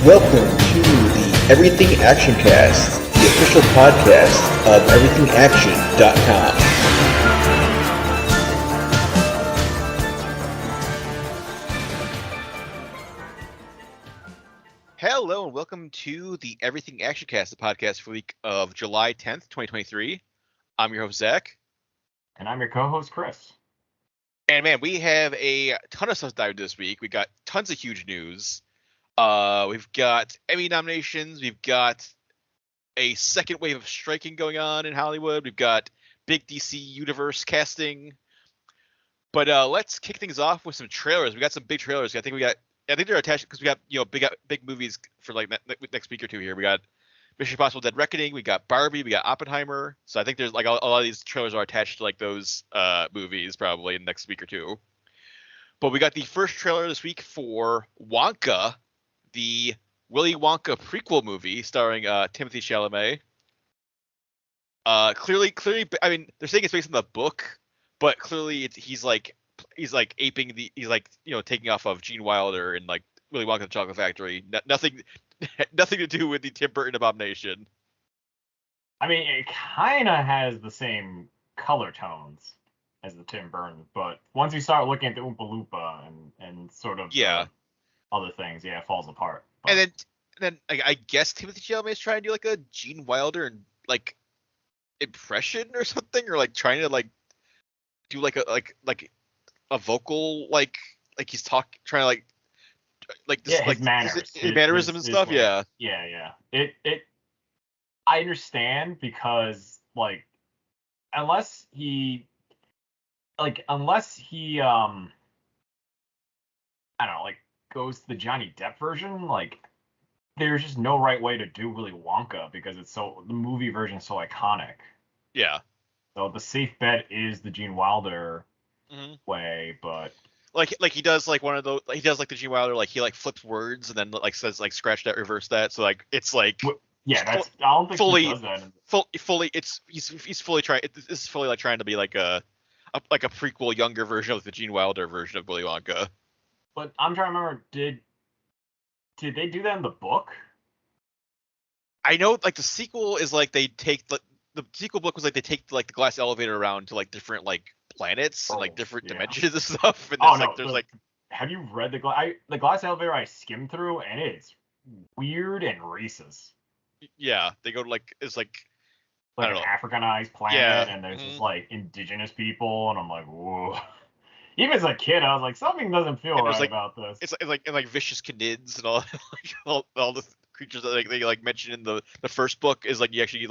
Welcome to the Everything Actioncast, the official podcast of everythingaction.com. Hello and welcome to the Everything Actioncast, the podcast for the week of July 10th, 2023. I'm your host, Zach. And I'm your co-host, Chris. And man, we have a ton of stuff to dive into this week. We got tons of huge news. We've got Emmy nominations. We've got a second wave of striking going on in Hollywood. We've got big DC universe casting. But let's kick things off with some trailers. We got some big trailers. I think they're attached because we got big movies for like next week or two here. We got Mission Impossible: Dead Reckoning. We got Barbie. We got Oppenheimer. So I think there's like a lot of these trailers are attached to like those movies probably in the next week or two. But we got the first trailer this week for Wonka, the Willy Wonka prequel movie starring Timothée Chalamet. Clearly, I mean, they're saying it's based on the book, but clearly he's aping taking off of Gene Wilder and like Willy Wonka and the Chocolate Factory. Nothing to do with the Tim Burton abomination. I mean, it kind of has the same color tones as the Tim Burton, but once you start looking at the Oompa Loompa and sort of other things, it falls apart. But... And then I guess Timothée Chalamet is trying to do like a Gene Wilder and like impression or something, or like trying to like do like a vocal like he's trying to like this his manners, his mannerism and stuff. Yeah. It I understand because like unless he I don't know, like goes to the Johnny Depp version, like there's just no right way to do Willy Wonka because the movie version is so iconic. Yeah. So the safe bet is the Gene Wilder way, but like he does like one of those, he does like the Gene Wilder, like he like flips words and then like says like scratch that, reverse that. So like it's like I don't think he does that. Fully, he's fully trying. This is fully like trying to be like a prequel, younger version of the Gene Wilder version of Willy Wonka. But I'm trying to remember, did they do that in the book? I know like the sequel is like they take the sequel book was like they take like the glass elevator around to like different like planets and like different dimensions and stuff. And have you read the glass elevator? I skimmed through and it's weird and racist. Yeah, they go to like it's like an Africanized planet, and there's just like indigenous people, and I'm like, whoa. Even as a kid, I was like, something doesn't feel right about this. It's like vicious canids and all all the creatures that they like mention in the first book is like they actually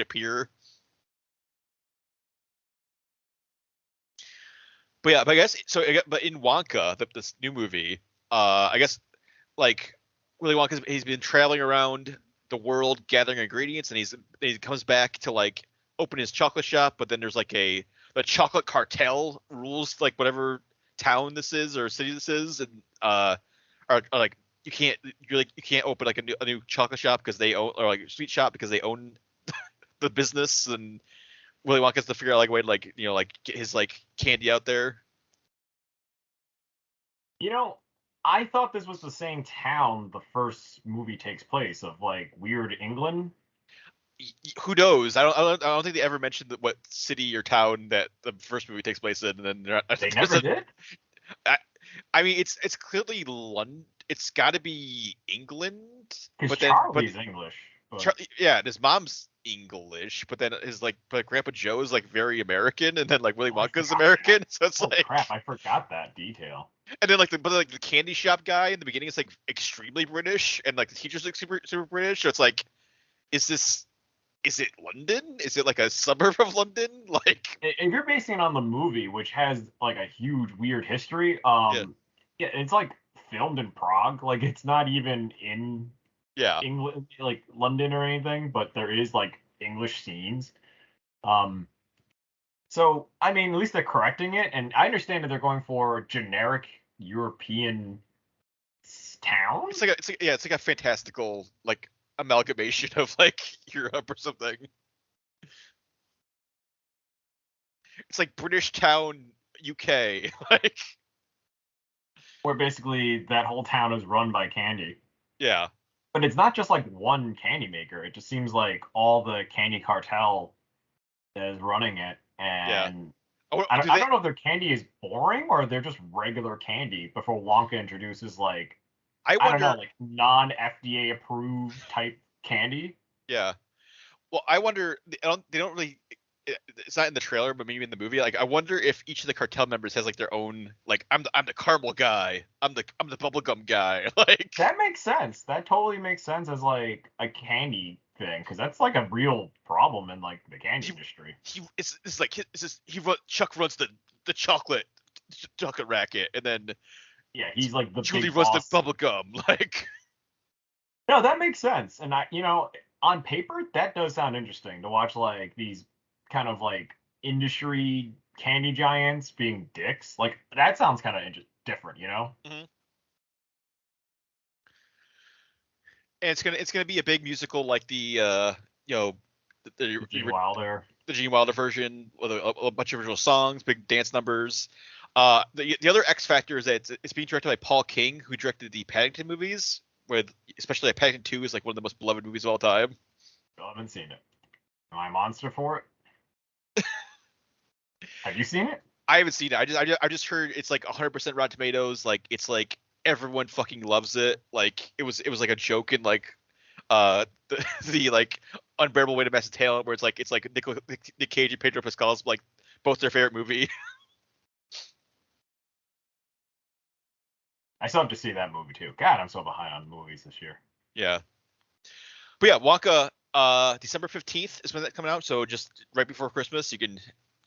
appear. But yeah, but I guess so. But in Wonka, this new movie, I guess like Willy Wonka, he's been traveling around the world gathering ingredients, and he comes back to like open his chocolate shop, but then there's like the chocolate cartel rules like whatever town this is or city this is, and are like you can't open like a new chocolate shop because they own, or like a sweet shop because they own the business, and Willy Wonka has to figure out like a way to like like get his like candy out there. I thought this was the same town the first movie takes place of, like weird England. Who knows? I don't think they ever mentioned what city or town that the first movie takes place in, and then they never did. I mean, it's clearly London. It's got to be England. Because Charlie's English. His mom's English, but then but Grandpa Joe is like very American, and then like Willy Wonka's American. That. So it's crap! I forgot that detail. And then the candy shop guy in the beginning is like extremely British, and like the teacher's like super British. So it's like, is it London? Is it like a suburb of London? Like, if you're basing it on the movie, which has like a huge weird history, it's like filmed in Prague. Like it's not even in England, like London or anything, but there is like English scenes. So I mean, at least they're correcting it, and I understand that they're going for generic European town. It's like a fantastical like amalgamation of like Europe or something. It's like British town, UK, like where basically that whole town is run by candy. Yeah. But it's not just like one candy maker. It just seems like all the candy cartel is running it, and I don't know if their candy is boring or they're just regular candy before Wonka introduces like I don't know, like non-FDA approved type candy. Yeah. Well, I wonder. They don't really. It's not in the trailer, but maybe in the movie. Like, I wonder if each of the cartel members has like their own. Like, I'm the caramel guy. I'm the bubblegum guy. Like, that makes sense. That totally makes sense as like a candy thing, because that's like a real problem in like the candy industry. Chuck runs the chocolate racket, and then he's like the Julie big runs boss. the bubblegum. Like, no, that makes sense, and on paper that does sound interesting to watch, like these kind of like industry candy giants being dicks. Like that sounds kind of different, Mm-hmm. And it's gonna be a big musical like the Gene Wilder. The Gene Wilder version with a bunch of original songs, big dance numbers. The other X factor is that it's being directed by Paul King, who directed the Paddington movies, especially like Paddington 2 is like one of the most beloved movies of all time. I haven't seen it. Am I a monster for it? Have you seen it? I haven't seen it. I just heard it's like 100% Rotten Tomatoes. Like it's like everyone fucking loves it. Like it was like a joke in like the like Unbearable Weight of Massive Talent, where it's like Nick Cage and Pedro Pascal's like both their favorite movie. I still have to see that movie too. God, I'm so behind on movies this year. Yeah. But yeah, Wonka, December 15th is when that's coming out. So just right before Christmas, you can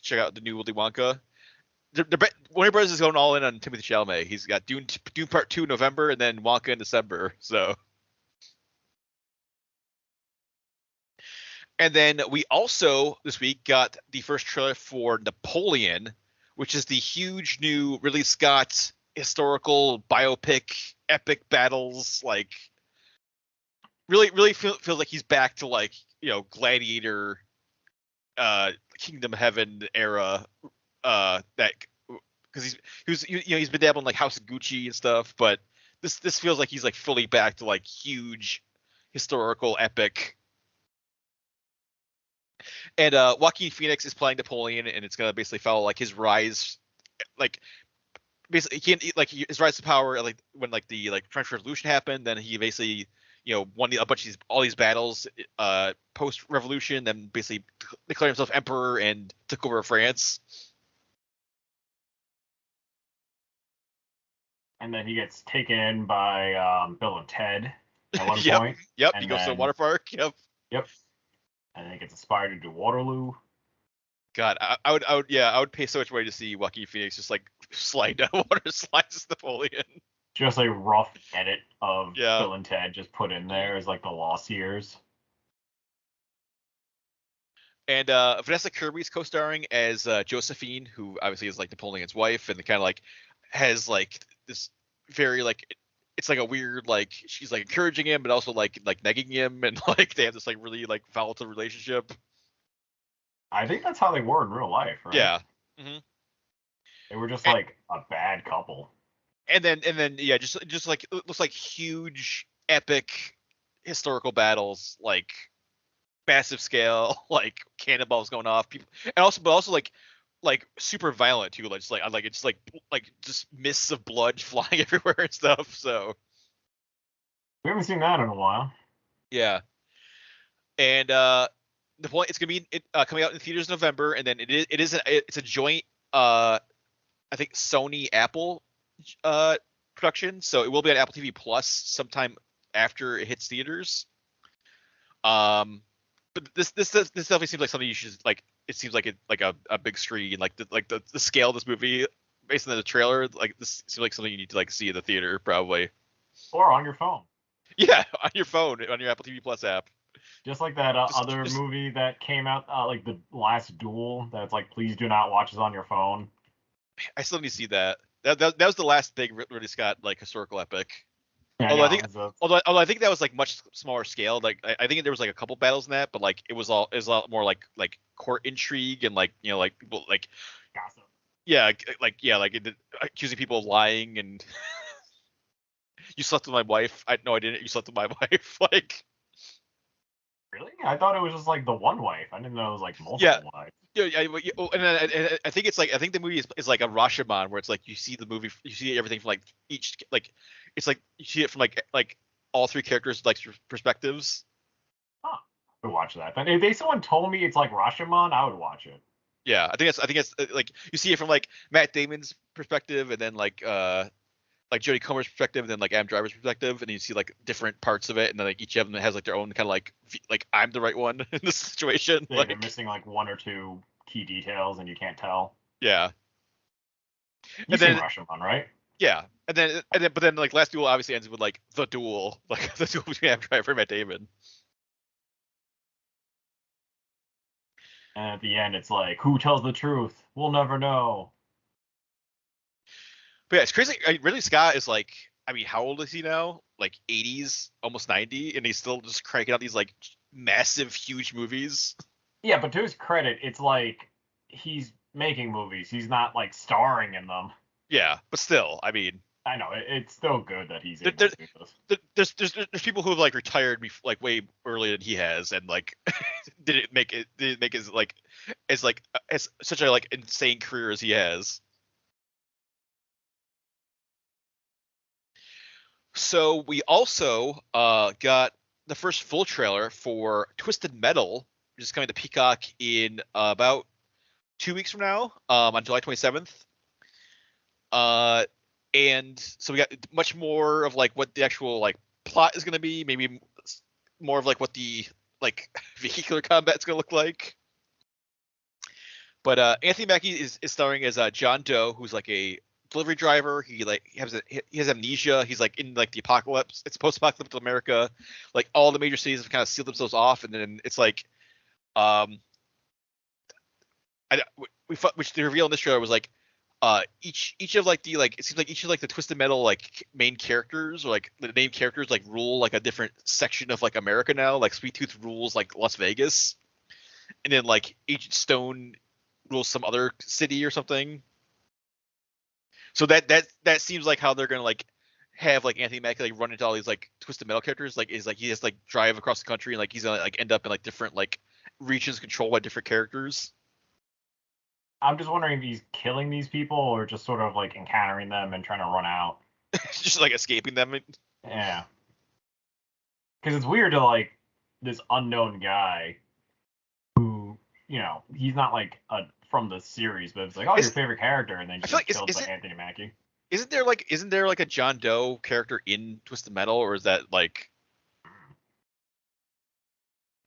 check out the new Willy Wonka. Warner Bros. Is going all in on Timothée Chalamet. He's got Dune Part 2 in November and then Wonka in December. So. And then we also this week got the first trailer for Napoleon, which is the huge new Ridley Scott historical biopic, epic battles. Like, really feels like he's back to like Gladiator, Kingdom Heaven era. That because he's been dabbling like House of Gucci and stuff, but this feels like he's like fully back to like huge historical epic. And Joaquin Phoenix is playing Napoleon, and it's gonna basically follow like his rise, like basically his rise to power, like when like the French Revolution happened. Then he basically won a bunch of all these battles post Revolution, then basically declared himself emperor and took over France. And then he gets taken in by Bill and Ted at one point. Yep. He goes to a water park. Yep. And then he gets inspired to do Waterloo. God, I would pay so much money to see Joaquin Phoenix just like slide down water slides as Napoleon. Just a rough edit of Bill and Ted just put in there as like the lost years. And Vanessa Kirby's co-starring as Josephine, who obviously is like Napoleon's wife, and kind of like has like this very like it's like a weird like she's like encouraging him, but also like negging him, and like they have this like really like volatile relationship. I think that's how they were in real life, right? Yeah. Mm-hmm. They were just like a bad couple. And then yeah, just like it looks like huge epic historical battles, like massive scale, like cannonballs going off, people, and also like super violent too, like just mists of blood flying everywhere and stuff. So we haven't seen that in a while. Yeah. And the point it's gonna be coming out in theaters in November, and then it's a joint I think Sony Apple production, so it will be on Apple TV Plus sometime after it hits theaters. But this definitely seems like something you should like. It seems like a big screen, like the scale of this movie based on the trailer. Like this seems like something you need to like see in the theater probably. Or on your phone. Yeah, on your phone, on your Apple TV Plus app. Just like that other movie that came out, like The Last Duel, that's like, please do not watch this on your phone. I still need to see that. That was the last big Ridley Scott like historical epic. Yeah, although I think that was like much smaller scale. Like I think there was like a couple battles in that, but like it was a lot more like court intrigue and like people like gossip. Yeah, like accusing people of lying, and You slept with my wife. No, I didn't. You slept with my wife. Like. Really? I thought it was just like the one wife. I didn't know it was like multiple wives. Yeah, and I think it's like the movie is like a Rashomon where it's like you see the movie, you see everything from like each like it's like you see it from like all three characters like perspectives. Huh. I would watch that. But if someone told me it's like Rashomon, I would watch it. Yeah, I think it's like you see it from like Matt Damon's perspective, and then like Jodie Comer's perspective, and then like Adam Driver's perspective, and then you see like different parts of it, and then like each of them has like their own kind of like I'm the right one in this situation. Yeah, they're missing like one or two key details, and you can't tell. Yeah. You've seen Rashomon, right? Yeah, but then like Last Duel obviously ends with like the duel between Adam Driver and Matt Damon. And at the end, it's like, who tells the truth? We'll never know. But yeah, it's crazy. Ridley Scott is like, I mean, how old is he now? Like 80s, almost 90, and he's still just cranking out these like massive, huge movies. Yeah, but to his credit, it's like he's making movies. He's not like starring in them. Yeah, but still, I mean, I know it's still good that he's able to do this. There's people who have like retired like way earlier than he has, and like didn't make as as such a like insane career as he has. So we also got the first full trailer for Twisted Metal, which is coming to Peacock in about 2 weeks from now, on July 27th. And so we got much more of like what the actual like plot is going to be, maybe more of like what the like vehicular combat is going to look like. But Anthony Mackie is starring as John Doe, who's like a delivery driver. He has amnesia. He's like in like the apocalypse. It's post-apocalyptic America. Like all the major cities have kind of sealed themselves off, and then it's like, which the reveal in this trailer was like, each of like the like it seems like each of like the Twisted Metal like main characters or like the main characters like rule like a different section of like America now. Like Sweet Tooth rules like Las Vegas, and then like Agent Stone rules some other city or something. So that seems like how they're gonna like have like Anthony Mackie like run into all these like Twisted Metal characters. Like is like he has to like drive across the country and like he's gonna like end up in like different like regions controlled by different characters. I'm just wondering if he's killing these people or just sort of like encountering them and trying to run out. Just like escaping them. Yeah. Because it's weird to like this unknown guy who, you know, he's not like from the series, but it's like, your favorite character, and then just killed by Anthony Mackie. Isn't there like a John Doe character in Twisted Metal, or is that like?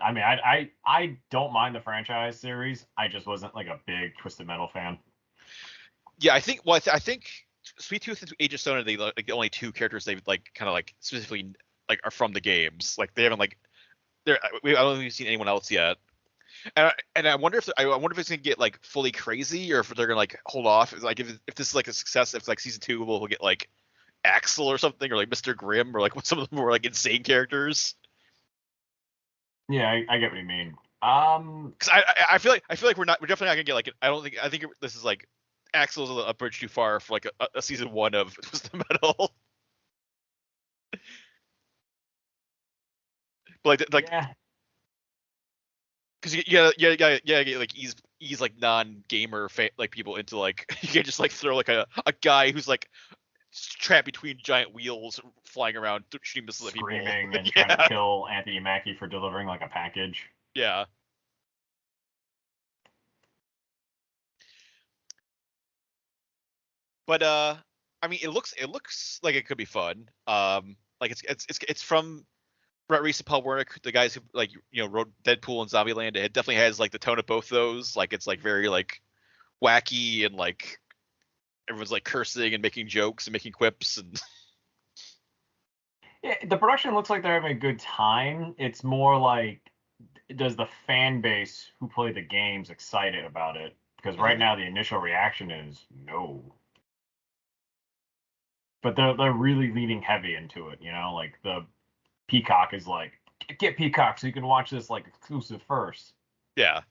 I mean, I don't mind the franchise series. I just wasn't like a big Twisted Metal fan. Yeah, I think. Well, I think Sweet Tooth and Agent Stone are like the only two characters they've like kind of like specifically like are from the games. Like they haven't like I don't think we've seen anyone else yet. And I wonder if it's gonna get like fully crazy, or if they're gonna like hold off. Like if this is like a success, if like season 2 we'll get like Axel or something, or like Mr. Grimm, or like some of the more like insane characters. Yeah, I get what you mean. Because I feel like we're definitely not gonna get like I think this is like Axel's a bridge too far for like a season 1 of Twisted Metal. But like yeah. Because yeah, like ease like non-gamer like people into like you can't just like throw like a guy who's like trapped between giant wheels flying around shooting missiles at people, screaming and trying to kill Anthony Mackie for delivering like a package. Yeah. But I mean, it looks like it could be fun. Like it's from Brett Reese and Paul Wernick, the guys who like wrote Deadpool and Zombieland. It definitely has like the tone of both those. Like it's like very like wacky and like everyone's like cursing and making jokes and making quips and. Yeah, the production looks like they're having a good time. It's more like, does the fan base who play the games excited about it? Because right now the initial reaction is no. But they're really leaning heavy into it. Like the Peacock is like, get Peacock so you can watch this like exclusive first. Yeah.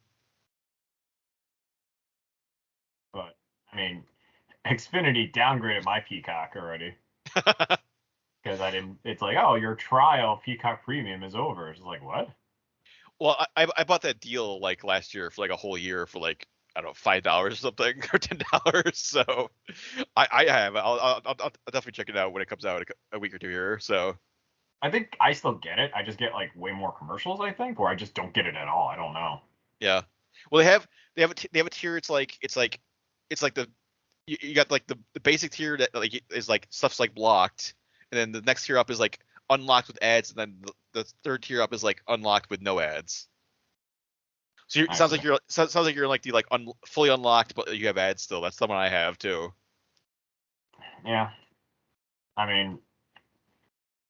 But I mean, Xfinity downgraded my Peacock already because I and it's like, oh, your trial Peacock Premium is over. It's like, what? Well, I bought that deal like last year for like a whole year for like, I don't know, $5 or something or $10. So I have. I'll definitely check it out when it comes out a week or two here. So I think I still get it. I just get like way more commercials, I think, or I just don't get it at all. I don't know. Yeah. Well, they have a tier. It's like the you got like the basic tier that like is like stuff's like blocked, and then the next tier up is like unlocked with ads, and then the third tier up is like unlocked with no ads. So sounds like you're like the like fully unlocked, but you have ads still. That's the one I have too. Yeah. I mean,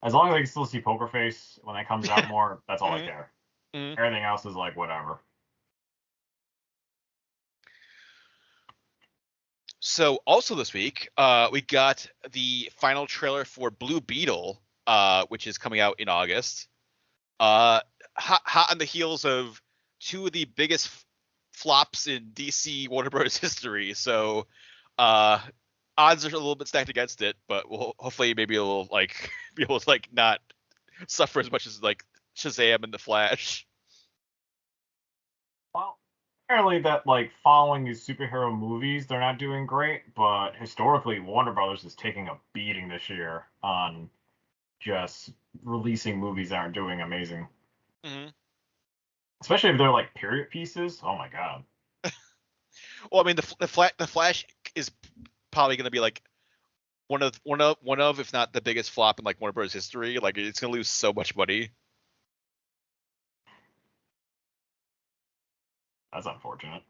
as long as I can still see Poker Face when that comes out more, that's all I care. Everything else is like whatever. So also this week, we got the final trailer for Blue Beetle, which is coming out in August. Hot on the heels of two of the biggest flops in DC Warner Bros. History. So odds are a little bit stacked against it, but we'll hopefully maybe it'll like be able to like not suffer as much as like Shazam and the Flash. Well, apparently that like following these superhero movies, they're not doing great, but historically Warner Brothers is taking a beating this year on just releasing movies that aren't doing amazing. Mm-hmm. Especially if they're like period pieces. Oh my god. Well, I mean the Flash is probably going to be like one of if not the biggest flop in like Warner Bros. History. Like it's going to lose so much money. That's unfortunate.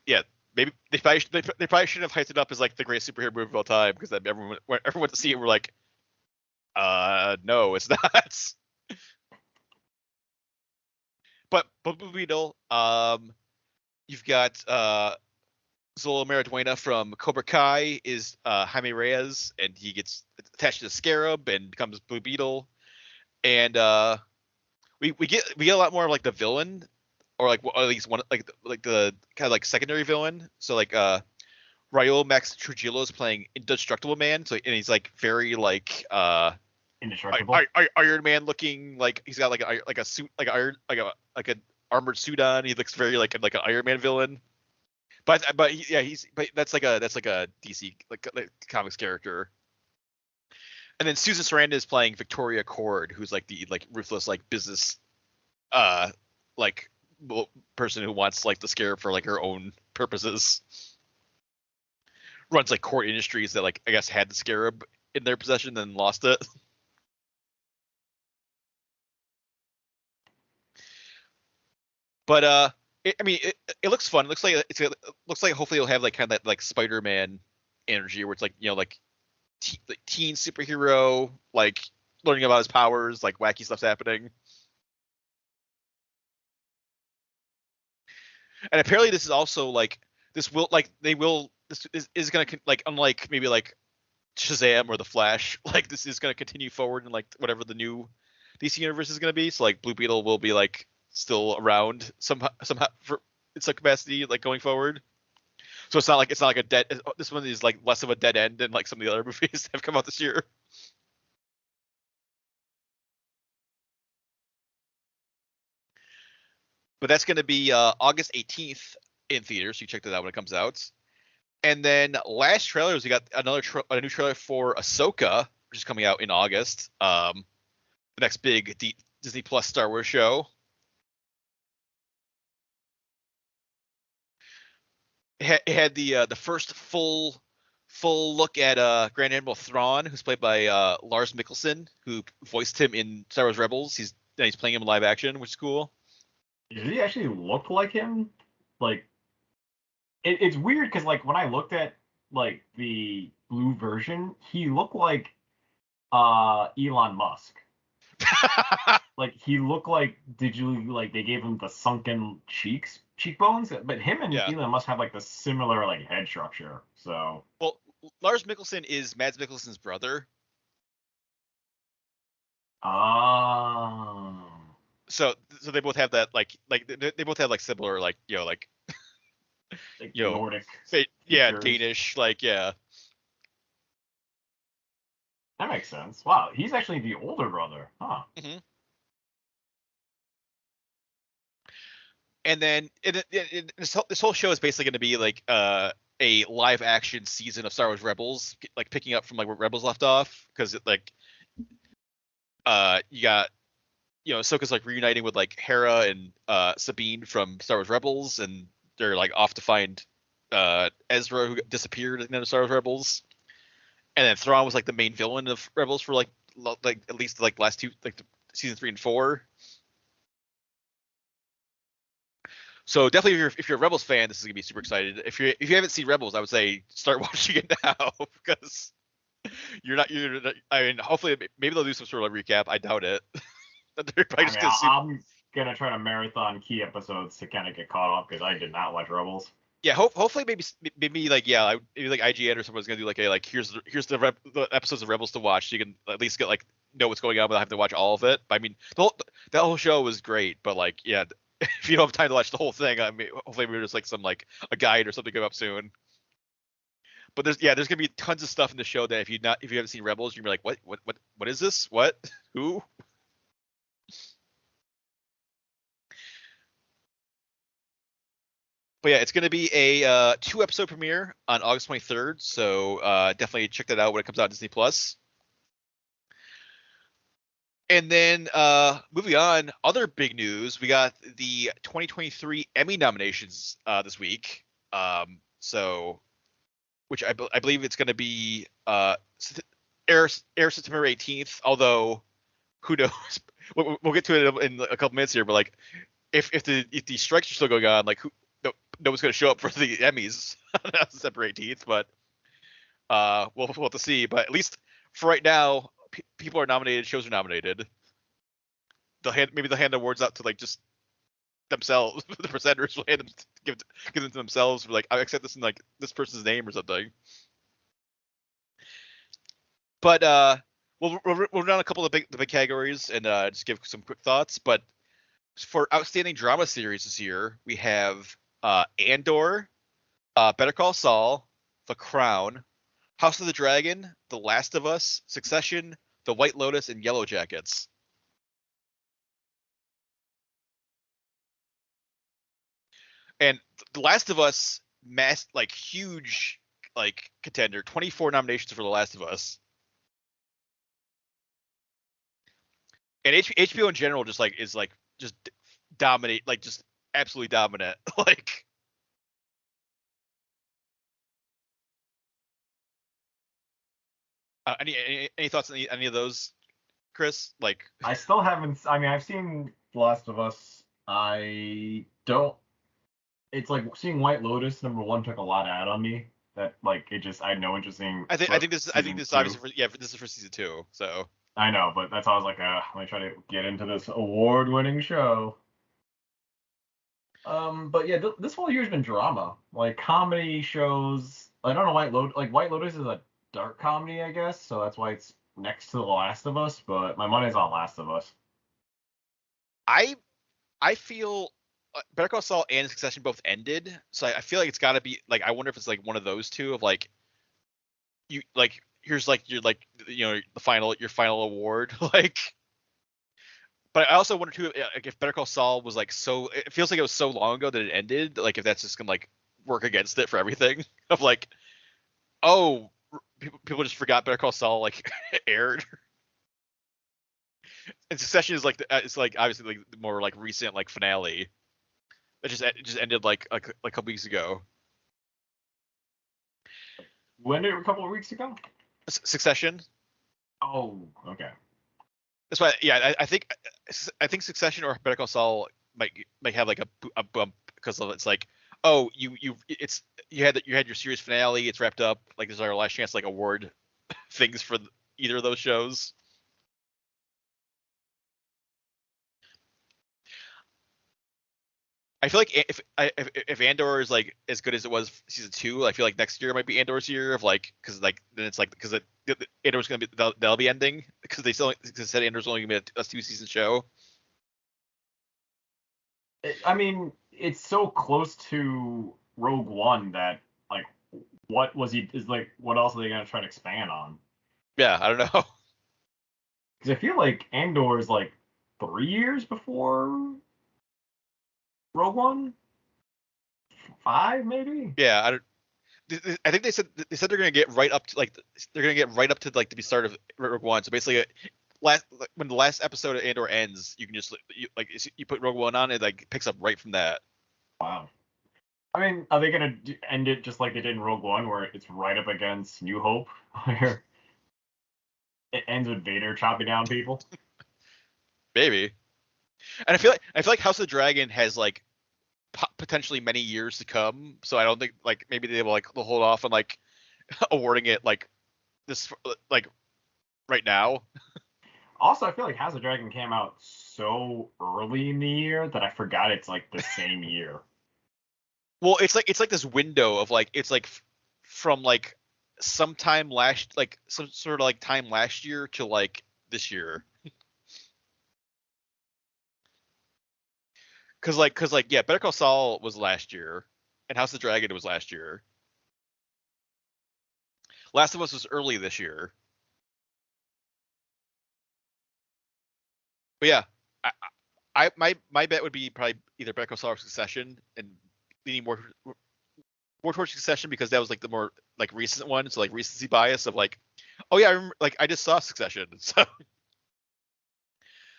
Yeah, maybe they probably shouldn't have hyped it up as like the greatest superhero movie of all time, because then everyone to see it were like, no, it's not. But Blue Beetle, you've got Zola Mariduena from Cobra Kai is Jaime Reyes, and he gets attached to the Scarab and becomes Blue Beetle, and we get a lot more of like the villain, or like at least one like the kind of like secondary villain. So like Raul Max Trujillo is playing Indestructible Man, so and he's like very like Indestructible Iron Man looking, like he's got like a suit, like an armored suit on. He looks very like an Iron Man villain. But that's like a DC like comics character. And then Susan Sarandon is playing Victoria Cord, who's like the like ruthless like business like person who wants like the Scarab for like her own purposes. Runs like Cord Industries that like I guess had the Scarab in their possession and lost it. But it looks fun. It looks like hopefully it'll have like kind of that like Spider-Man energy, where it's like, you know, like teen superhero, like learning about his powers, like wacky stuff's happening. And apparently this is also like this is gonna like, unlike maybe like Shazam or the Flash, like this is gonna continue forward in like whatever the new DC universe is gonna be. So like Blue Beetle will be like still around somehow for in some capacity, like going forward. So it's not like a dead. This one is like less of a dead end than like some of the other movies that have come out this year. But that's going to be August 18th in theaters. So you check that out when it comes out. And then last trailers, we got a new trailer for Ahsoka, which is coming out in August. The next big Disney Plus Star Wars show. It had the first full look at Grand Admiral Thrawn, who's played by Lars Mikkelsen, who voiced him in Star Wars Rebels. He's playing him in live action, which is cool. Does he actually look like him? Like, it's weird because like when I looked at like the blue version, he looked like Elon Musk. Like he looked like digitally, like they gave him the sunken cheekbones, but him and Elon Musk have like the similar like head structure. So well, Lars Mikkelsen is Mads Mikkelsen's brother. Oh. So they both have that like they both have like similar like, you know, like you know, Nordic. yeah, Danish, like, yeah. That makes sense. Wow, he's actually the older brother, huh? Mm-hmm. And then this whole show is basically going to be like a live action season of Star Wars Rebels, like picking up from like where Rebels left off, because like you got Ahsoka's like reuniting with like Hera and Sabine from Star Wars Rebels, and they're like off to find Ezra, who disappeared in the Star Wars Rebels, and then Thrawn was like the main villain of Rebels for like at least like last two, like season 3 and 4. So definitely, if you're a Rebels fan, this is gonna be super excited. If you haven't seen Rebels, I would say start watching it now, because I mean, hopefully maybe they'll do some sort of recap. I doubt it. I'm gonna try to marathon key episodes to kind of get caught up, because I did not watch Rebels. Yeah, hopefully maybe like maybe like IGN or someone's gonna do like here's the episodes of Rebels to watch, so you can at least get like know what's going on without having to watch all of it. But I mean, that whole show was great, but like if you don't have time to watch the whole thing, I mean, hopefully we're just like some like a guide or something come up soon. But there's gonna be tons of stuff in the show that if you haven't seen Rebels, you're gonna be like, what is this? What? Who? But yeah, it's gonna be a 2-episode premiere on August 23rd, so definitely check that out when it comes out on Disney Plus. And then moving on, other big news, we got the 2023 Emmy nominations this week. So, which I believe it's going to be air September 18th. Although, who knows? We'll get to it in a couple minutes here. But like, if the strikes are still going on, like no one's going to show up for the Emmys on September 18th. But we'll have to see. But at least for right now, people are nominated, shows are nominated. Maybe they'll hand awards out to like just themselves. The presenters will give them to themselves. For like, I accept this in like this person's name or something. But we'll run down a couple of the big categories and just give some quick thoughts. But for outstanding drama series this year, we have Andor, Better Call Saul, The Crown, House of the Dragon, The Last of Us, Succession, The White Lotus, and Yellow Jackets. And The Last of Us, huge contender. 24 nominations for The Last of Us. And HBO in general just dominate, just absolutely dominant. Any thoughts on any of those, Chris? I still haven't. I mean, I've seen The Last of Us. I don't. It's like seeing White Lotus #1 took a lot out on me. That I had no interest in. I think this obviously this is for season 2. So I know, but that's why I was like, let me try to get into this award-winning show. But yeah, this whole year's been drama, comedy shows. I don't know, White Lotus is a dark comedy, I guess, so that's why it's next to The Last of Us. But my money's on Last of Us. I feel Better Call Saul and Succession both ended, so I feel like it's got to be I wonder if it's one of those two of you here's your your final award But I also wonder too if Better Call Saul was so, it feels like it was so long ago that it ended, if that's just gonna work against it for everything of oh, people just forgot Better Call Saul aired. And Succession is it's obviously the more recent finale. It just ended a couple weeks ago. When did it? A couple of weeks ago? Succession. Oh, okay. That's why. Yeah, I think Succession or Better Call Saul might have a bump because of it's oh, you had your series finale, it's wrapped up, this is our last chance award things for either of those shows. I feel if Andor is as good as it was season 2, I feel next year might be Andor's year of because then it's because Andor's gonna be they'll be ending because they said Andor's only gonna be a 2-season show. I mean, it's so close to Rogue One that what else are they gonna try to expand on? Yeah, I don't know. Because I feel like Andor is like 3 years before Rogue One. 5 maybe. Yeah, I think they said they're gonna get right up to like the start of Rogue One. So basically, when the last episode of Andor ends, you can just you put Rogue One on, it like picks up right from that. Wow. I mean, are they gonna end it just like they did in Rogue One, where it's right up against New Hope, where it ends with Vader chopping down people? Maybe. And I feel like House of the Dragon has like potentially many years to come, so I don't think like maybe they'll hold off on like awarding it like this like right now. Also, I feel like House of Dragon came out so early in the year that I forgot it's like the same year. Well, it's like this window of like it's like from like sometime last like some sort of like time last year to like this year. Cause yeah, Better Call Saul was last year, and House of the Dragon was last year. Last of Us was early this year. But yeah, my bet would be probably either Better Call Saul or Succession, and leaning more towards Succession because that was like the more like recent one, so like recency bias of like, oh yeah, I remember, like I just saw Succession, so.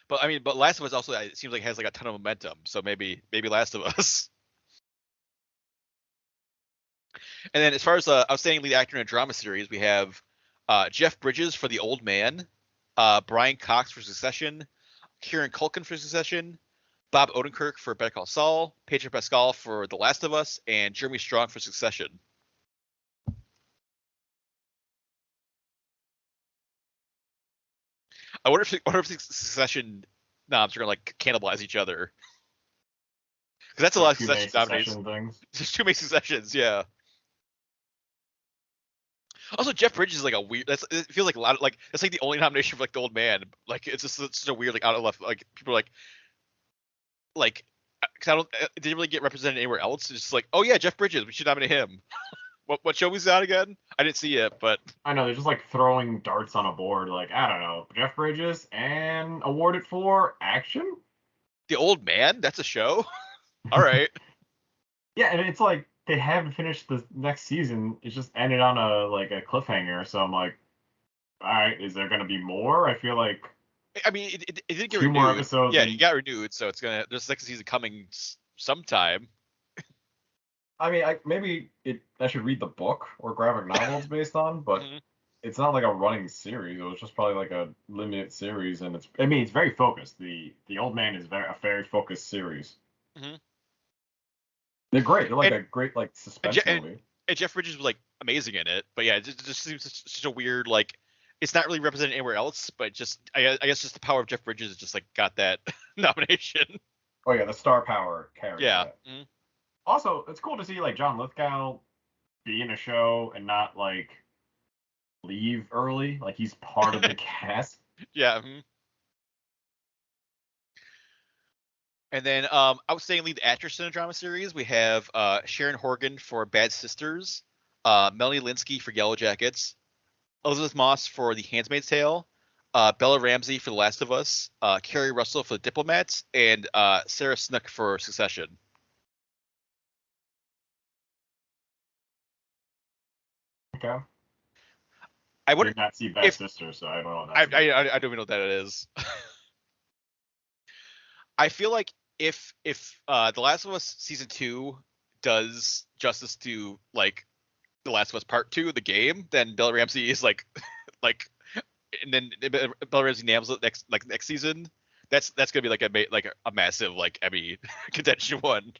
But I mean, Last of Us also it seems like has like a ton of momentum, so maybe Last of Us. And then as far as outstanding lead actor in a drama series, we have Jeff Bridges for The Old Man, Brian Cox for Succession, Kieran Culkin for Succession, Bob Odenkirk for Better Call Saul, Pedro Pascal for The Last of Us, and Jeremy Strong for Succession. I wonder if the Succession noms are gonna like cannibalize each other. Because that's a lot of Succession nominations. There's too many Successions, yeah. Also, Jeff Bridges is like a weird. It feels like a lot of like it's like the only nomination for like The Old Man. Like it's just a weird like out of left. Like people are like because it didn't really get represented anywhere else. It's just like, oh yeah, Jeff Bridges, we should nominate him. What show was that again? I didn't see it, but I know they're just like throwing darts on a board. Like I don't know, Jeff Bridges and awarded for action. The Old Man, that's a show. All right. Yeah, and it's like they haven't finished the next season. It just ended on a cliffhanger. So I'm like, all right, is there gonna be more? I feel like. I mean, it did get 2 more episodes. Yeah, it got renewed, so there's second season coming sometime. I mean, maybe I should read the book or graphic novel it's based on, but it's not like a running series. It was just probably like a limited series, and it's very focused. The Old Man is a very focused series. Mm-hmm. They're great. They're like a great like suspense movie. And Jeff Bridges was like amazing in it, but yeah, it just seems such a weird like. It's not really represented anywhere else, but just I guess just the power of Jeff Bridges just like got that nomination. Oh yeah, the star power carries. Yeah. Mm-hmm. Also, it's cool to see like John Lithgow be in a show and not like leave early. Like he's part of the cast. Yeah. Mm-hmm. And then outstanding lead actress in a drama series, we have Sharon Horgan for Bad Sisters, Melanie Linsky for Yellow Jackets, Elizabeth Moss for The Handmaid's Tale, Bella Ramsey for The Last of Us, Kerry Russell for The Diplomats, and Sarah Snook for Succession. Okay. I did not see Bad Sisters, so I don't know. I don't even know what that is. I feel like if The Last of Us season 2 does justice to like The Last of Us Part 2, the game, then Bella Ramsey is like, and then Bella Ramsey nails it next season. That's gonna be like a massive like Emmy contention one.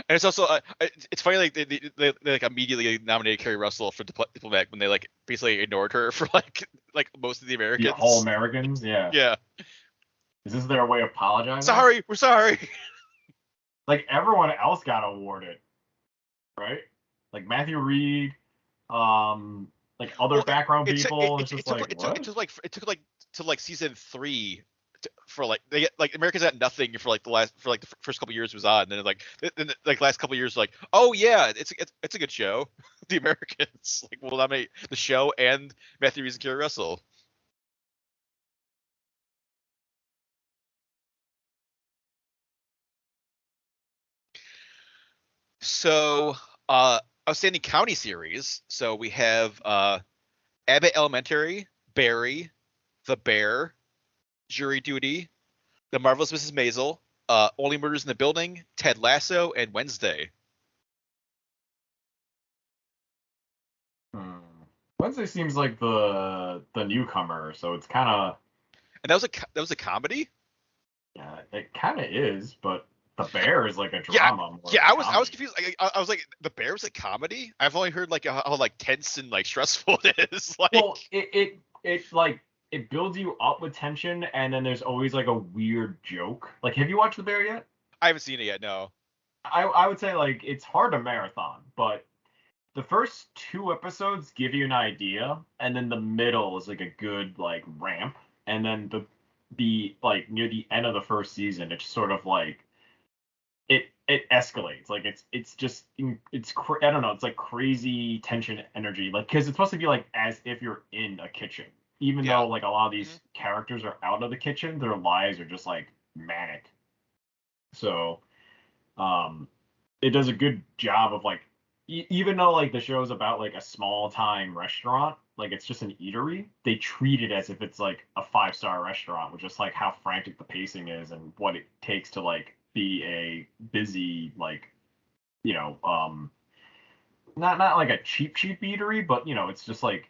And it's also it's funny like they like immediately nominated Kerry Russell for Diplomat when they like basically ignored her for like most of the Americans. Yeah, all Americans, yeah. Yeah. Is this their way of apologizing? Sorry, we're sorry. Like everyone else got awarded, right? Like Matthew Reed, like other background people. It took like to like season 3 for like they get like Americans got nothing for like the first couple years it was on, and then like last couple years like, oh yeah, it's a good show. The Americans like will nominate the show and Matthew Reeves and Kerry Russell. So outstanding county series. So we have Abbott Elementary, Barry, The Bear, Jury Duty, The Marvelous Mrs. Maisel, Only Murders in the Building, Ted Lasso, and Wednesday. Wednesday seems like the newcomer, so it's kind of. And that was a comedy. Yeah, it kind of is, but The Bear is like a drama. I was confused. I was like, The Bear was a comedy. I've only heard like how like tense and like stressful it is. Like, well, it like it builds you up with tension, and then there's always like a weird joke. Like, have you watched The Bear yet? I haven't seen it yet. No. I would say like it's hard to marathon, but the first 2 episodes give you an idea, and then the middle is like a good like ramp, and then the like near the end of the first season, it's sort of like it escalates. Like it's just I don't know, it's like crazy tension energy, like because it's supposed to be like as if you're in a kitchen, even though like a lot of these characters are out of the kitchen, their lives are just like manic. So it does a good job of like even though like the show's about like a small time restaurant, like it's just an eatery, they treat it as if it's like a 5-star restaurant, with just like how frantic the pacing is and what it takes to like be a busy like not like a cheap eatery, but it's just like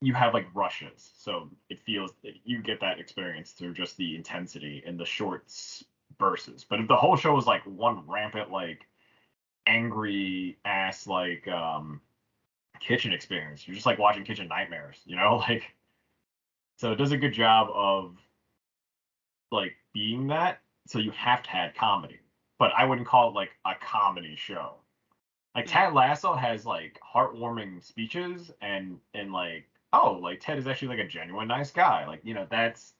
you have like rushes, so it feels you get that experience through just the intensity and the short bursts. But if the whole show was like one rampant like angry ass like kitchen experience, you're just like watching Kitchen Nightmares, like. So it does a good job of like being that, so you have to have comedy, but I wouldn't call it like a comedy show. Like Ted Lasso has like heartwarming speeches and like, oh, like Ted is actually like a genuine nice guy, like that's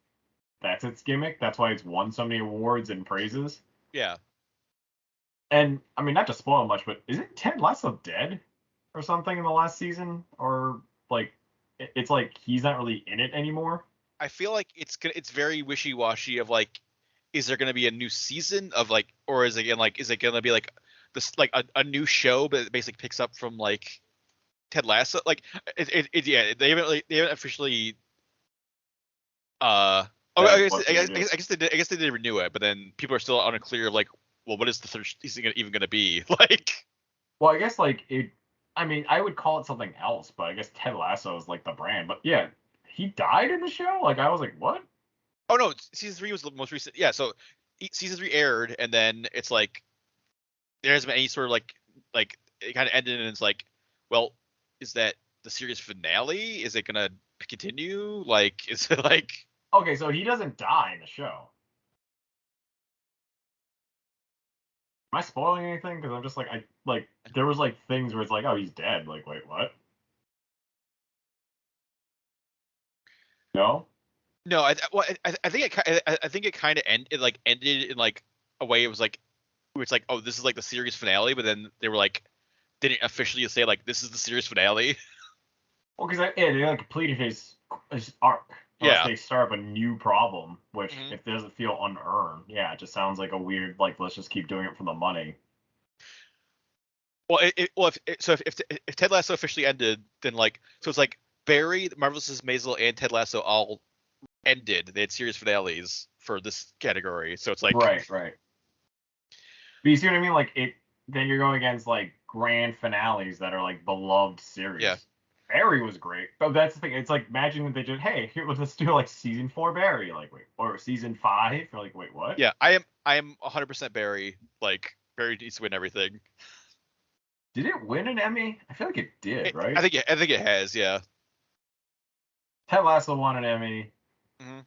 its gimmick, that's why it's won so many awards and praises. Yeah. And I mean, not to spoil much, but isn't Ted Lasso dead or something in the last season? Or like, it's like he's not really in it anymore. I feel like it's very wishy-washy of like, is there going to be a new season of like, or is it going to be like this like a new show, but it basically picks up from like Ted Lasso? Like they haven't officially. I guess they did renew it, but then people are still unclear of like, well, what is the third season even going to be? Like, well, I guess like it. I mean, I would call it something else, but I guess Ted Lasso is like the brand. But yeah, he died in the show. Like, I was like, what? Oh no, season 3 was the most recent. Yeah, so season 3 aired, and then it's like there hasn't been any sort of like it kind of ended, and it's like, well, is that the series finale? Is it gonna continue? Like, is it like? Okay, so he doesn't die in the show. Am I spoiling anything? Because I'm just like, there was like things where it's like, oh, he's dead. Like, wait, what? No. No, I think it kind of ended in like a way it was like, where it's like, oh, this is like the series finale, but then they were like, didn't officially say like this is the series finale. Well, because they like completed his arc. Unless they start up a new problem, which if it doesn't feel unearned, it just sounds like a weird like, let's just keep doing it for the money. Well, if Ted Lasso officially ended, then like, so it's like Barry, Marvelous Mrs. Maisel, and Ted Lasso all ended. They had series finales for this category, so it's like right. But you see what I mean? Like then you're going against like grand finales that are like beloved series. Yeah. Barry was great, but that's the thing. It's like, imagine if they did, hey, let's do like season 4 Barry, like wait, or season 5. You're like, wait, what? Yeah, I am 100% Barry. Like, Barry needs to win everything. Did it win an Emmy? I feel like it did, right? I think it has, yeah. Ted Lasso won an Emmy. Mm-hmm.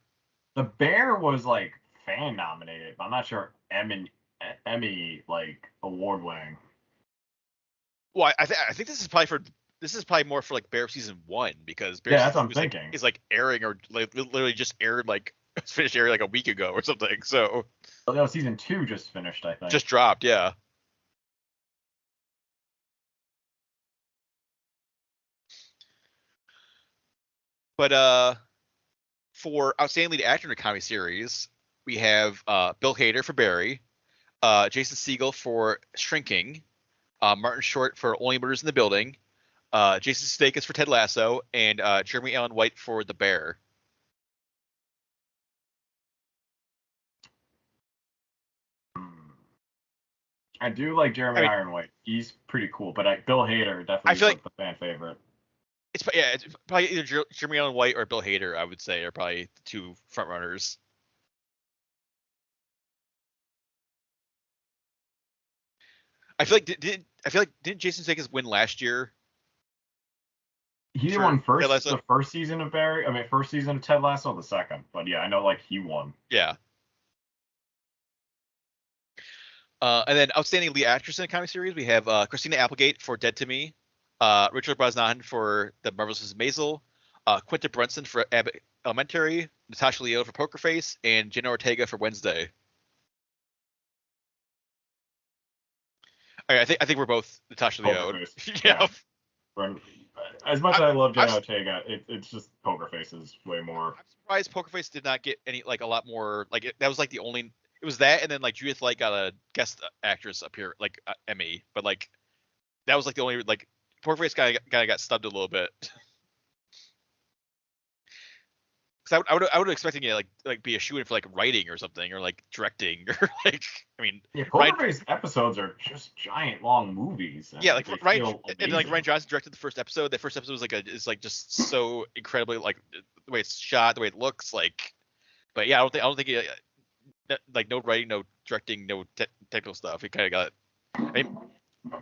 The Bear was like fan nominated, but I'm not sure Emmy like award winning. Well, I think this is probably more for like Bear season 1, because Bear that's what I'm thinking. Is like airing, or like literally just aired like It was finished airing like a week ago or something. So. Oh, no, season 2 just finished, I think. Just dropped, yeah. But for outstanding lead actor in a comedy series, we have Bill Hader for Barry, Jason Segel for Shrinking, Martin Short for Only Murders in the Building, Jason Sudeikis for Ted Lasso, and Jeremy Allen White for The Bear. I do like Jeremy Allen White. He's pretty cool, but Bill Hader definitely is like the fan favorite. It's probably either Jeremy Allen White or Bill Hader, I would say, are probably the two front runners. I feel like didn't Jason Sudeikis win last year? He won the first season of Barry. I mean, first season of Ted Lasso, the second. But yeah, I know like he won. Yeah. And then outstanding lead actress in a comedy series, we have Christina Applegate for Dead to Me, Richard Brosnahan for The Marvelous Mrs. Maisel, Quinta Brunson for Abbott Elementary, Natasha Lyonne for Poker Face, and Jenna Ortega for Wednesday. I think we're both Natasha Lyonne. Yeah. As much as I love Jenna Ortega, it's just Poker Face is way more. I'm surprised Poker Face did not get any a lot more that was the only. It was that, and then Judith Light got a guest actress appear Emmy, but that was the only Poker Face guy got stubbed a little bit. Because I would have expected it be a shoe-in for writing or something, or directing, or Yeah, Poker Face episodes are just giant long movies. Yeah, Ryan Johnson directed the first episode. That first episode was just so incredibly the way it's shot, the way it looks But yeah, I don't think it, no writing, no directing, no technical stuff. It kind of got.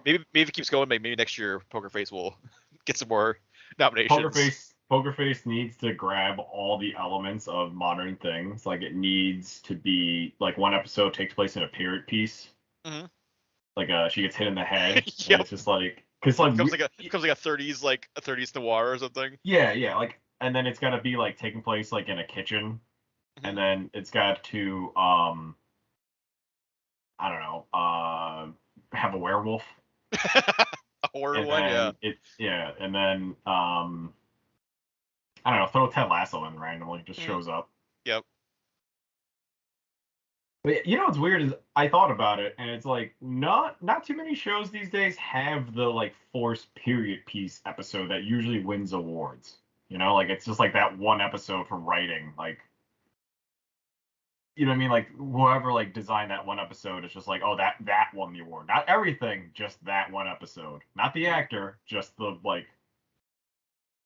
Maybe if it keeps going, maybe next year Poker Face will get some more nominations. Poker Face needs to grab all the elements of modern things. It needs to be one episode takes place in a period piece. Mm-hmm. She gets hit in the head. Yep. And it's just because it becomes a 30s noir or something. Yeah. And then it's got to be taking place in a kitchen. Mm-hmm. And then it's got to I don't know, have a werewolf. A horror one, yeah. And then I don't know, throw Ted Lasso in randomly, just shows up. Yep. But you know what's weird is I thought about it, and it's not too many shows these days have the forced period piece episode that usually wins awards. It's just that one episode for writing, you know what I mean? Whoever designed that one episode is just oh, that won the award. Not everything, just that one episode. Not the actor, just the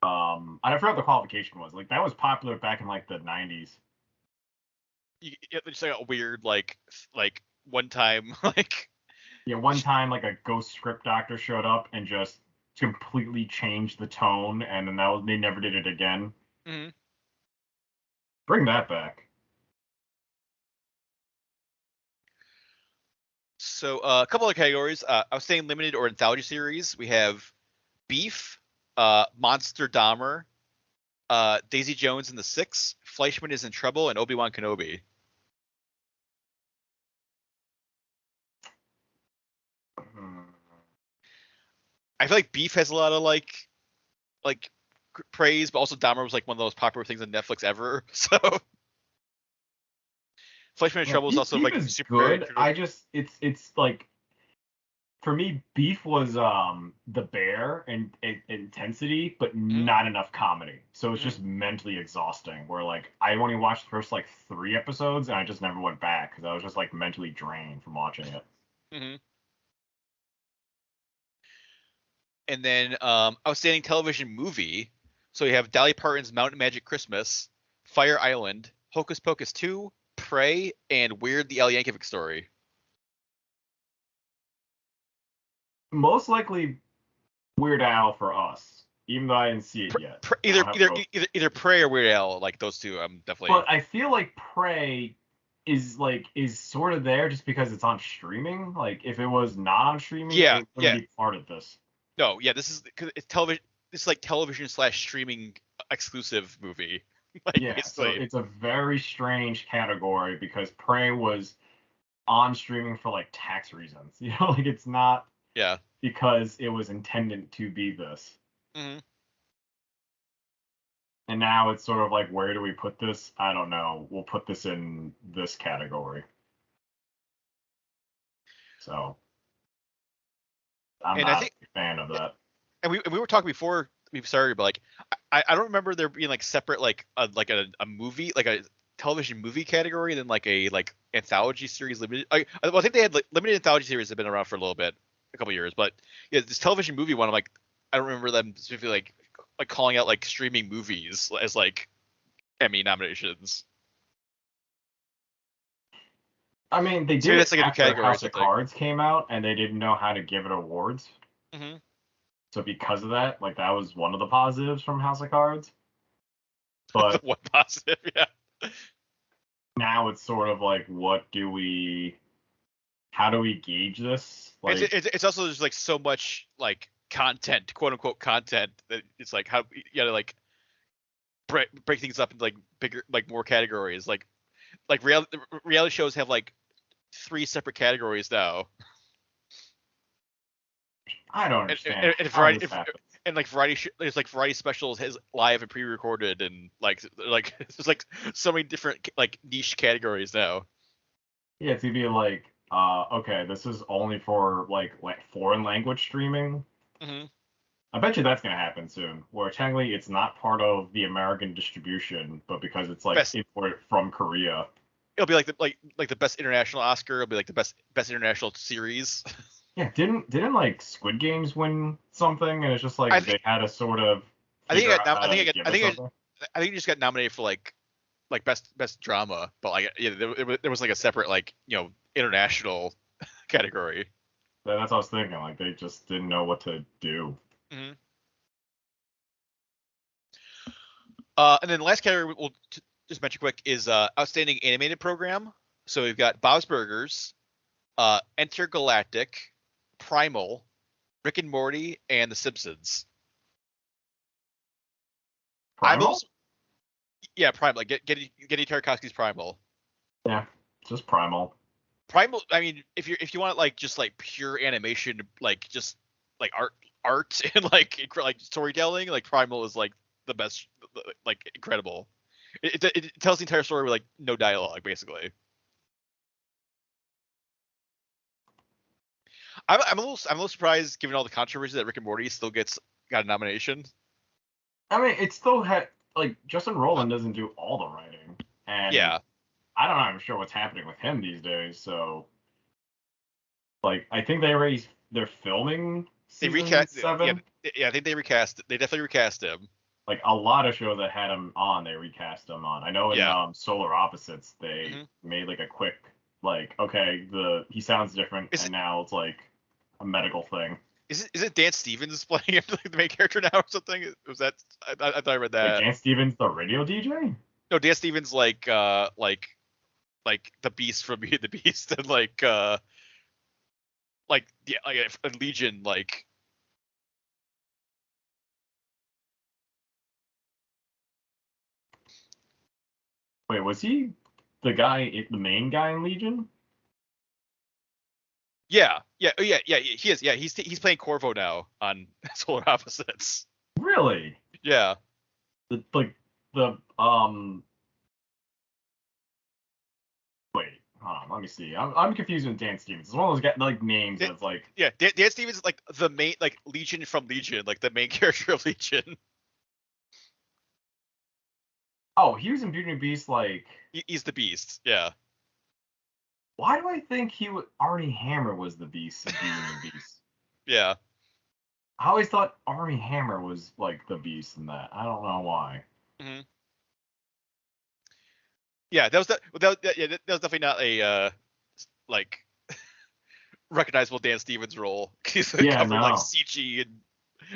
I forgot what the qualification was. That was popular back in the 90s. Just a weird one time Yeah, one time a ghost script doctor showed up and just completely changed the tone, and then they never did it again. Mm-hmm. Bring that back. So a couple of categories. Outstanding limited or anthology series. We have Beef, Monster Dahmer, Daisy Jones and the Six, Fleischman is in Trouble, and Obi-Wan Kenobi. I feel Beef has a lot of praise, but also Dahmer was one of the most popular things on Netflix ever. So Fleischman in Trouble is also super good. It's for me, Beef was the Bear and intensity, but not enough comedy. So it's just mentally exhausting. Where I only watched the first 3 episodes, and I just never went back because I was just mentally drained from watching it. Mm-hmm. And then outstanding television movie. So you have Dolly Parton's Mountain Magic Christmas, Fire Island, Hocus Pocus 2, Prey, and Weird the Al Yankovic Story. Most likely Weird Al for us, even though I didn't see it yet. Either Prey or Weird Al, those two. I'm definitely. But I feel Prey is sort of there just because it's on streaming. If it was not on streaming, it wouldn't be part of this. No, yeah, this is television. This is television / streaming exclusive movie. Like, yeah, so basically. it's a very strange category because Prey was on streaming for like tax reasons. Like it's not because it was intended to be this. Mm-hmm. And now it's sort of like, where do we put this? I don't know. We'll put this in this category. So I'm not a fan of that. And we were talking before we started, but like I don't remember there being like separate like a movie, like a television movie category, and then like a anthology series limited. Well, I think they had like, limited anthology series have been around for a little bit, a couple years, but yeah, this television movie one, I'm like, I don't remember them specifically like calling out like streaming movies as like Emmy nominations. I mean, they So did that's it like a new after category or House of something. Cards came out, and they didn't know how to give it awards. Mm-hmm. So because of that, like that was one of the positives from House of Cards. But One positive, yeah. now it's sort of like, how do we gauge this? Like, it's also just like so much like content, quote unquote content, that it's like how you gotta like break things up into like bigger, like more categories. Like reality shows have like 3 separate categories now. I don't understand how this happens. And like there's like variety specials has live and pre-recorded, and like there's like so many different like niche categories now. Yeah, it's gonna be like, okay, this is only for like foreign language streaming. Mm-hmm. I bet you that's gonna happen soon. Where technically it's not part of the American distribution, but because it's like imported from Korea. It'll be like the best international Oscar. It'll be like the best international series. Yeah, didn't like Squid Games win something, and it's just like they had to sort of. I think it just got nominated for like best drama, but like yeah, there was like a separate like international category. That's what I was thinking. Like they just didn't know what to do. Mm-hmm. And then the last category we'll just mention quick is outstanding animated program. So we've got Bob's Burgers, Intergalactic, Primal, Rick and Morty, and The Simpsons. Primal? Yeah, Primal. Like Getty Tartakovsky's Primal. Yeah, just Primal. Primal. I mean, if you want like just like pure animation, like just like art and like storytelling, like Primal is like the best, like incredible. It tells the entire story with like no dialogue, basically. I'm a little surprised given all the controversy that Rick and Morty still got a nomination. I mean, it still had like Justin Roiland doesn't do all the writing, and yeah, I don't know. I'm sure what's happening with him these days. So, like, I think they're filming season 7. Yeah, I think they recast. They definitely recast him. Like a lot of shows that had him on, they recast him on. I know in Solar Opposites they made like a quick like, okay, he sounds different, and now it's like a medical thing. Is it Dan Stevens playing him, like, the main character now or something? Was that I thought I read that. Wait, Dan Stevens, the radio DJ? No, Dan Stevens like the Beast from Beauty and the Beast, and like Legion, like. Wait, was he the main guy in Legion? Yeah. He is. Yeah, he's playing Corvo now on Solar Opposites. Really? Yeah. Wait, hold on, let me see. I'm confused with Dan Stevens. It's one of those guys, like names that's like. Yeah, Dan Stevens is like the main, like Legion from Legion, like the main character of Legion. Oh, he was in Beauty and the Beast, like. He's the Beast. Yeah. Why do I think Armie Hammer was the Beast in Beauty and the Beast? Yeah. I always thought Armie Hammer was like the Beast in that. I don't know why. Mm-hmm. Yeah, that was definitely not a like recognizable Dan Stevens role. He's like covered like CG and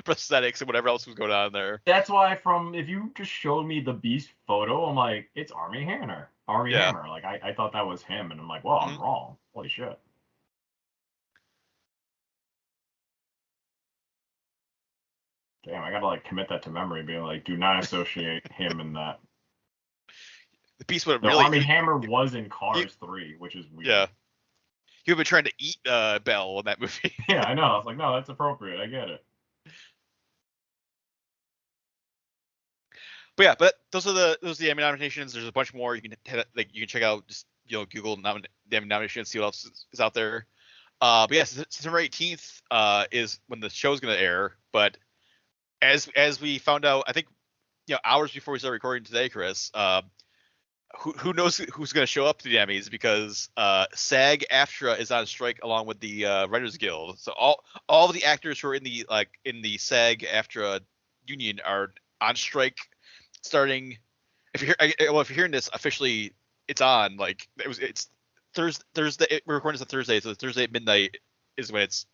prosthetics and whatever else was going on there. That's why if you just showed me the Beast photo, I'm like, it's Armie Hammer. Hammer. Like I thought that was him, and I'm like, well, I'm wrong. Holy shit. Damn, I gotta like commit that to memory, being like, do not associate him in that. The Beast would have the really. Army Hammer was in Cars 3, which is weird. Yeah. He would have been trying to eat Belle in that movie. Yeah, I know. I was like, no, that's appropriate. I get it. But yeah, those are the Emmy nominations. There's a bunch more you can check out. Just Google the Emmy nominations, see what else is out there. But yeah, September 18th is when the show's gonna air. But as we found out, I think hours before we started recording today, Chris, who knows who's gonna show up to the Emmys, because SAG-AFTRA is on strike along with the Writers Guild. So all of the actors who are in the SAG-AFTRA union are on strike. Starting, if you're hearing this officially, it's on. Like it's Thursday. We're recording this on Thursday, so Thursday at midnight is when it's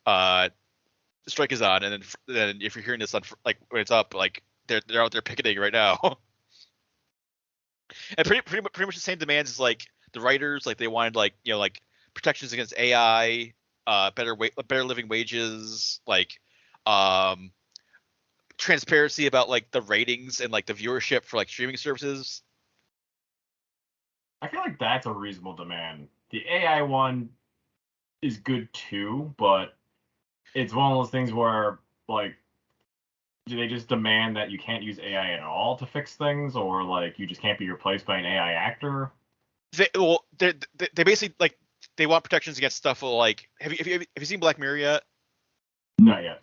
the strike is on, and then if you're hearing this on when it's up, like they're out there picketing right now. And pretty much the same demands as like the writers. Like they wanted like protections against AI, better living wages, like transparency about like the ratings and like the viewership for like streaming services. I feel like that's a reasonable demand. The AI one is good too, but it's one of those things where like, do they just demand that you can't use AI at all to fix things, or like you just can't be replaced by an AI actor? They basically like they want protections against stuff like have you seen Black Mirror yet? Not yet.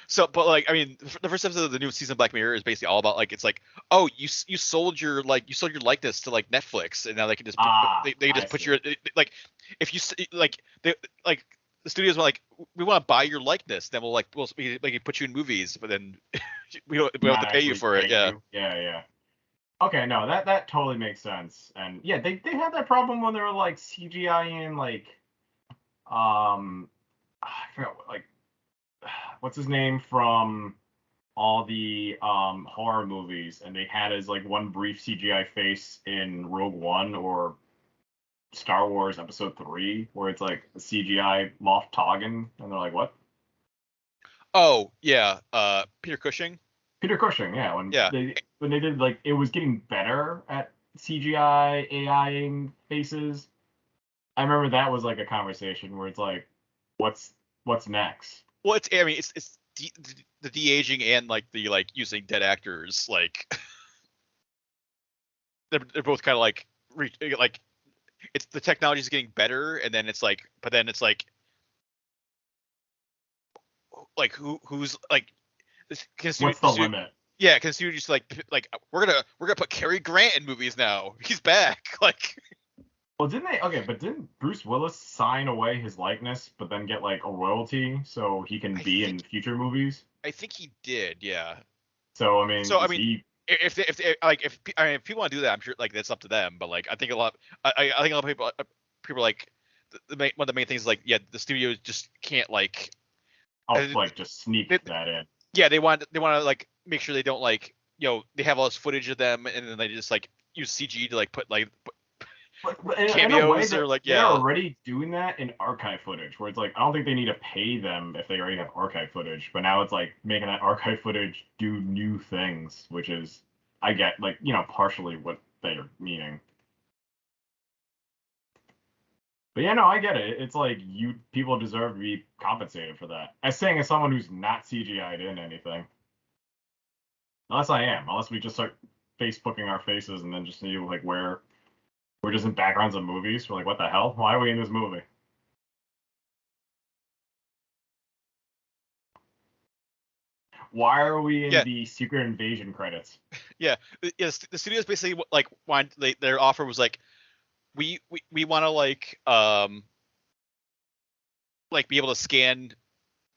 So, but like, I mean, the first episode of the new season of Black Mirror is basically all about like, it's like, oh, you sold your likeness to like Netflix, and now they can just they just put your like, if you like they like the studios were like, we want to buy your likeness, then we put you in movies, but then we have to pay you for it. Yeah. Yeah. Okay, no, that totally makes sense. And yeah, they had that problem when they were like CGI in like I forgot like what's his name from all the horror movies, and they had his like one brief CGI face in Rogue One or Star Wars Episode 3, where it's like a CGI Moff Tarkin, and they're like, what? Oh yeah, Peter Cushing. Yeah. When they did like, it was getting better at CGI AI-ing faces. I remember that was like a conversation where it's like, what's next? Well, it's the de-aging and like the like using dead actors, like they're both kind of like it's the technology is getting better, and then it's like, but then it's like who's like what's the limit? Yeah, because you just like we're gonna put Cary Grant in movies now. He's back. Like, well, didn't Bruce Willis sign away his likeness, but then get like a royalty so he can be in future movies? I think he did, yeah. So I mean, if people want to do that, I'm sure like that's up to them. But like I think a lot of people are like one of the main things is like, yeah, the studios just can't like just sneak that in. Yeah, they want to like make sure they don't like they have all this footage of them, and then they just like use CG to like put like cameos or like they're already doing that in archive footage, where it's like I don't think they need to pay them if they already have archive footage, but now it's like making that archive footage do new things, which is I get like partially what they're meaning. But yeah, no, I get it. It's like people deserve to be compensated for that. As someone who's not CGI'd in anything. Unless we just start Facebooking our faces and then just like where we're just in backgrounds of movies. We're like, what the hell? Why are we in this movie? Why are we in the Secret Invasion credits? Yeah, the studios basically like their offer was like, we want to like be able to scan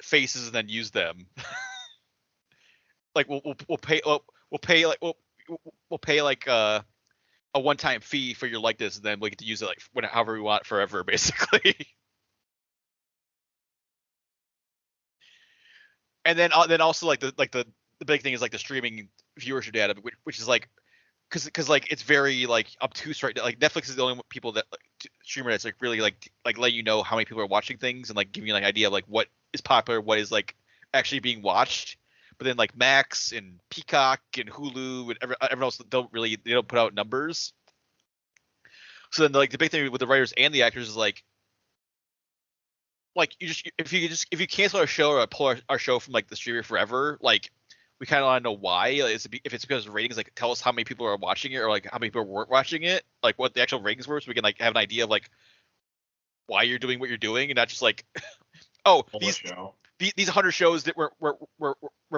faces and then use them. Like we'll pay like a one-time fee for your likeness, and then we get to use it like however we want forever, basically. And then also like the big thing is like the streaming viewership data, which is like because like it's very like obtuse right now. Like Netflix is the only people that streamer that's like really like let you know how many people are watching things and like giving you an idea of like what is popular, what is like actually being watched. But then like Max and Peacock and Hulu and everyone else don't put out numbers. So then like the big thing with the writers and the actors is like if you cancel our show or pull our show from like the streamer forever, like we kind of want to know why. Like, if it's because of ratings, like tell us how many people are watching it or like how many people weren't watching it, like what the actual ratings were, so we can like have an idea of like why you're doing what you're doing, and not just like oh these 100 shows that we're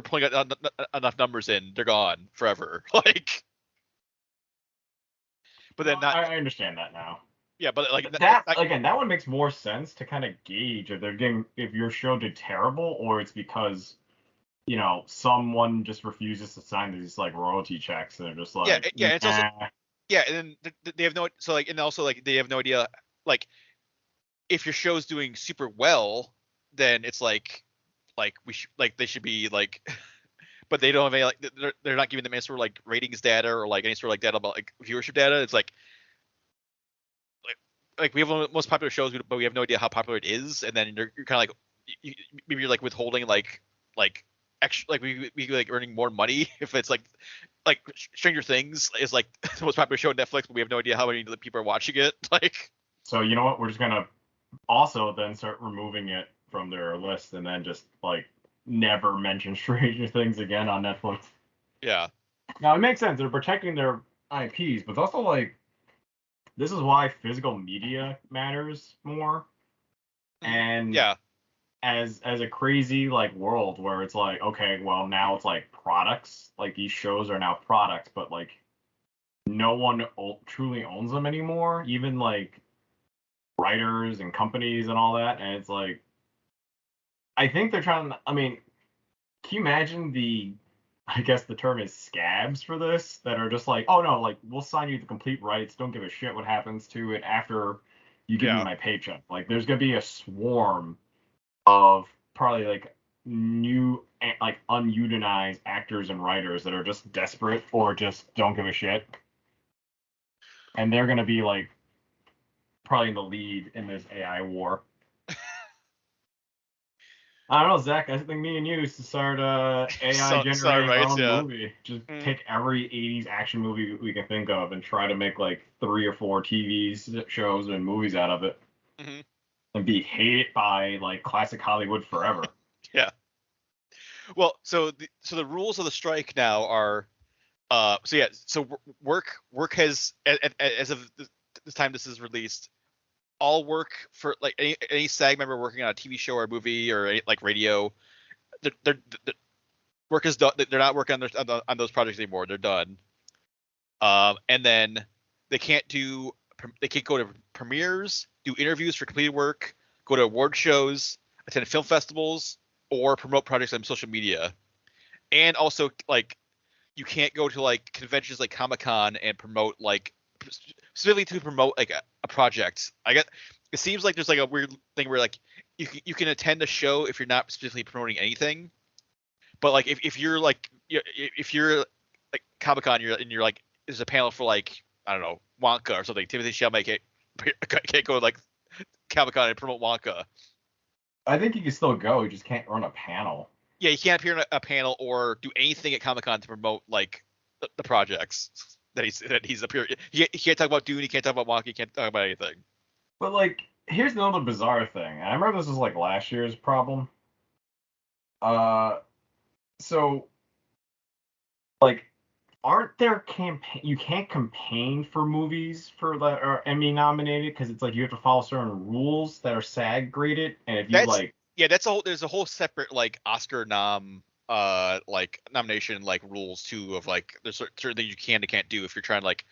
pulling out enough numbers in, they're gone forever. Like, but then not. I understand that now. Yeah, but like again, that one makes more sense to kind of gauge if your show did terrible or it's because someone just refuses to sign these like royalty checks and they're just like it's also and then they have no and also like they have no idea like if your show's doing super well, then it's like we should like they should be like but they don't have any like they're not giving them any sort of like ratings data or like any sort of like data about like viewership data. It's like we have one of the most popular shows, but we have no idea how popular it is, and then you're kind of like maybe you're like withholding like extra, like we like earning more money if it's like Stranger Things is like the most popular show on Netflix, but we have no idea how many people are watching it. Like, so you know what? We're just gonna also then start removing it from their list, and then just like never mention Stranger Things again on Netflix. Yeah. Now it makes sense. They're protecting their IPs, but it's also like. This is why physical media matters more. And as a crazy like world where it's like, okay, well now it's like products, like these shows are now products, but like no one truly owns them anymore, even like writers and companies and all that. And it's like, I think they're trying to, can you imagine I guess the term is scabs for this, that are just like, oh no, like we'll sign you the complete rights, don't give a shit what happens to it after you give me my paycheck. Like there's gonna be a swarm of probably like new like ununionized actors and writers that are just desperate or just don't give a shit, and they're gonna be like probably in the lead in this AI war. I don't know, Zach. I think me and you used to start AI generating our own movie. Just take every 80s action movie we can think of and try to make like 3 or 4 TV shows and movies out of it. Mm-hmm. And be hated by like classic Hollywood forever. Yeah. Well, so the rules of the strike now are so work has as of this time this is released, all work for like any SAG member working on a TV show or a movie or any, like radio, their work is done. They're not working on those projects anymore. They're done. And then they can't go to premieres, do interviews for completed work, go to award shows, attend film festivals, or promote projects on social media. And also like you can't go to like conventions like Comic-Con and promote like specifically to promote like a project. It seems like there's like a weird thing where like you can attend a show if you're not specifically promoting anything, but like if you're like Comic-Con, you're like there's a panel for like I don't know Wonka or something. Timothy Chalamet can't go to like Comic-Con and promote Wonka. I think you can still go. You just can't run a panel. Yeah, you can't appear in a panel or do anything at Comic-Con to promote like the projects that he's appearing. He can't talk about Dune. He can't talk about Wonka. He can't talk about anything. But like, here's another bizarre thing. I remember this was like last year's problem. So like, aren't there campaign? You can't campaign for movies for that are Emmy nominated because it's like you have to follow certain rules that are SAG graded, and if you there's a whole separate like Oscar like nomination like rules too of like there's certain things you can and can't do if you're trying to like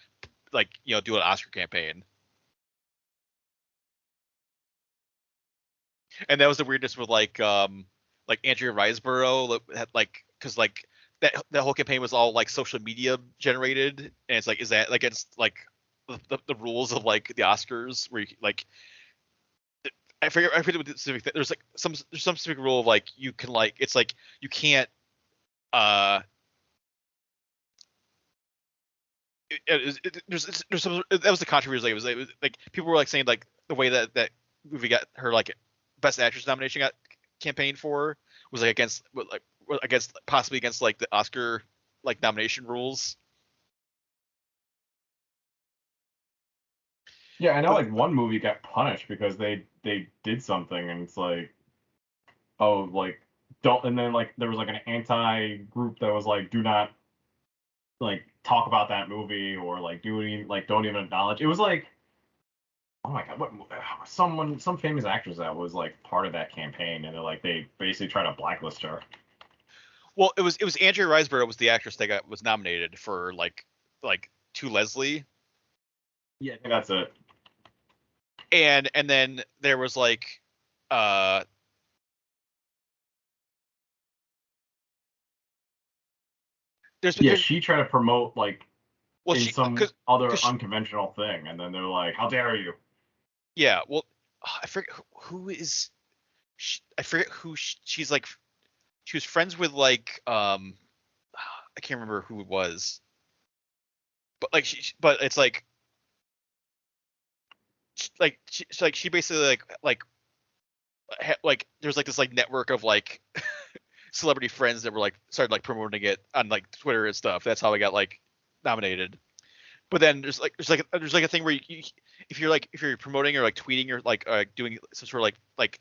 do an Oscar campaign. And that was the weirdness with like Andrea Riseborough had like because like that whole campaign was all like social media generated, and it's like is that like it's like the rules of like the Oscars where you like I forget what the specific there's like some specific rule of like you can like it's like you can't there's some that was the controversy. It was like people were like saying like the way that movie got her like Best Actress nomination got campaigned for was like possibly against like the Oscar like nomination rules. Yeah, I know like one movie got punished because they did something and it's like, oh, like don't, and then like there was like an anti-group that was like, do not like talk about that movie or like do any, like don't even acknowledge. It was like, oh my god, what, some famous actress that was like part of that campaign, and they're like they basically try to blacklist her. Well, it was Andrea Riseborough was the actress that was nominated for like To Leslie. Yeah, I think that's it. And then there was like she tried to promote like some other unconventional thing, and then they're like, how dare you? Yeah, well, I forget who is I forget who she's like. She was friends with like I can't remember who it was, but like but it's like she basically like there's like this like network of like celebrity friends that were like started like promoting it on like Twitter and stuff. That's how I got like nominated. But then there's like a thing where if you're promoting or like tweeting or like doing some sort of like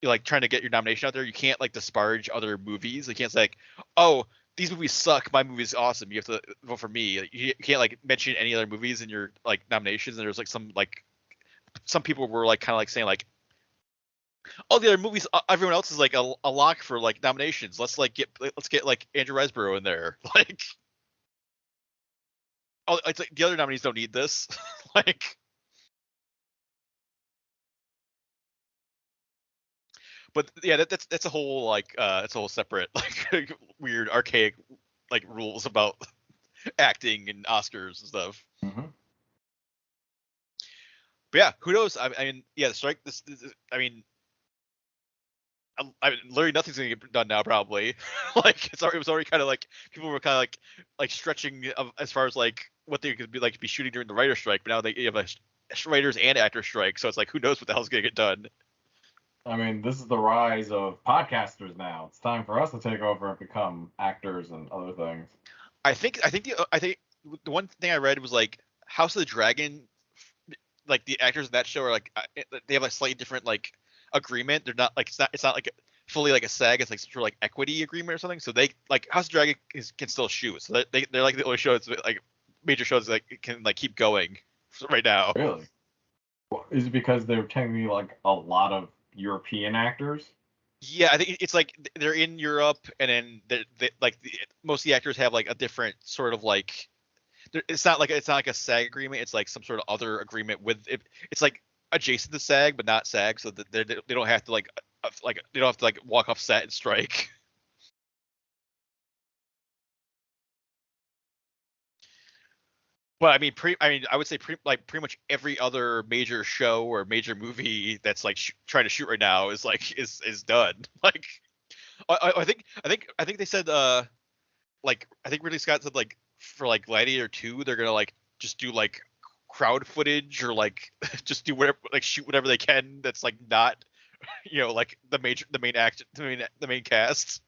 you're like trying to get your nomination out there, you can't like disparage other movies. You can't say like, oh, these movies suck, my movie's awesome, you have to vote for me. Like, you can't like mention any other movies in your like nominations. And there's like some people were like kind of like saying like, all the other movies, everyone else is like a lock for like nominations. Let's get like Andrew Riseborough in there. Like, oh, it's like the other nominees don't need this. Like, but yeah, that's a whole like it's a whole separate like weird archaic like rules about acting and Oscars and stuff. Mm-hmm. But yeah, who knows? I mean, yeah, the strike. I mean, literally nothing's gonna get done now. Probably, like it was already kind of like people were kind of like stretching as far as like what they could be shooting during the writer's strike. But now they have a writers and actors strike, so it's like who knows what the hell's gonna get done. I mean, this is the rise of podcasters now. It's time for us to take over and become actors and other things. I think the one thing I read was like House of the Dragon, like the actors in that show are like they have a slightly different like agreement. They're not like it's not like fully like a SAG. It's like some sort of like equity agreement or something. So they like House of the Dragon can still shoot. So they're like the only show that's like major shows that can like keep going right now. Really? Well, is it because they're technically like a lot of European actors? Yeah, I think it's like they're in Europe, and then most of the actors have like a different sort of like. It's not like a SAG agreement. It's like some sort of other agreement with it. It's like adjacent to SAG, but not SAG, so that they don't have to like they don't have to like walk off set and strike. But I mean, I would say pretty much every other major show or major movie that's like trying to shoot right now is done. Like, I think they said like I think Ridley Scott said like for like Gladiator 2 they're gonna like just do like crowd footage or like just do whatever, like shoot whatever they can that's like not like the main cast.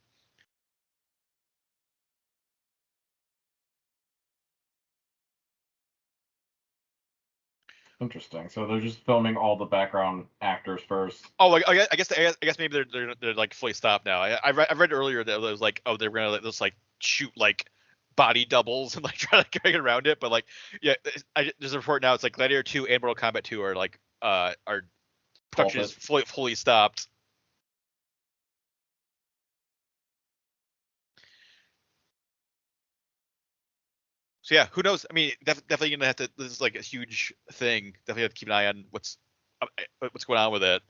Interesting. So they're just filming all the background actors first. Oh, I guess maybe they're like fully stopped now. I read earlier that it was like, oh, they're gonna like just like shoot like body doubles and like try to get around it, but like yeah, there's a report now. It's like Gladiator 2 and Mortal Kombat 2 are like are production is fully stopped. So yeah, who knows? I mean, definitely gonna have to. This is like a huge thing. Definitely have to keep an eye on what's going on with it.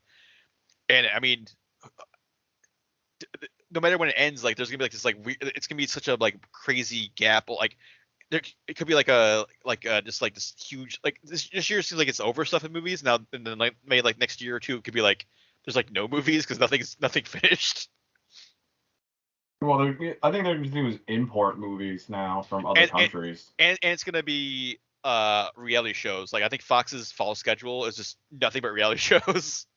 And I mean, no matter when it ends, like there's gonna be like this like it's gonna be such a like crazy gap. Like it could be like just like this huge like this year seems like it's over stuff in movies now, and then like maybe like next year or two it could be like there's like no movies because nothing finished. Well, I think they're just doing import movies now from other countries, and it's gonna be reality shows. Like I think Fox's fall schedule is just nothing but reality shows.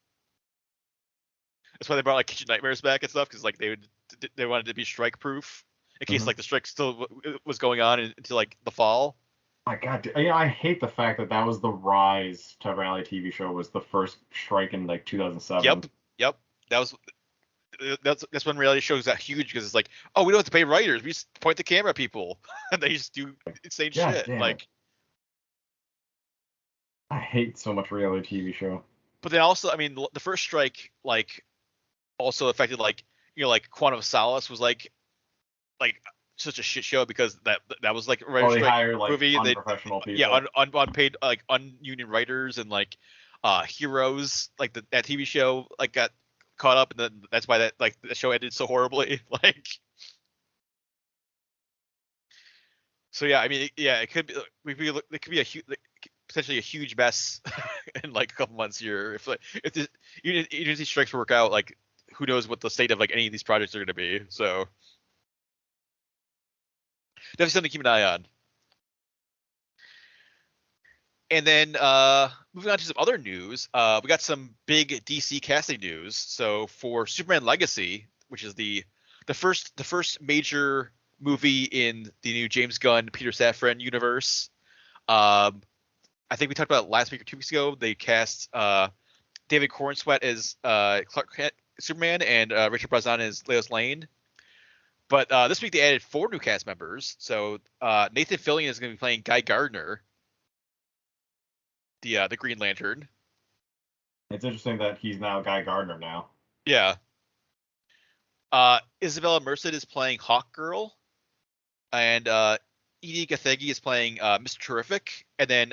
That's why they brought like Kitchen Nightmares back and stuff, because like they wanted to be strike proof in case like the strike still was going on until like the fall. My God, I hate the fact that was the rise to reality TV show, was the first strike in like 2007. Yep. That's when reality shows got huge, because it's like, oh, we don't have to pay writers, we just point the camera at people and they just do insane God shit. damn Like, it. I hate so much reality TV show. but then also, I mean, the first strike like also affected like Quantum of Solace was like such a shit show, because that was like a writer's They strike hire like movie. unprofessional people. Yeah, unpaid, like ununion writers, and like Heroes, like that TV show like got caught up, and then that's why that like the show ended so horribly. Like, so yeah, I mean, yeah, it could be it could be potentially a huge mess in like a couple months here if the even if these strikes work out. Like, who knows what the state of like any of these projects are going to be. So definitely something to keep an eye on. And then moving on to some other news, we got some big DC casting news. So for Superman Legacy, which is the first major movie in the new James Gunn Peter Safran universe, I think we talked about it last week or 2 weeks ago. They cast David Cornsweet as Clark Kent, Superman, and Richard Brosnan as Lois Lane. But this week they added 4 new cast members. So Nathan Fillion is going to be playing Guy Gardner, the Green Lantern. It's interesting that he's now Guy Gardner now. Yeah. Isabella Merced is playing Hawkgirl, and Edie Gathegi is playing Mr. Terrific, and then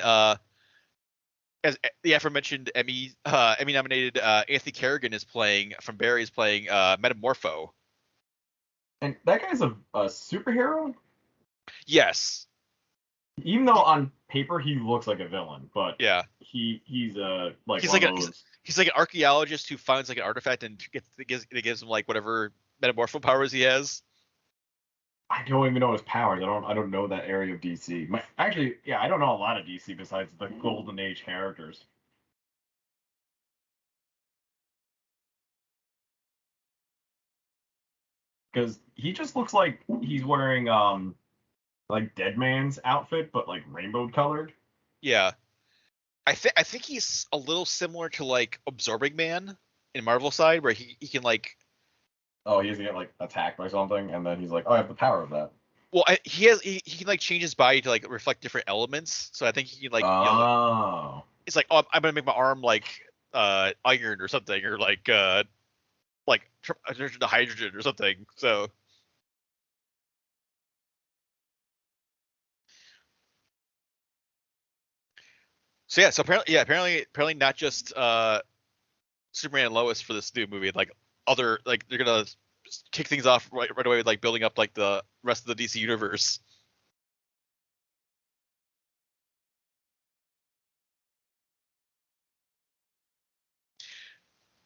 as the aforementioned Emmy nominated Anthony Carrigan from Barry is playing Metamorpho. And that guy's a superhero? Yes. Even though on paper he looks like a villain, but yeah, he's he's like an archaeologist who finds like an artifact and gives him like whatever metamorpho powers he has. I don't even know his powers. I don't know that area of DC. I don't know a lot of DC besides the Golden Age characters. Because he just looks like he's wearing like Deadman's outfit, but like rainbow colored. Yeah, I think he's a little similar to like Absorbing Man in Marvel side, where he can like. Oh, he doesn't get like attacked by something, and then he's like, "Oh, I have the power of that." Well, he can like change his body to like reflect different elements. So I think he can like. Oh. It's like, oh, I'm gonna make my arm like iron or something, or like the hydrogen or something. So. So yeah, so apparently not just Superman and Lois for this new movie, like other, like they're gonna kick things off right away with like building up like the rest of the DC universe.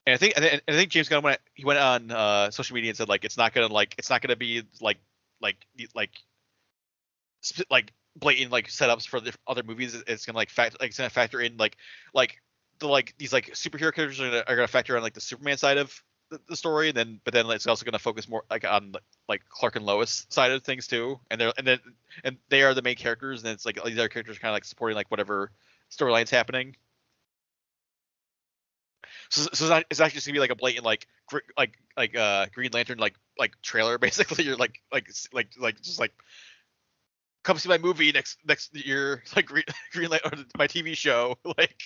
And I think James Gunn went on social media and said like it's not gonna be like blatant like setups for the other movies. It's gonna it's gonna factor in like these like superhero characters are gonna factor on like the Superman side of the story, and then it's also gonna focus more like on like Clark and Lois side of things too. And they are the main characters, and it's like these other characters kind of like supporting like whatever storylines happening. So it's actually just gonna be like a blatant Green Lantern like trailer basically. You're like just like come see my movie next year, like Green Lantern, or my TV show, like.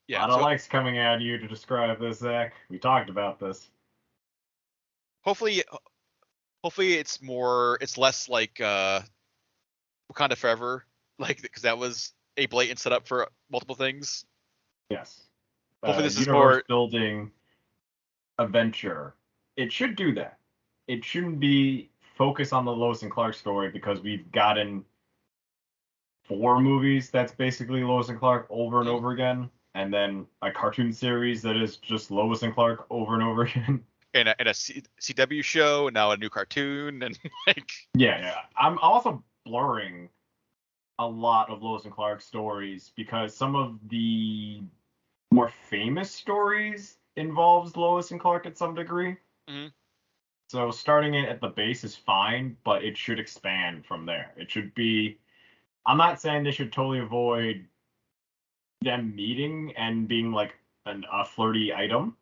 Yeah, a lot of likes coming at you to describe this, Zach. We talked about this. Hopefully it's less like Wakanda Forever, like, because that was a blatant setup for multiple things. Yes. Hopefully this is more more building adventure. It should do that. It shouldn't be focus on the Lois and Clark story, because we've gotten 4 movies that's basically Lois and Clark over and over again, and then a cartoon series that is just Lois and Clark over and over again. And a CW show, and now a new cartoon, and like. Yeah. I'm also blurring a lot of Lois and Clark stories, because some of the more famous stories involves Lois and Clark at some degree. Mm-hmm. So starting it at the base is fine, but it should expand from there. It should be. I'm not saying they should totally avoid them meeting and being like a flirty item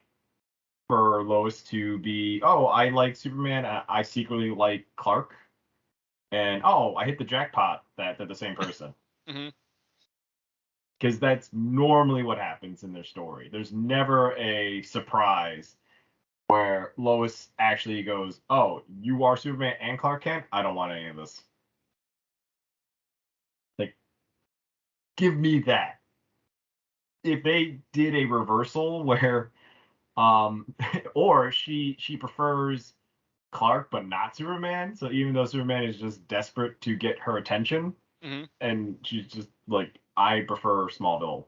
for Lois to be. Oh, I like Superman. I secretly like Clark. And oh, I hit the jackpot that they're the same person. Mm-hmm. Because that's normally what happens in their story. There's never a surprise where Lois actually goes, "Oh, you are Superman and Clark Kent? I don't want any of this." Like, give me that. If they did a reversal where, or she prefers Clark but not Superman, so even though Superman is just desperate to get her attention, mm-hmm. and she's just like, I prefer Smallville.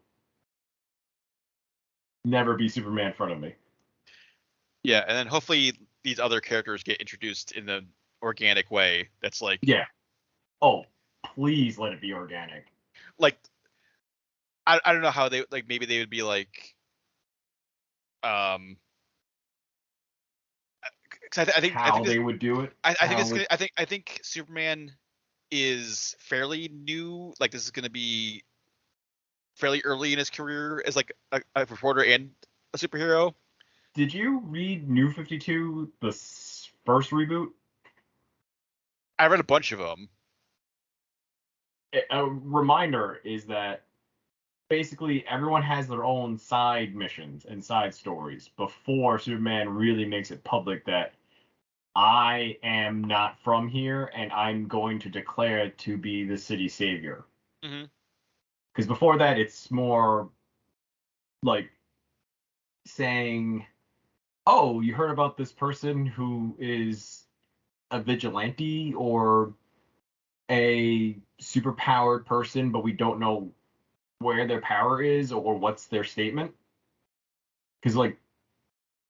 Never be Superman in front of me. Yeah, and then hopefully these other characters get introduced in the organic way. That's like, yeah. Oh, please let it be organic. Like, I don't know how they, like, maybe they would be like, cause I think they would do it. I think Superman is fairly new. Like, this is going to be fairly early in his career as like a reporter and a superhero. Did you read New 52, the first reboot? I read a bunch of them. A reminder is that basically everyone has their own side missions and side stories before Superman really makes it public that I am not from here and I'm going to declare to be the city savior. Because before that, it's more like saying, oh, you heard about this person who is a vigilante or a superpowered person, but we don't know where their power is or what's their statement. Because, like,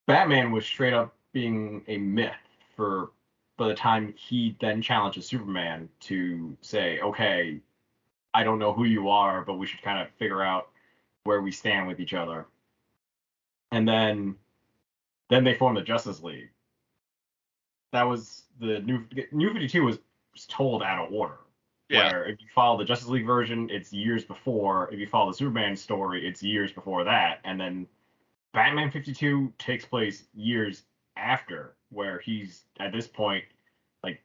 Batman was straight up being a myth for by the time he then challenges Superman to say, okay, I don't know who you are, but we should kind of figure out where we stand with each other. And then they formed the Justice League. That was the New 52 was told out of order. Yeah. Where if you follow the Justice League version, it's years before. If you follow the Superman story, it's years before that. And then Batman 52 takes place years after, where he's at this point like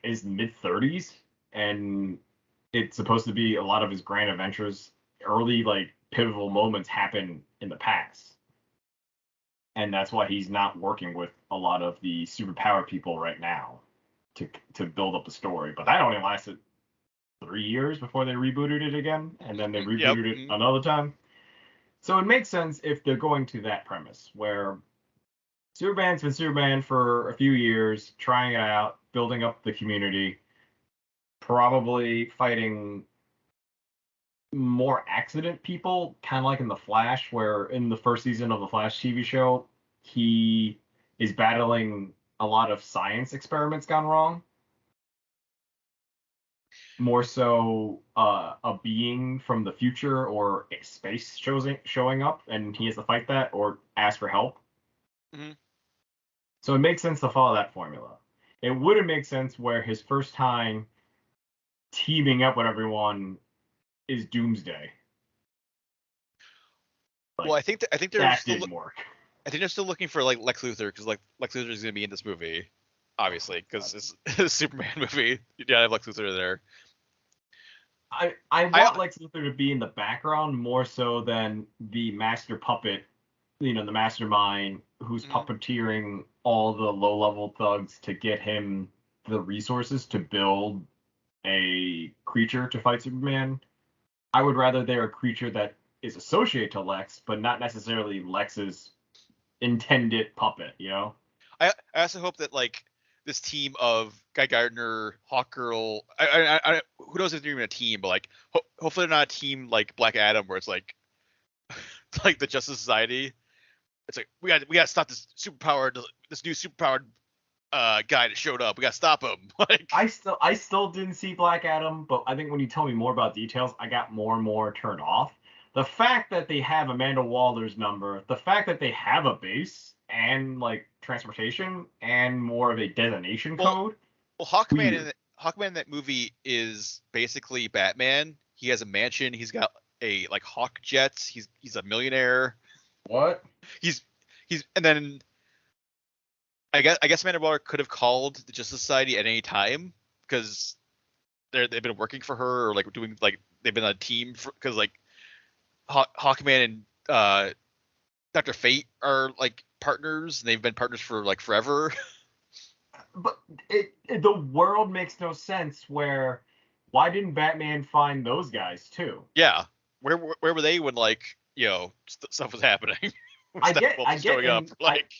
is mid 30s, and it's supposed to be a lot of his grand adventures, early like pivotal moments happen in the past. And that's why he's not working with a lot of the superpower people right now to build up the story. But that only lasted 3 years before they rebooted it again, and then they rebooted it another time. So it makes sense if they're going to that premise, where Superman's been Superman for a few years, trying it out, building up the community, probably fighting more accident people, kind of like in The Flash, where in the first season of the Flash TV show, he is battling a lot of science experiments gone wrong. More so a being from the future or space showing up, and he has to fight that or ask for help. So it makes sense to follow that formula. It wouldn't make sense where his first time teaming up with everyone is Doomsday. Like, well, I think they're that didn't work. I think they're still looking for like Lex Luthor, because like Lex Luthor is going to be in this movie, obviously, because it's a Superman movie. You gotta have Lex Luthor there. I want Lex Luthor to be in the background more so than the master puppet, the mastermind who's puppeteering all the low-level thugs to get him the resources to build a creature to fight Superman. I would rather they're a creature that is associated to Lex, but not necessarily Lex's intended puppet, I also hope that, like, this team of Guy Gardner, Hawkgirl, I who knows if they're even a team, but like hopefully they're not a team like Black Adam, where it's like like the Justice Society. It's like we got to stop this new superpowered guy that showed up. We got to stop him. Like, I still didn't see Black Adam, but I think when you tell me more about details, I got more and more turned off. The fact that they have Amanda Waller's number, the fact that they have a base and like transportation and more of a detonation code. Well, Hawkman in that movie is basically Batman. He has a mansion. He's got a like Hawk jets. He's a millionaire. What? He's and then I guess Amanda Waller could have called the Justice Society at any time because they've been working for her or like doing like they've been on a team because like Hawkman and Dr. Fate are like partners and they've been partners for like forever. But the world makes no sense. Why didn't Batman find those guys too? Yeah, where were they when like stuff was happening? I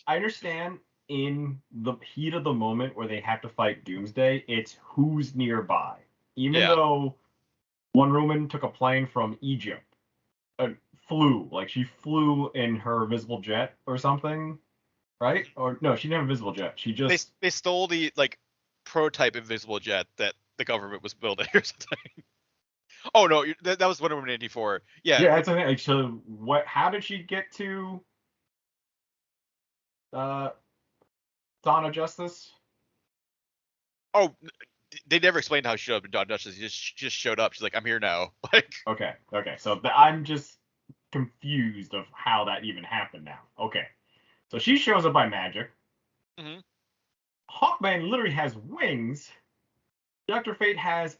understand in the heat of the moment where they have to fight Doomsday, it's who's nearby. Even though Wonder Woman took a plane from Egypt, she flew in her invisible jet or something. Right? Or no, she didn't have a invisible jet. She just they stole the like prototype invisible jet that the government was building or something. Oh no, that was Wonder Woman 84. Yeah. Yeah, that's the thing. Like, so what? How did she get to Dawn of Justice? Oh, they never explained how she showed up in Dawn of Justice. She just showed up. She's like, I'm here now. Like. Okay. So I'm just confused of how that even happened now. Okay. So she shows up by magic. Mm-hmm. Hawkman literally has wings. Dr. Fate has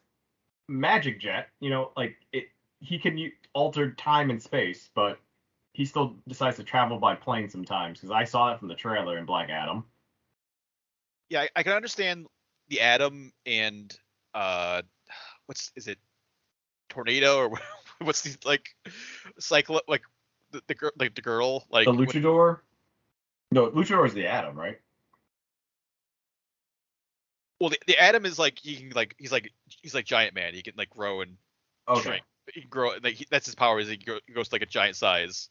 magic jet. He can alter time and space, but he still decides to travel by plane sometimes. Because I saw that from the trailer in Black Adam. Yeah, I can understand the Atom and is it Tornado or what's the like cycle like the girl like the Luchador. No, Luchador is the Atom, right? Well, the Atom is like he can like he's like Giant Man. He can like grow and shrink. He can grow like that's his power is he goes to like a giant size.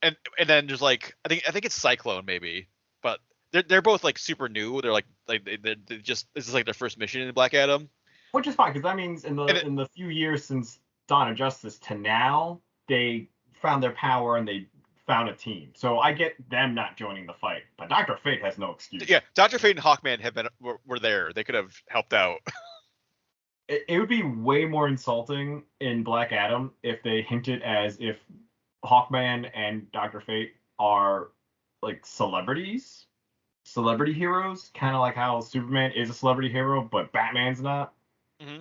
And then there's like I think it's Cyclone maybe, but they're both like super new. They're like they're just this is like their first mission in Black Adam. Which is fine because that means in the few years since Dawn of Justice to now they found their power and they found a team. So I get them not joining the fight, but Dr. Fate has no excuse. Yeah, Dr. Fate and Hawkman were there. They could have helped out. It would be way more insulting in Black Adam if they hinted as if Hawkman and Dr. Fate are like celebrity heroes, kind of like how Superman is a celebrity hero, but Batman's not. Mm-hmm.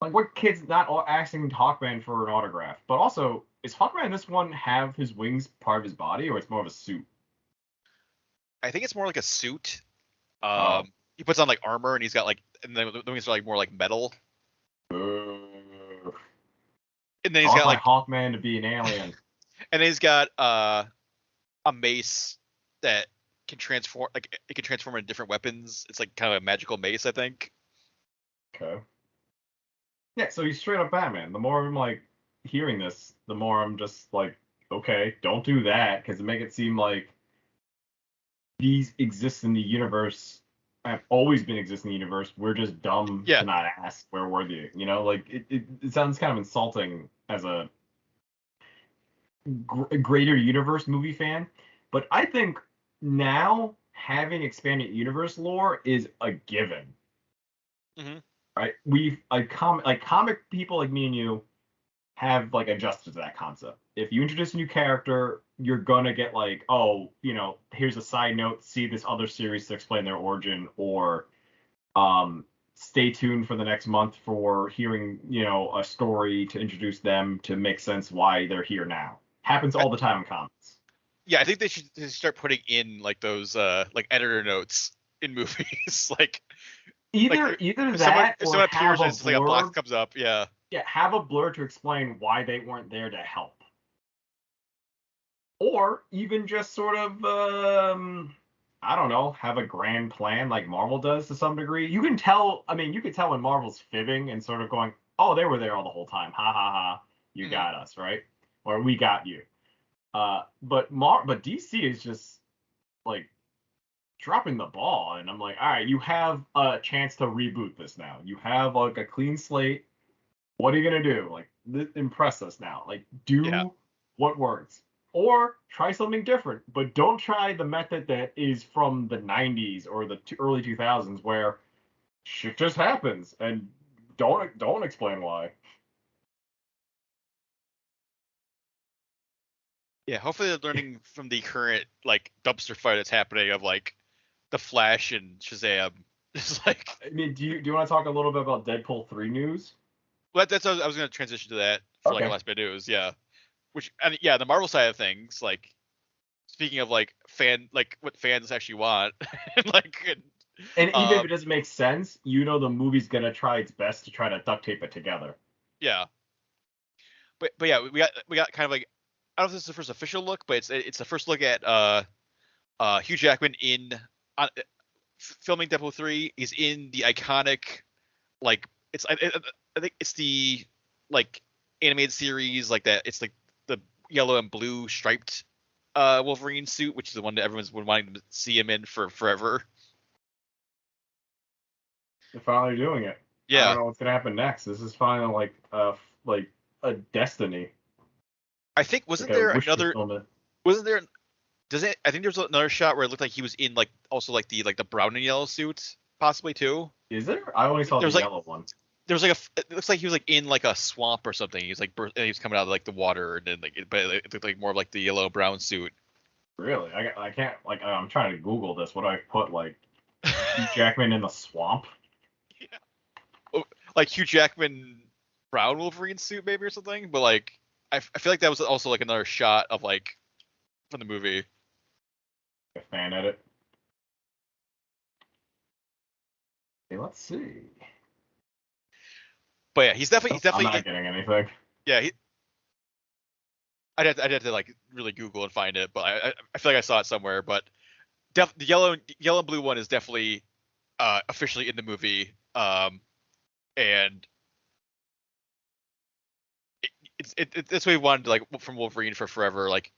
Like, what kid's not asking Hawkman for an autograph? But also, is Hawkman in this one have his wings part of his body, or it's more of a suit? I think it's more like a suit. He puts on like armor, and he's got like, and then the wings are like more like metal. And then he's got like Hawkman to be an alien. And then he's got a mace that can transform, like it can transform into different weapons. It's like kind of a magical mace, I think. Okay. Yeah, so he's straight up Batman. The more I'm like hearing this, the more I'm just like, okay, don't do that, because it make it seem like these exist in the universe. Have always been existing in the universe. We're just dumb to not ask where were they. Like it sounds kind of insulting as a greater universe movie fan. But I think now having expanded universe lore is a given. Mm-hmm. Right? We've comic people like me and you have like adjusted to that concept. If you introduce a new character, you're gonna get like, oh, here's a side note, see this other series to explain their origin, or stay tuned for the next month for hearing, a story to introduce them to make sense why they're here now. Happens all the time in comics. Yeah, I think they should start putting in like those like editor notes in movies. Like either that if someone appears and it's like a box comes up, yeah, have a blur to explain why they weren't there to help. Or even just sort of, I don't know, have a grand plan like Marvel does to some degree. You can tell when Marvel's fibbing and sort of going, oh, they were there all the whole time. Ha ha ha. You got us, right? Or we got you. But DC is just like dropping the ball. And I'm like, all right, you have a chance to reboot this now. You have like a clean slate. What are you going to do? Like, impress us now. Like, do what works. Or try something different, but don't try the method that is from the 90s or the early 2000s where shit just happens and don't explain why. Yeah, hopefully they're learning from the current like dumpster fire that's happening of like the Flash and Shazam. It's like, I mean, do you want to talk a little bit about Deadpool 3 news? well, that's I was going to transition to that for like Okay. our last bit of news. Yeah, which and yeah, the Marvel side of things, like speaking of like like what fans actually want, and like And even if it doesn't make sense, the movie's gonna try its best to try to duct tape it together. Yeah, but yeah, we got kind of like, I don't know if this is the first official look, but it's the first look at Hugh Jackman in filming Deadpool 3. He's in the iconic, like I think it's the like animated series like that. It's like the yellow and blue striped Wolverine suit, which is the one that everyone's been wanting to see him in for forever. They're finally doing it. Yeah. I don't know what's gonna happen next. This is finally like a destiny. I think wasn't there I think there's another shot where it looked like he was in like also like the brown and yellow suit possibly too. Is there? I only saw the yellow one. There was like it looks like he was like in like a swamp or something. He was like he was coming out of like the water, and then like but it looked like more of like the yellow brown suit. Really? I can't like I'm trying to Google this. What do I put like Hugh Jackman in the swamp? Yeah. Oh, like Hugh Jackman brown Wolverine suit maybe or something, but like I feel like that was also like another shot of like from the movie. A fan edit. Okay, let's see. But yeah, he's definitely I'm not getting anything. Yeah, I'd have to like really Google and find it, but I feel like I saw it somewhere. But the yellow and blue one is definitely officially in the movie, and it's what we wanted like from Wolverine for forever. Like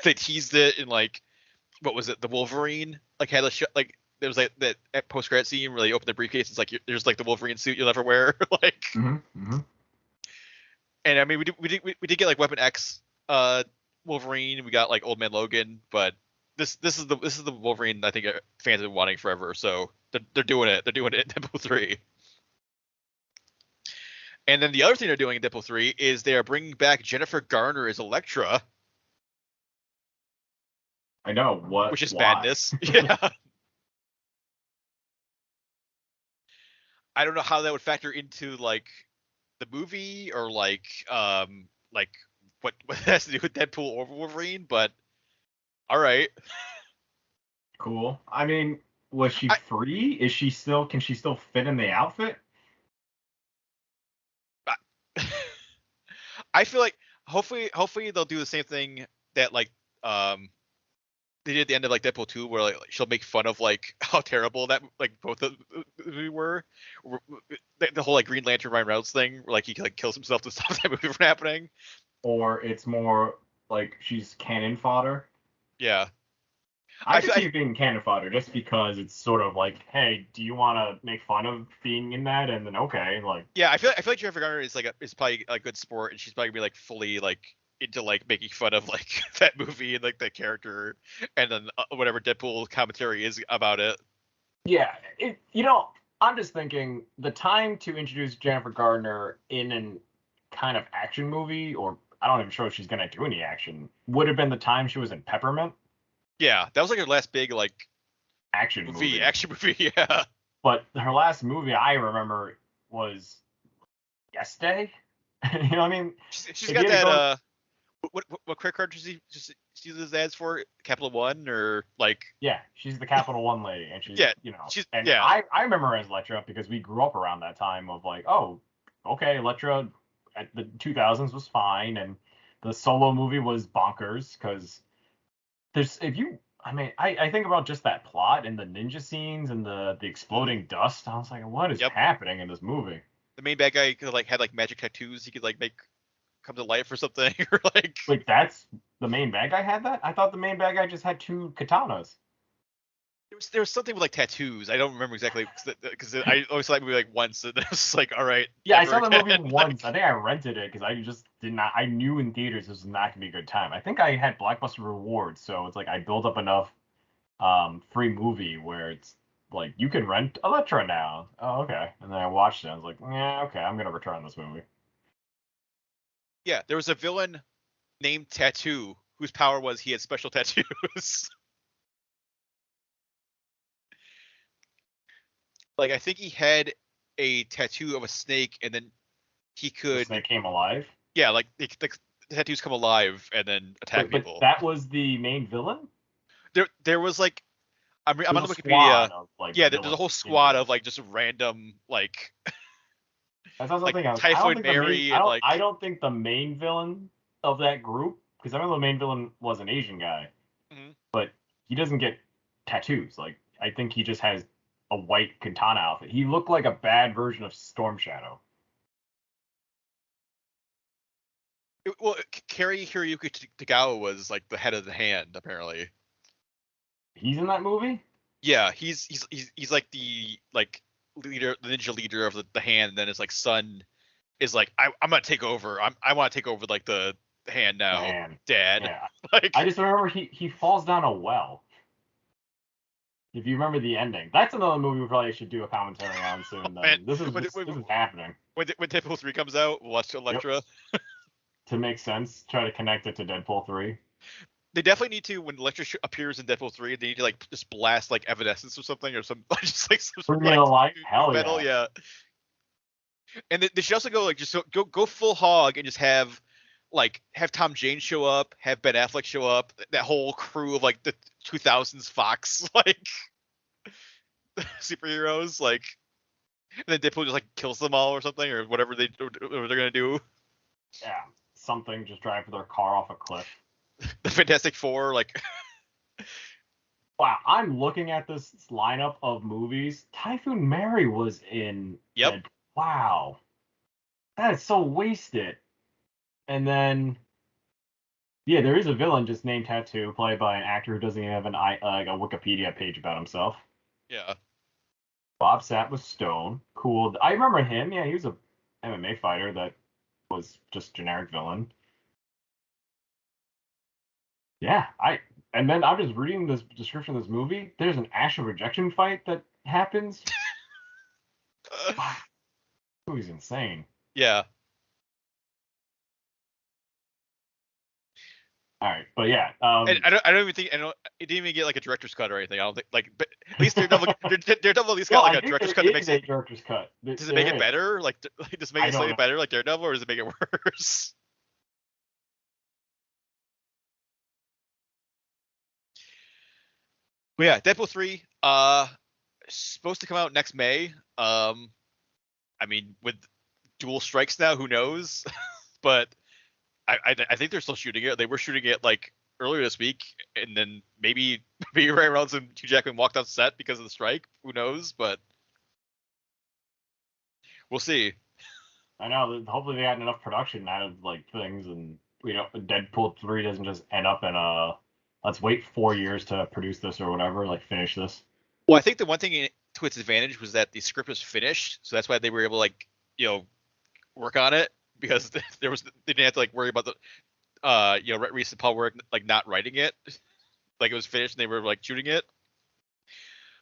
they teased it in like, what was it? The Wolverine like had a like there was like that post credit scene where they open the briefcase. It's like there's like the Wolverine suit you'll never wear. Like, and I mean we did get like Weapon X Wolverine. We got like Old Man Logan, but this is the Wolverine I think fans have been wanting forever. So they're doing it. They're doing it in Deadpool 3. And then the other thing they're doing in Deadpool 3 is they are bringing back Jennifer Garner as Elektra. I know what, which is why? madness. Yeah. I don't know how that would factor into like the movie or like what has to do with Deadpool or Wolverine, but all right. Cool. I mean, was she free? Is she still? Can she still fit in the outfit? I feel like hopefully they'll do the same thing that like they did at the end of like Deadpool 2, where like she'll make fun of like how terrible that like both of we were. The whole like Green Lantern Ryan Reynolds thing, where like he like kills himself to stop that movie from happening. Or it's more like she's cannon fodder. Yeah. I can see it being cannon fodder just because it's sort of like, hey, do you want to make fun of being in that? And then okay, like. Yeah, I feel like Jennifer Garner is like is probably a good sport, and she's probably gonna be like fully like into like making fun of like that movie and like the character, and then whatever Deadpool commentary is about it. Yeah, I'm just thinking the time to introduce Jennifer Garner in an kind of action movie, or I don't even sure if she's gonna do any action, would have been the time she was in Peppermint. Yeah, that was like her last big like action movie. Yeah. But her last movie I remember was Yes Day. You know what I mean? She's got that what credit card does she use those ads for? Capital One or like? Yeah, she's the Capital One lady, and she's I remember her as Elektra because we grew up around that time of like, oh, okay, Elektra at the 2000s was fine, and the Solo movie was bonkers because I think about just that plot and the ninja scenes and the exploding dust. I was like, what is happening in this movie? The main bad guy could like had like magic tattoos. He could like make come to life or something, or like. Wait, that's the main bad guy had that? I thought the main bad guy just had 2 katanas. There was something with like tattoos. I don't remember exactly because I always saw that movie like once, and it was like, all right. Yeah, I saw the movie once. I think I rented it because I just did not. I knew in theaters this was not gonna be a good time. I think I had Blockbuster rewards, so it's like I built up enough free movie where it's like you can rent Elektra now. Oh, okay. And then I watched it. I was like, yeah, okay, I'm gonna return this movie. Yeah, there was a villain named Tattoo whose power was he had special tattoos. Like, I think he had a tattoo of a snake, and then he could. The snake came alive. Yeah, like the tattoos come alive and then attack people. But that was the main villain. There was like, I'm on the Wikipedia. There's a whole squad of like just random like. That's also like something Typhoid Mary. I don't think the main villain of that group, because I remember the main villain was an Asian guy, but he doesn't get tattoos. Like, I think he just has a white katana outfit. He looked like a bad version of Storm Shadow. Well, Kari Hiroyuki Tagawa was like the head of the hand, apparently. He's in that movie? Yeah, he's like the leader, the ninja leader of the hand, and then his like son is like, I'm gonna take over. I want to take over like the hand now, Dad. Yeah. Like, I just remember he falls down a well. If you remember the ending, that's another movie we probably should do a commentary on soon. This is happening. When Deadpool 3 comes out, we'll watch Elektra. Yep. To make sense, try to connect it to Deadpool 3. They definitely need to, when Elektra appears in Deadpool 3, they need to like just blast like Evanescence or something, or some just like some like hell metal, yeah. And they should also go like just go full hog and just have Tom Jane show up, have Ben Affleck show up, that whole crew of like the 2000s Fox like superheroes, like, and then Deadpool just like kills them all or something, or whatever they're gonna do. Yeah, something. Just drive their car off a cliff. The Fantastic Four, like. Wow, I'm looking at this lineup of movies. Typhoon Mary was in. Yep. Wow, that is so wasted. And then, yeah, there is a villain just named Tattoo, played by an actor who doesn't even have a Wikipedia page about himself. Yeah. Bob Sapp was Stone. Cool. I remember him. Yeah, he was a MMA fighter that was just generic villain. Yeah, and then I'm just reading this description of this movie. There's an astral projection fight that happens. Wow. This movie's insane. Yeah. All right, but yeah. And I don't even think it didn't even get like a director's cut or anything. I don't think but at least Daredevil at least got like a director's cut. Makes a director's cut. Does it make it better? Like does it make it slightly better like Daredevil, or does it make it worse? But yeah, Deadpool 3 supposed to come out next May. I mean, with dual strikes now, who knows? But I think they're still shooting it. They were shooting it like earlier this week, and then maybe Ryan Reynolds and Hugh Jackman walked off set because of the strike. Who knows? But we'll see. I know. Hopefully, they had enough production out of like things, and Deadpool 3 doesn't just end up in a let's wait 4 years to produce this or whatever, like finish this. Well, I think the one thing to its advantage was that the script was finished, so that's why they were able to like work on it, because they didn't have to like worry about the Reese and Paul were like not writing it, like it was finished and they were like shooting it.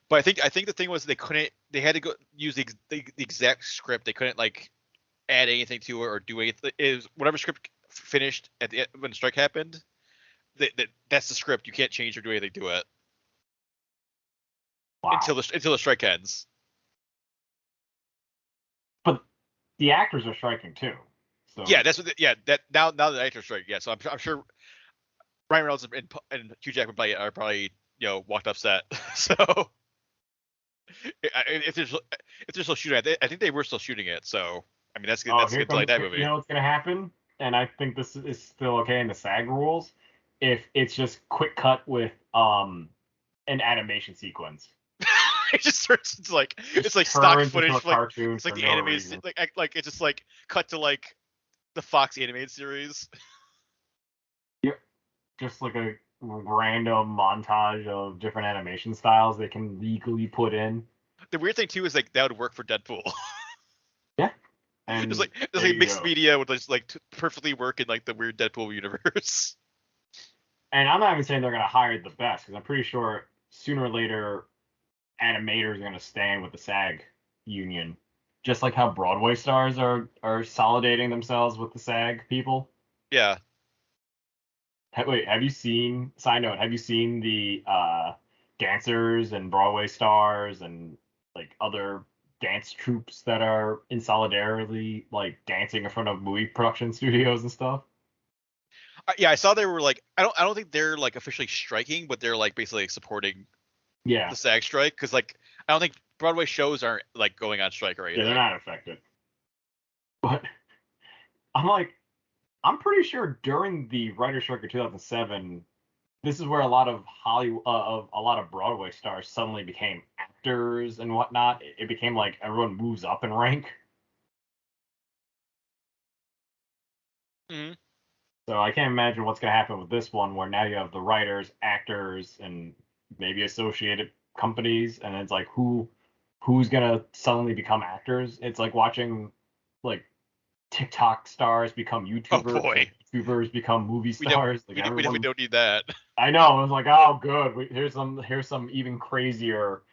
But I think the thing was they had to go use the exact script. They couldn't like add anything to it or do anything. It was whatever script finished at the end when the strike happened. That's the script. You can't change or do anything to it. Wow. Until the strike ends. But the actors are striking too. So yeah, that's what. That now the actors strike. Yeah, so I'm sure Ryan Reynolds and Hugh Jackman are probably walked off set. So if they're still shooting it, I think they were still shooting it. So I mean that's good to like that movie. You know what's gonna happen? And I think this is still okay in the SAG rules. If it's just quick cut with an animation sequence. It just turns into like it's like stock footage, like it's like the animated like it's just like cut to like the Fox animated series. Yep, just like random montage of different animation styles they can legally put in. The weird thing too is like that would work for Deadpool. Yeah. And there's like mixed media would just like perfectly work in like the weird Deadpool universe. And I'm not even saying they're gonna hire the best, because I'm pretty sure sooner or later animators are gonna stand with the SAG union, just like how Broadway stars are solidating themselves with the SAG people. Yeah. Wait, have you seen? Side note, have you seen the dancers and Broadway stars and like other dance troupes that are in solidarity, like dancing in front of movie production studios and stuff? Yeah, I saw they were like I don't think they're like officially striking, but they're like basically supporting the SAG strike, because like I don't think Broadway shows aren't like going on strike or anything. Yeah, they're not affected. But I'm pretty sure during the writer's strike of 2007, this is where a lot of a lot of Broadway stars suddenly became actors and whatnot. It became like everyone moves up in rank. Mm-hmm. So I can't imagine what's gonna happen with this one, where now you have the writers, actors, and maybe associated companies, and it's like who's gonna suddenly become actors? It's like watching like TikTok stars become YouTubers. Oh boy. YouTubers become movie stars. We definitely don't need that. I know. I was like, oh, good. Here's some even crazier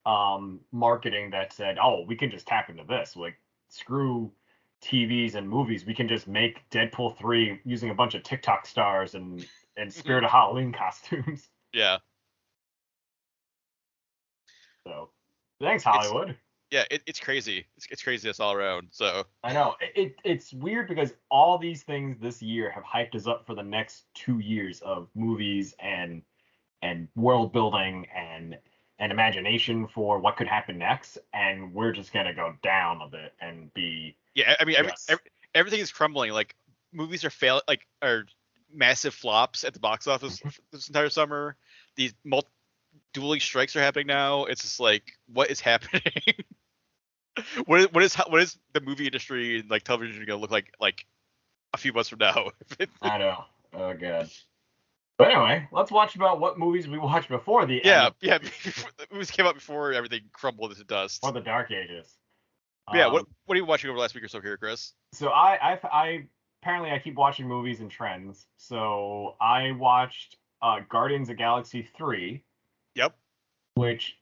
marketing that said, oh, we can just tap into this. Like, screw TVs and movies. We can just make Deadpool 3 using a bunch of TikTok stars and Spirit of Halloween costumes. Yeah. So, thanks, Hollywood. It's crazy. It's craziness all around. So I know it's weird because all these things this year have hyped us up for the next 2 years of movies and world building and imagination for what could happen next, and we're just gonna go down a bit and be. Yeah, I mean, everything is crumbling. Like movies are massive flops at the box office this entire summer. These dueling strikes are happening now. It's just like, what is happening? What is the movie industry and like television gonna look like a few months from now? I know. Oh god. But anyway, let's watch about what movies we watched before the the movies came out before everything crumbled into dust. Or the Dark Ages. What are you watching over the last week or so here, Chris? So I apparently I keep watching movies and trends. So I watched Guardians of Galaxy 3. Yep. Which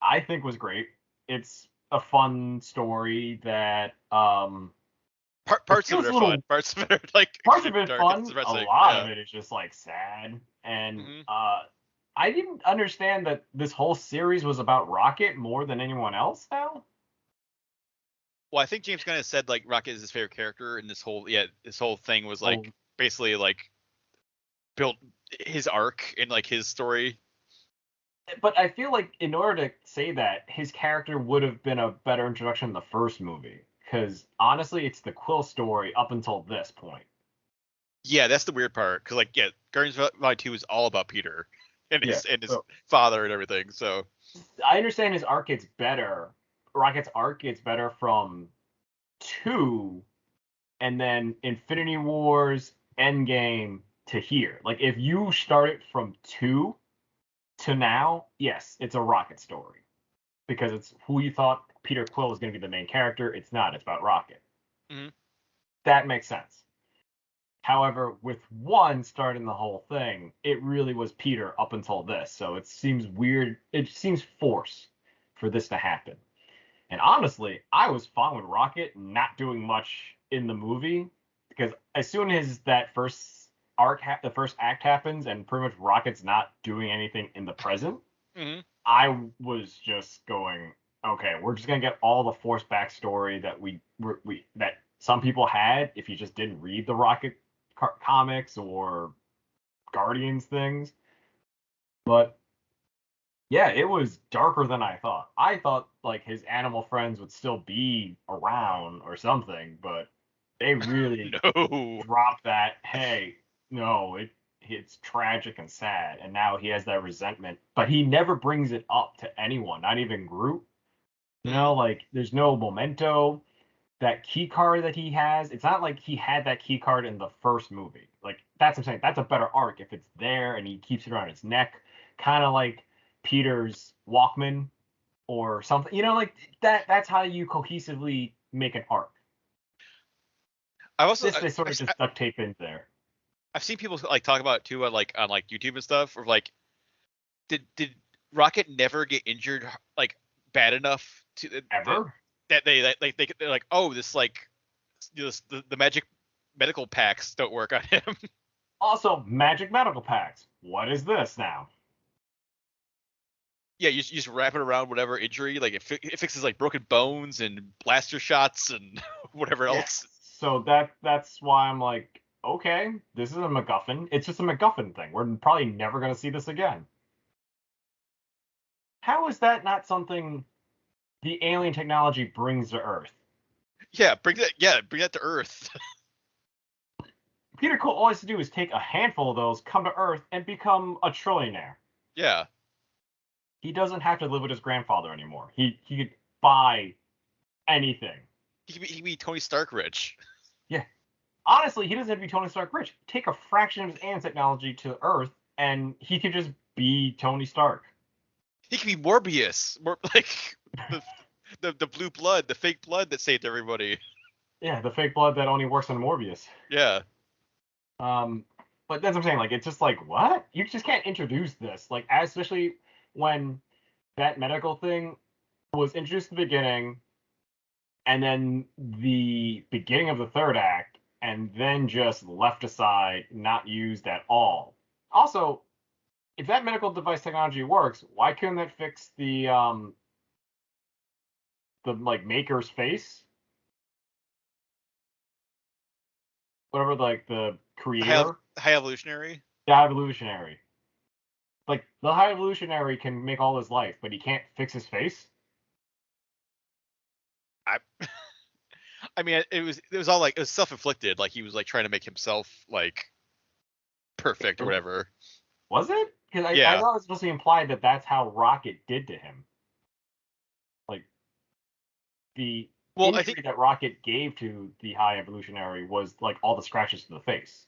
I think was great. It's a fun story that parts of it are fun. Parts of it are like parts of it fun. A lot of it is just like sad. And I didn't understand that this whole series was about Rocket more than anyone else now. Well, I think James Gunn has said like Rocket is his favorite character, and this whole thing was like basically like built his arc and like his story. But I feel like in order to say that, his character would have been a better introduction in the first movie. Because honestly, it's the Quill story up until this point. Yeah, that's the weird part. Because Guardians of Galaxy 2 is all about Peter and his father and everything. So I understand his arc gets better. Rocket's arc gets better from 2, and then Infinity Wars, Endgame to here. Like if you start it from 2 to now, yes, it's a Rocket story, because it's who you thought Peter Quill was going to be the main character. It's not. It's about Rocket. Mm-hmm. That makes sense. However, with 1 starting the whole thing, it really was Peter up until this. So it seems weird. It seems forced for this to happen. And honestly, I was fine with Rocket not doing much in the movie, because as soon as that first the first act happens and pretty much Rocket's not doing anything in the present, I was just going, okay, we're just gonna get all the forced backstory that that some people had if you just didn't read the Rocket comics or Guardians things. But yeah, it was darker than I thought. I thought like his animal friends would still be around or something, but they really dropped that. Hey, no, it's tragic and sad, and now he has that resentment, but he never brings it up to anyone, not even Groot. You know, like there's no memento. That key card that he has, it's not like he had that key card in the first movie. Like that's what I'm saying. That's a better arc if it's there and he keeps it around his neck, kind of like Peter's Walkman or something. Like that. That's how you cohesively make an arc. They sort of just duct tape in there. I've seen people like talk about it too, on YouTube and stuff. Or like, did Rocket never get injured like bad enough to ever that they're like, oh, this like the magic medical packs don't work on him. Also, magic medical packs. What is this now? Yeah, you just wrap it around whatever injury. Like it fixes like broken bones and blaster shots and whatever else. So that's why I'm like, okay, this is a MacGuffin. It's just a MacGuffin thing. We're probably never going to see this again. How is that not something the alien technology brings to Earth? Yeah, bring that to Earth. Peter Quill all has to do is take a handful of those, come to Earth, and become a trillionaire. Yeah. He doesn't have to live with his grandfather anymore. He could buy anything. He could be Tony Stark rich. Yeah. Honestly, he doesn't have to be Tony Stark rich. Take a fraction of his alien technology to Earth, and he could just be Tony Stark. He could be Morbius. Like the blue blood, the fake blood that saved everybody. Yeah, the fake blood that only works on Morbius. Yeah. But that's what I'm saying. Like, it's just like, what? You just can't introduce this. Like, especially when that medical thing was introduced at the beginning, and then the beginning of the third act, and then just left aside, not used at all. Also, if that medical device technology works, why couldn't that fix the like maker's face? Whatever, like the creator. High evolutionary. The high evolutionary. Like the high evolutionary can make all his life, but he can't fix his face. I mean, it was all like, it was self-inflicted. Like he was like trying to make himself like perfect or whatever. Was it? Because I thought it was supposed to be implied that that's how Rocket did to him. Like the injury that Rocket gave to the high evolutionary was like all the scratches to the face.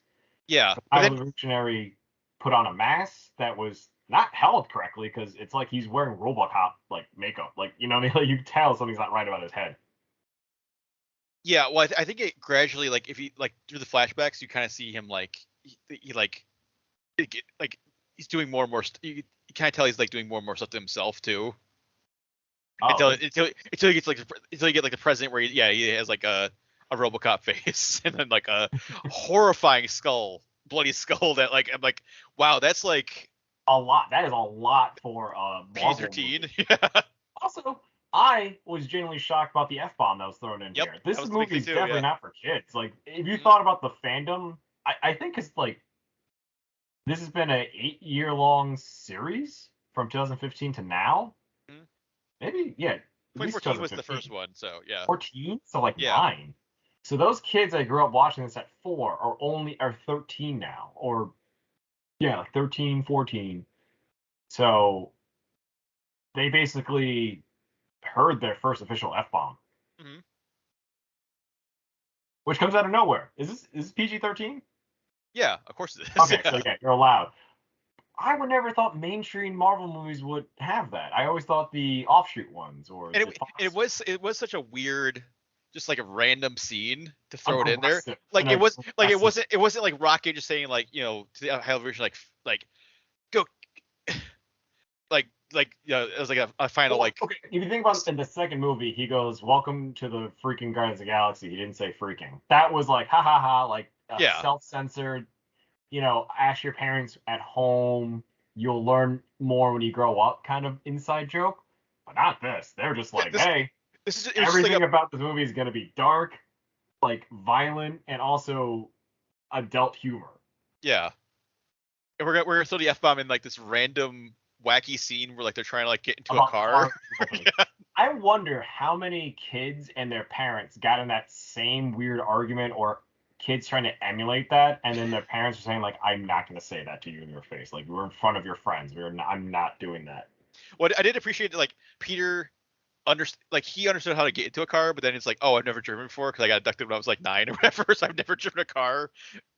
Yeah. The high evolutionary put on a mask that was not held correctly because it's like he's wearing RoboCop like makeup. Like, you know what I mean? Like, you can tell something's not right about his head. Yeah, well, I think it gradually, like, if you like through the flashbacks, you kind of see him like he like he's doing more and more. You kind of tell he's like doing more and more stuff to himself too. Until he gets like until you get like the president where he has like a RoboCop face and then like a horrifying bloody skull that like I'm like, wow, that's like a lot. That is a lot for PG-13. Yeah. Also, I was genuinely shocked about the F-bomb that was thrown in here. This movie is definitely not for kids. Like, if you thought about the fandom, I think it's like, this has been an 8-year-long series from 2015 to now. Mm-hmm. Maybe, yeah. 2014 was the first one, so yeah. 14? So like 9. So those kids that grew up watching this at 4 are 13 now. Or, yeah, like 13, 14. So, they basically heard their first official F-bomb. Mm-hmm. Which comes out of nowhere. Is this PG-13? Yeah, of course it is. Okay, so yeah, you're allowed. I would never thought mainstream Marvel movies would have that. I always thought the offshoot ones it was such a weird, just like a random scene to throw it in there. Like it wasn't like Rocket just saying like, you know, to the high version like go it was like a final like. Okay, if you think about in the second movie, he goes, "Welcome to the freaking Guardians of the Galaxy." He didn't say freaking. That was like ha ha ha, like self-censored. You know, ask your parents at home. You'll learn more when you grow up. Kind of inside joke, but not this. They're just like, this is everything about this movie is gonna be dark, like violent, and also adult humor. Yeah, and we're gonna throw the F-bomb in like this random wacky scene where like they're trying to like get into a car. I wonder how many kids and their parents got in that same weird argument, or kids trying to emulate that, and then their parents are saying like, "I'm not going to say that to you in your face. Like, we're in front of your friends. I'm not doing that." What I did appreciate, like Peter he understood how to get into a car, but then it's like, oh, I've never driven before because I got abducted when I was like 9 or whatever, so I've never driven a car.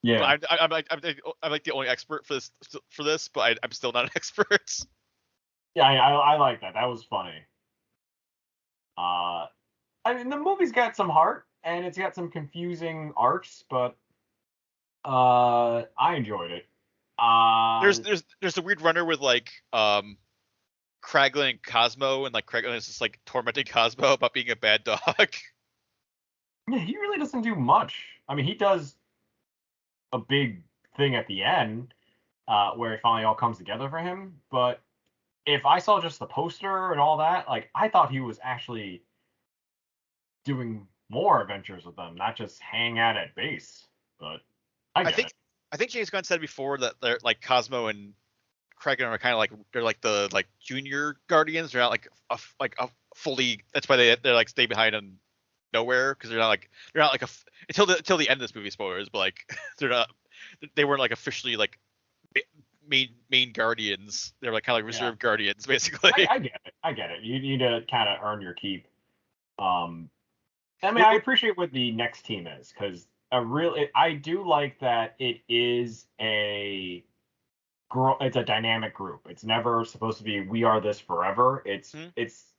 Yeah. But I'm like the only expert for this, but I'm still not an expert. Yeah, I like that. That was funny. I mean, the movie's got some heart and it's got some confusing arcs, but I enjoyed it. There's a weird runner with like Kraglin and Cosmo, and like Kraglin is just like tormenting Cosmo about being a bad dog. Yeah, he really doesn't do much. I mean, he does a big thing at the end, where it finally all comes together for him. But if I saw just the poster and all that, like I thought he was actually doing more adventures with them, not just hang out at base. But I think James Gunn said before that they're like Cosmo and Kraken are kind of like they're like the like junior Guardians. They're not like a fully. That's why they're like stay behind and nowhere because they're not like until the end of this movie. Spoilers, but like they weren't like officially like main Guardians. They're like kind of like reserve Guardians basically. I get it. You need to kind of earn your keep. I mean, I appreciate what the next team is because I do like that it is it's a dynamic group. It's never supposed to be we are this forever. It's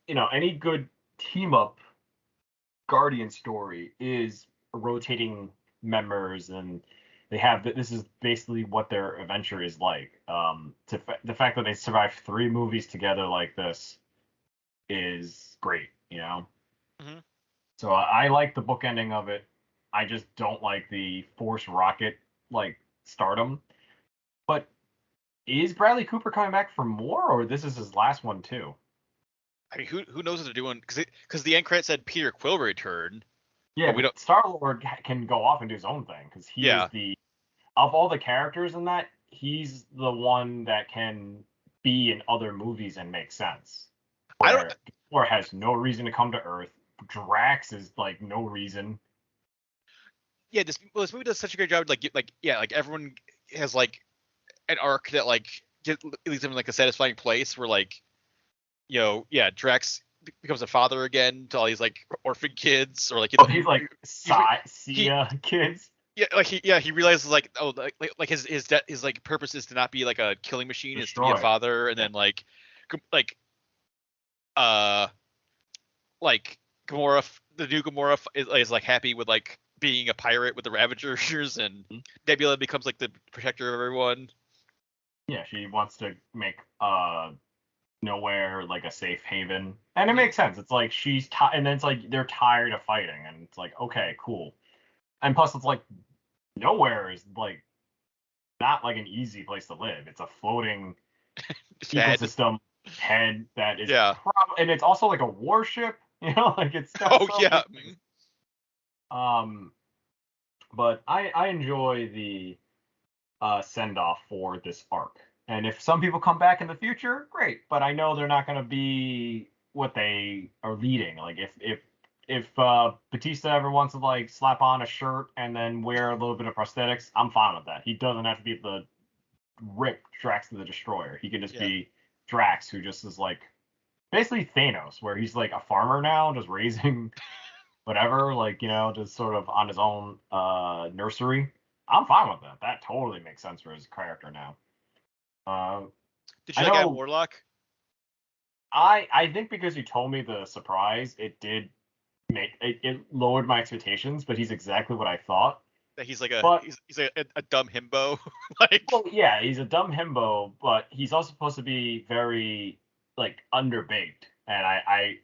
any good team up Guardian story is rotating members and they have this is basically what their adventure is like. The fact that they survived 3 movies together like this is great, Mm-hmm. So I like the book ending of it. I just don't like the Force Rocket like stardom. But is Bradley Cooper coming back for more, or this is his last one too? I mean, who knows what they're doing? Because the end credit said Peter Quill returned. Yeah, we don't. Star-Lord can go off and do his own thing because he is of all the characters in that, he's the one that can be in other movies and make sense. Or has no reason to come to Earth. Drax is like no reason. Yeah, this movie does such a great job. Like everyone has like an arc that like leaves them in like a satisfying place where like Drax becomes a father again to all these like orphan kids or like he's like Sia kids. Yeah, he realizes like his like purpose is to not be like a killing machine, is to be a father, and then like Gamora, the new Gamora is like happy with like being a pirate with the Ravagers, and Nebula becomes like the protector of everyone. Yeah, she wants to make nowhere like a safe haven, and it makes sense. It's like she's and then it's like they're tired of fighting, and it's like okay, cool. And plus, it's like nowhere is like not like an easy place to live. It's a floating ecosystem head that is and it's also like a warship. Like it's but I enjoy the send off for this arc. And if some people come back in the future, great. But I know they're not going to be what they are leading. Like if Batista ever wants to like slap on a shirt and then wear a little bit of prosthetics, I'm fine with that. He doesn't have to be the ripped Drax the Destroyer. He can just be Drax, who just is like basically Thanos, where he's like a farmer now, just raising whatever, like just sort of on his own nursery. I'm fine with that. That totally makes sense for his character now. Did you like Adam Warlock? I think because you told me the surprise, it did make it lowered my expectations, but he's exactly what I thought. That he's like he's a dumb himbo. He's a dumb himbo, but he's also supposed to be very like underbaked, and I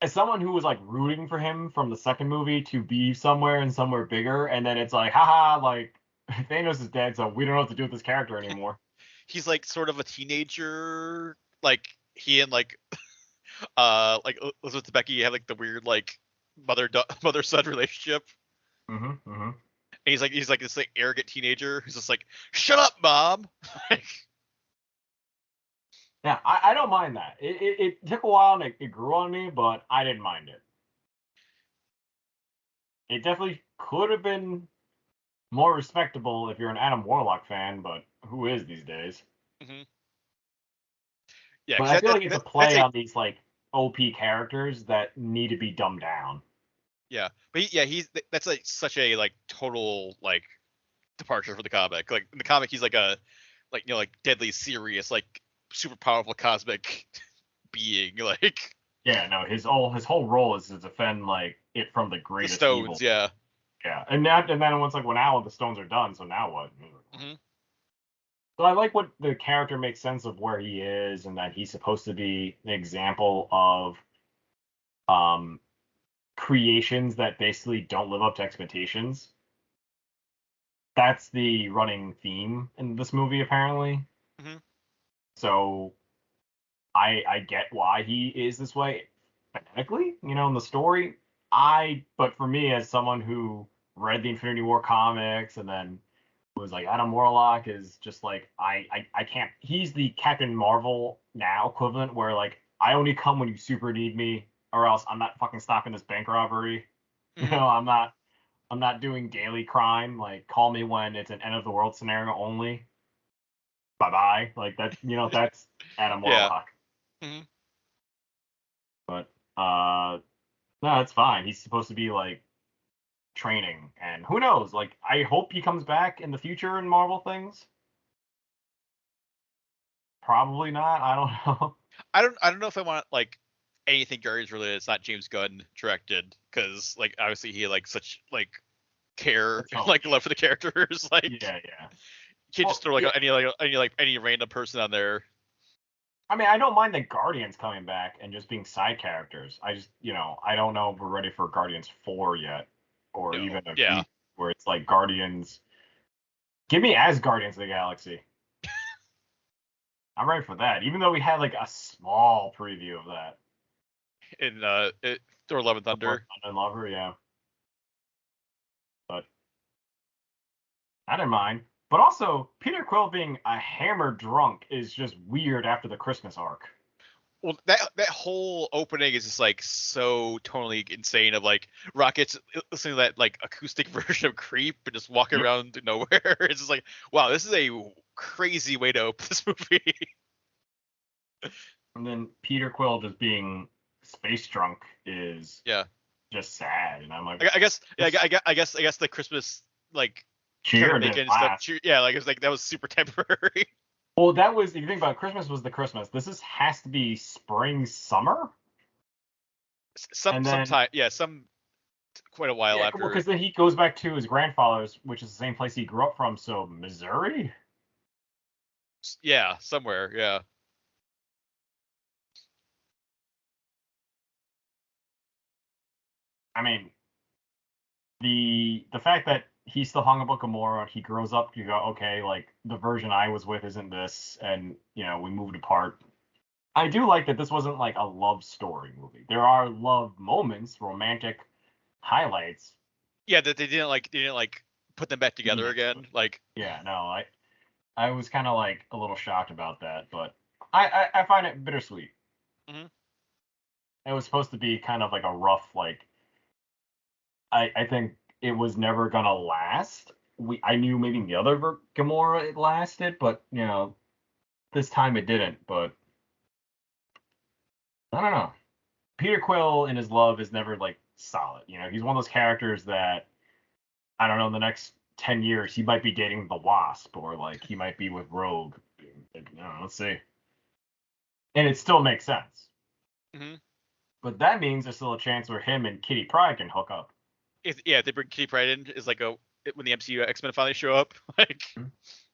as someone who was like rooting for him from the second movie to be somewhere bigger, and then it's like, haha, like Thanos is dead, so we don't know what to do with this character anymore. He's like sort of a teenager, like he and like Elizabeth Debicki have like the weird like mother son relationship. And he's like this like arrogant teenager who's just like, shut up, mom. Yeah, I don't mind that. It took a while and it grew on me, but I didn't mind it. It definitely could have been more respectable if you're an Adam Warlock fan, but who is these days? Yeah, but I feel like it's a play on these like OP characters that need to be dumbed down. Yeah, but that's like such a like total like departure for the comic. Like in the comic, he's like a like deadly serious, like super powerful cosmic being. Like yeah, no, his whole role is to defend like it from the greatest the stones. evil. Yeah, and then once like, well, now the stones are done, so now what? Mm-hmm. So I like what the character makes sense of where he is, and that he's supposed to be an example of creations that basically don't live up to expectations. That's the running theme in this movie, apparently. Mm-hmm. So I get why he is this way phonetically, in the story. But for me, as someone who read the Infinity War comics and then was like, Adam Warlock is just like, I can't. He's the Captain Marvel now equivalent, where like, I only come when you super need me, or else I'm not fucking stopping this bank robbery. Mm-hmm. I'm not doing daily crime. Like, call me when it's an end of the world scenario only. Bye bye. Like that. That's Adam Warlock. Yeah. Mm-hmm. But no, it's fine. He's supposed to be like training, and who knows? Like, I hope he comes back in the future in Marvel things. Probably not. I don't know. I don't know if I want like anything Guardians related. It's not James Gunn directed, because like obviously he like such like care like love for the characters. Like yeah. You can't just throw like any random person on there. I mean, I don't mind the Guardians coming back and just being side characters. I just, I don't know if we're ready for Guardians 4 yet, or even where it's like Guardians. Give me as Guardians of the Galaxy. I'm ready for that, even though we had like a small preview of that in Thor: Love and Thunder. And Lover, yeah. But I didn't mind. But also, Peter Quill being a hammered drunk is just weird after the Christmas arc. Well, that whole opening is just like so tonally insane, of like Rocket's listening to that like acoustic version of Creep and just walking around nowhere. It's just like, wow, this is a crazy way to open this movie. And then Peter Quill just being space drunk is just sad, and I'm like, I guess the Christmas like cheer and stuff. Like it was like that was super temporary. Well, that was, if you think about it, Christmas was the Christmas. This has to be spring, summer. Sometime, quite a while after. Because then he goes back to his grandfather's, which is the same place he grew up from. So Missouri. Yeah, somewhere. Yeah. I mean, the fact that he's still hung up on Gamora, he grows up, you go, okay, like, the version I was with isn't this, and, we moved apart. I do like that this wasn't, like, a love story movie. There are love moments, romantic highlights. Yeah, that they didn't put them back together again. Like, yeah, no, I was kind of, like, a little shocked about that, but I find it bittersweet. Mm-hmm. It was supposed to be kind of like a rough, like, I think it was never gonna last. I knew maybe the other Gamora it lasted, but this time it didn't. But I don't know. Peter Quill in his love is never like solid. He's one of those characters that I don't know. In the next 10 years, he might be dating the Wasp, or like he might be with Rogue. Let's see. And it still makes sense. Mm-hmm. But that means there's still a chance where him and Kitty Pryde can hook up. If they bring Kitty Pryde in, is like when the MCU X-Men finally show up, like.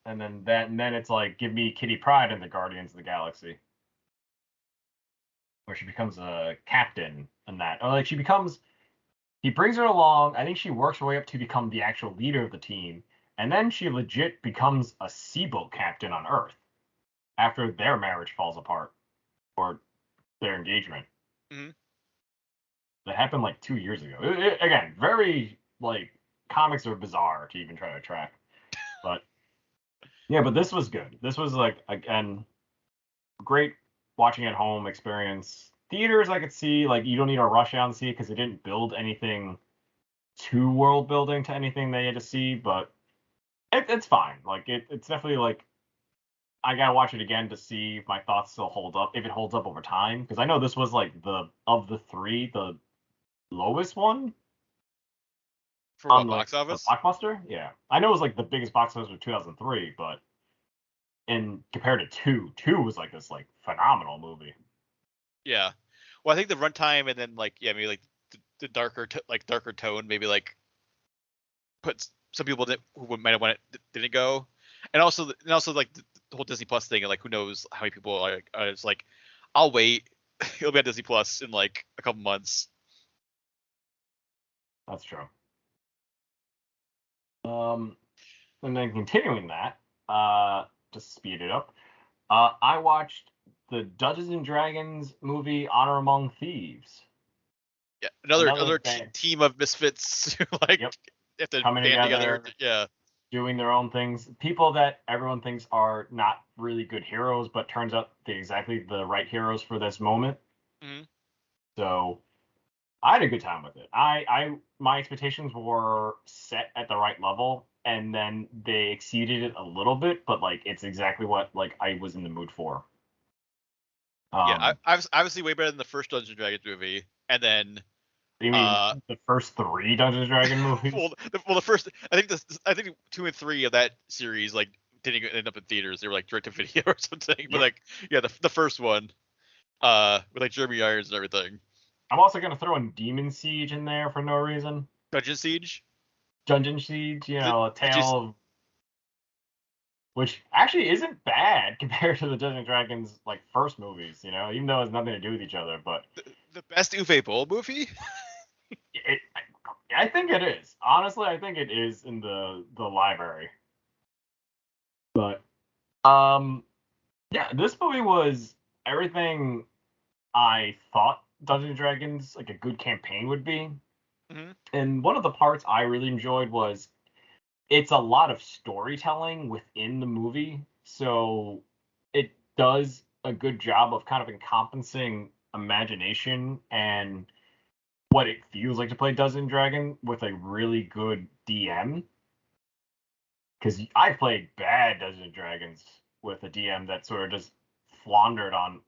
And then it's like, give me Kitty Pryde in the Guardians of the Galaxy, where she becomes a captain and that, or like he brings her along. I think she works her way up to become the actual leader of the team, and then she legit becomes a seaboat captain on Earth after their marriage falls apart, or their engagement. Mm-hmm. That happened like 2 years ago. Again, very like, comics are bizarre to even try to track, but yeah, but this was good. This was like, again, great watching at home experience. Theaters, I could see, like, you don't need to rush out and see it because they didn't build anything too world building to anything they had to see, but it's fine. Like, it's definitely like I gotta watch it again to see if my thoughts still hold up, if it holds up over time. Because I know this was like of the three, the lowest one. For what, box office? Blockbuster? Yeah. I know it was like the biggest box office was 2003, but compared to two was like this like phenomenal movie. Yeah. Well, I think the runtime and then like maybe like the darker darker tone maybe like puts some people who might have wanted didn't go, and also like the whole Disney Plus thing, and like who knows how many people are it's like I'll wait. It'll be on Disney Plus in like a couple months. That's true. And then continuing that, to speed it up, I watched the Dungeons and Dragons movie Honor Among Thieves. Yeah, another team of misfits like have to coming band together. Yeah, doing their own things. People that everyone thinks are not really good heroes, but turns out they're exactly the right heroes for this moment. Mm-hmm. So I had a good time with it. My expectations were set at the right level, and then they exceeded it a little bit, but like it's exactly what like I was in the mood for. I was obviously way better than the first Dungeons and Dragons movie, and then you mean the first three Dungeons and Dragons movies? well, the first I think 2 and 3 of that series like didn't end up in theaters. They were like direct to video or something. But like the first one, with like Jeremy Irons and everything. I'm also gonna throw in Demon Siege in there for no reason. Dungeon Siege, a tale of, which actually isn't bad compared to the Dungeons and Dragons like first movies, even though it has nothing to do with each other. But the best Uwe Boll movie. I think it is. Honestly, I think it is in the library. But this movie was everything I thought Dungeons and Dragons like a good campaign would be. Mm-hmm. And one of the parts I really enjoyed was it's a lot of storytelling within the movie, so it does a good job of kind of encompassing imagination and what it feels like to play Dungeons and Dragons with a really good DM. Because I played bad Dungeons and Dragons with a DM that sort of just floundered on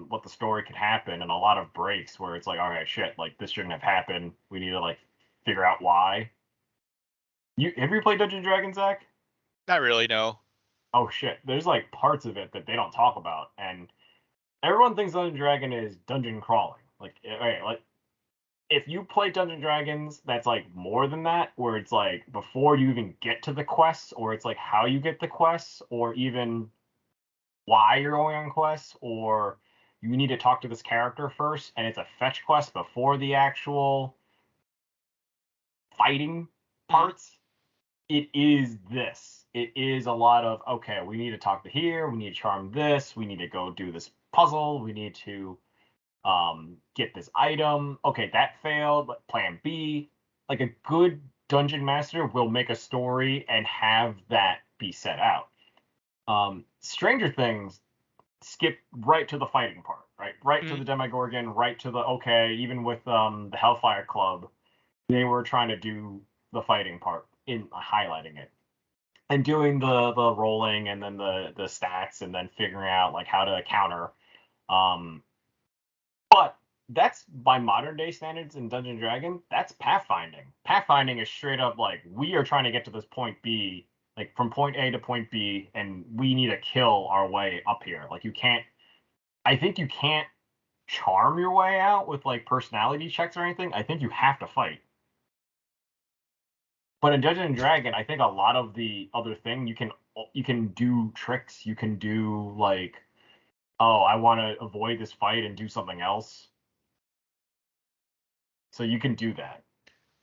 what the story could happen, and a lot of breaks where it's like, all right, shit, like this shouldn't have happened. We need to like figure out why. Have you played Dungeons and Dragons, Zach? Not really, no. Oh shit, there's like parts of it that they don't talk about, and everyone thinks Dungeons and Dragon is dungeon crawling. Like, okay, like if you play Dungeons and Dragons, that's like more than that, where it's like before you even get to the quests, or it's like how you get the quests, or even why you're going on quests, or you need to talk to this character first, and it's a fetch quest before the actual fighting parts. It is this. It is a lot of, okay, we need to talk to here, we need to charm this, we need to go do this puzzle, we need to get this item. Okay, that failed, but plan B. Like a good dungeon master will make a story and have that be set out. Stranger Things skip right to the fighting part, right to the Demogorgon, right to the, okay, even with the Hellfire Club, they were trying to do the fighting part in highlighting it and doing the rolling and then the stats and then figuring out like how to counter. But that's by modern day standards in Dungeons and Dragons, that's pathfinding. Pathfinding is straight up like, we are trying to get to this point B, like from point A to point B, and we need to kill our way up here. Like I think you can't charm your way out with like personality checks or anything. I think you have to fight. But in Dungeons and Dragon, I think a lot of the other thing you can do tricks. You can do like, oh, I want to avoid this fight and do something else. So you can do that.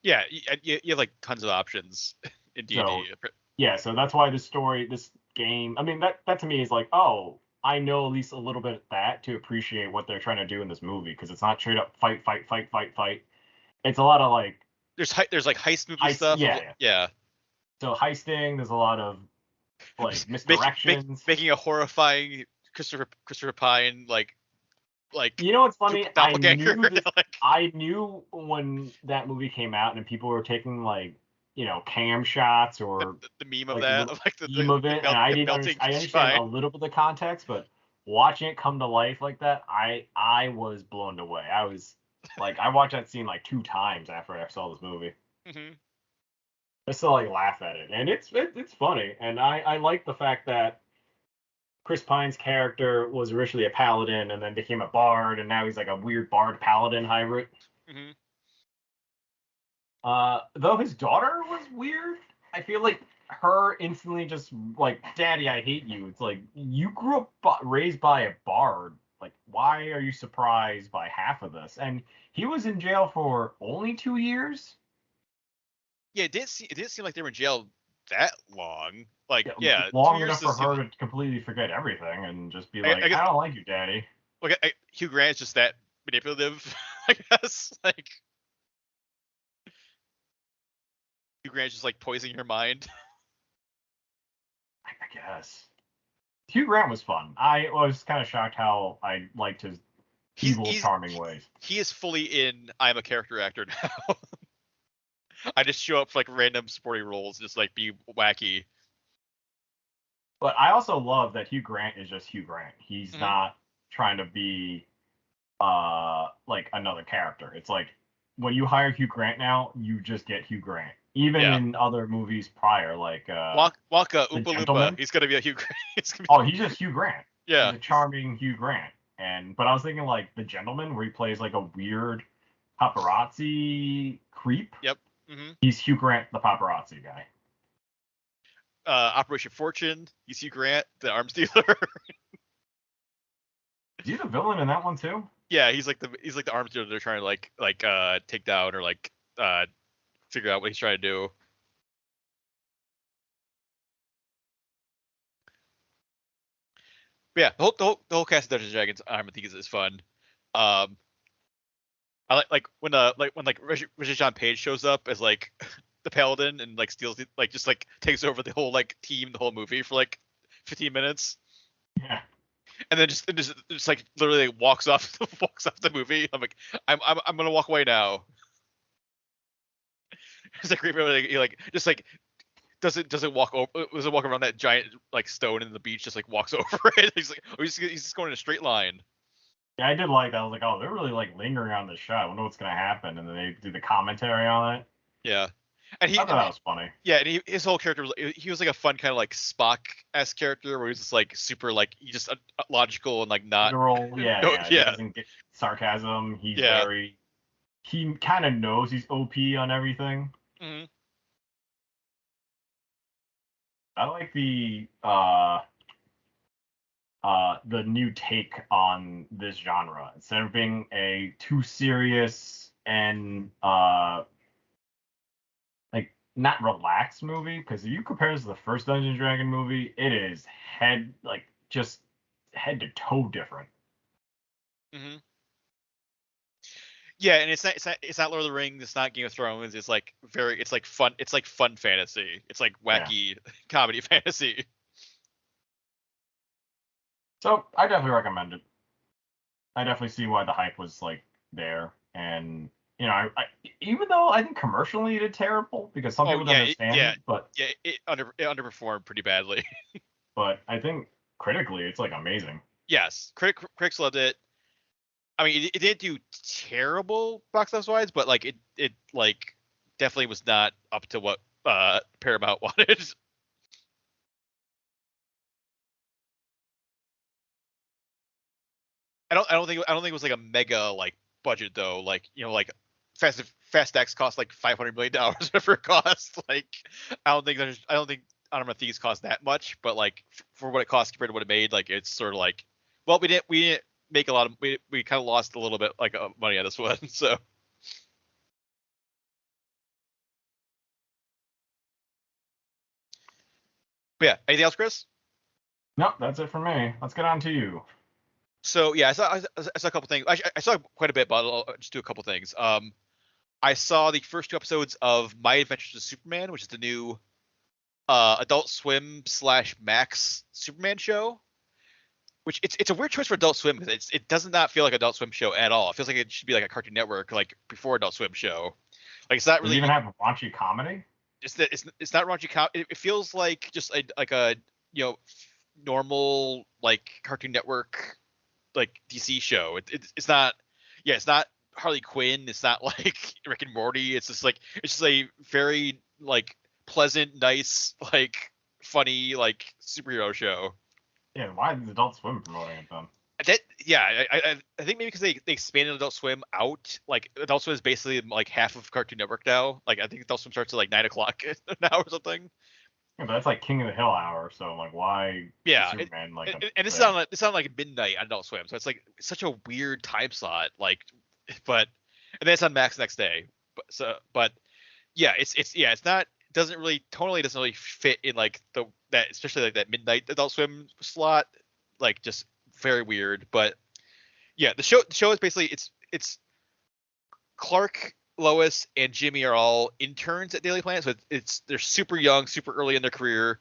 Yeah, you have like tons of options in D&D. So that's why this game, I mean, that to me is like, oh, I know at least a little bit of that to appreciate what they're trying to do in this movie, because it's not straight up fight. It's a lot of like, there's like heist movie stuff. Yeah. So heisting, there's a lot of like misdirections. Making a horrifying Christopher Pine like you know what's funny? Doppelganger. I knew when that movie came out and people were taking like cam shots or the meme of like that, like the meme of it, and I didn't understand. I understand a little bit of the context, but watching it come to life like that, I was blown away. I was like, I watched that scene like 2 times after I saw this movie. Mm-hmm. I still like laugh at it, and it's funny, and I like the fact that Chris Pine's character was originally a paladin and then became a bard, and now he's like a weird bard paladin hybrid. Mm-hmm. Though his daughter was weird, I feel like her instantly just like, Daddy, I hate you. It's like, you grew up raised by a bard. Like, why are you surprised by half of this? And he was in jail for only 2 years. Yeah, it didn't seem like they were in jail that long. Like, long enough for her to completely forget everything and just be like, I don't like you, Daddy. Like, Hugh Grant's just that manipulative, I guess. Like, Hugh Grant's just like poisoning your mind. I guess. Hugh Grant was fun. I was kind of shocked how I liked his evil, charming ways. He is fully in I'm a character actor now. I just show up for like random supporting roles, just like be wacky. But I also love that Hugh Grant is just Hugh Grant. He's not trying to be like another character. It's like, when you hire Hugh Grant now, you just get Hugh Grant. Even in other movies prior, like Wonka, Oompa Loompa, he's gonna be a Hugh Grant. He's just Hugh Grant. Yeah, he's a charming Hugh Grant. But I was thinking like The Gentleman, where he plays like a weird paparazzi creep. Yep. Mm-hmm. He's Hugh Grant, the paparazzi guy. Operation Fortune, he's Hugh Grant, the arms dealer. Is he the villain in that one too? Yeah, he's like the arms dealer they're trying to take down or figure out what he's trying to do. But yeah, the whole cast of Dungeons and Dragons, I think is fun. I like when Regis Jean Page shows up as like the paladin and like steals just takes over the whole team, the whole movie for 15 minutes. Yeah. And then just like literally walks off the movie. I'm like, I'm gonna walk away now. It's like he doesn't walk around that giant stone in the beach, just walks over it. He's just going in a straight line. Yeah, I did like that. I was like, oh, they're really lingering on this shot. I wonder what's gonna happen. And then they do the commentary on it. Yeah. And I thought that was funny. Yeah, and his whole character he was a fun kind of Spock-esque character where he's just super he's just logical and not literal. Yeah. He doesn't get sarcasm. He's he kind of knows he's OP on everything. Mm-hmm. I like the new take on this genre. Instead of being a too serious and not relaxed movie, because if you compare this to the first Dungeons & Dragons movie, it is just head to toe different. Mm-hmm. Yeah, and it's not Lord of the Rings, it's not Game of Thrones, it's fun, it's fun fantasy. It's wacky comedy fantasy. So I definitely recommend it. I definitely see why the hype was there, and I even though I think commercially it did terrible because some people don't understand it, but it underperformed pretty badly. But I think critically it's amazing. Yes, critics loved it. I mean, it didn't do terrible box office wise, but it definitely was not up to what Paramount wanted. I don't think it was a mega budget though. Fast X cost $500 million whatever it cost. I don't think Honor of Thieves cost that much, but for what it cost compared to what it made, it's sort of well, we didn't make a lot of we kind of lost a little bit of money on this one. So but yeah, anything else, Chris? No, that's it for me. Let's get on to you. So yeah, I saw a couple things. I saw quite a bit, but I'll just do a couple things. I saw the first 2 episodes of My Adventures with Superman, which is the new Adult Swim / Max Superman show. Which it's a weird choice for Adult Swim because it does not feel like an Adult Swim show at all. It feels like it should be a Cartoon Network before Adult Swim show. It's not really. Does it even have raunchy comedy? it's not raunchy it feels like just a normal like Cartoon Network like DC show. It's not it's not Harley Quinn. It's not like Rick and Morty. It's just a very like pleasant, nice, like funny like superhero show. Yeah, why is Adult Swim promoting it then? I think maybe because they expanded Adult Swim out. Like Adult Swim is basically like half of Cartoon Network now. Like I think Adult Swim starts at like 9:00 now or something. Yeah, but that's like King of the Hill hour. So like, why? Yeah, Superman and this is on like midnight on Adult Swim, so it's like such a weird time slot. Like, but and then it's on Max next day. But yeah, it's not doesn't really fit in like that especially like that midnight Adult Swim slot. Like just very weird. But yeah, the show is basically it's Clark, Lois, and Jimmy are all interns at Daily Planet, so they're super young, super early in their career.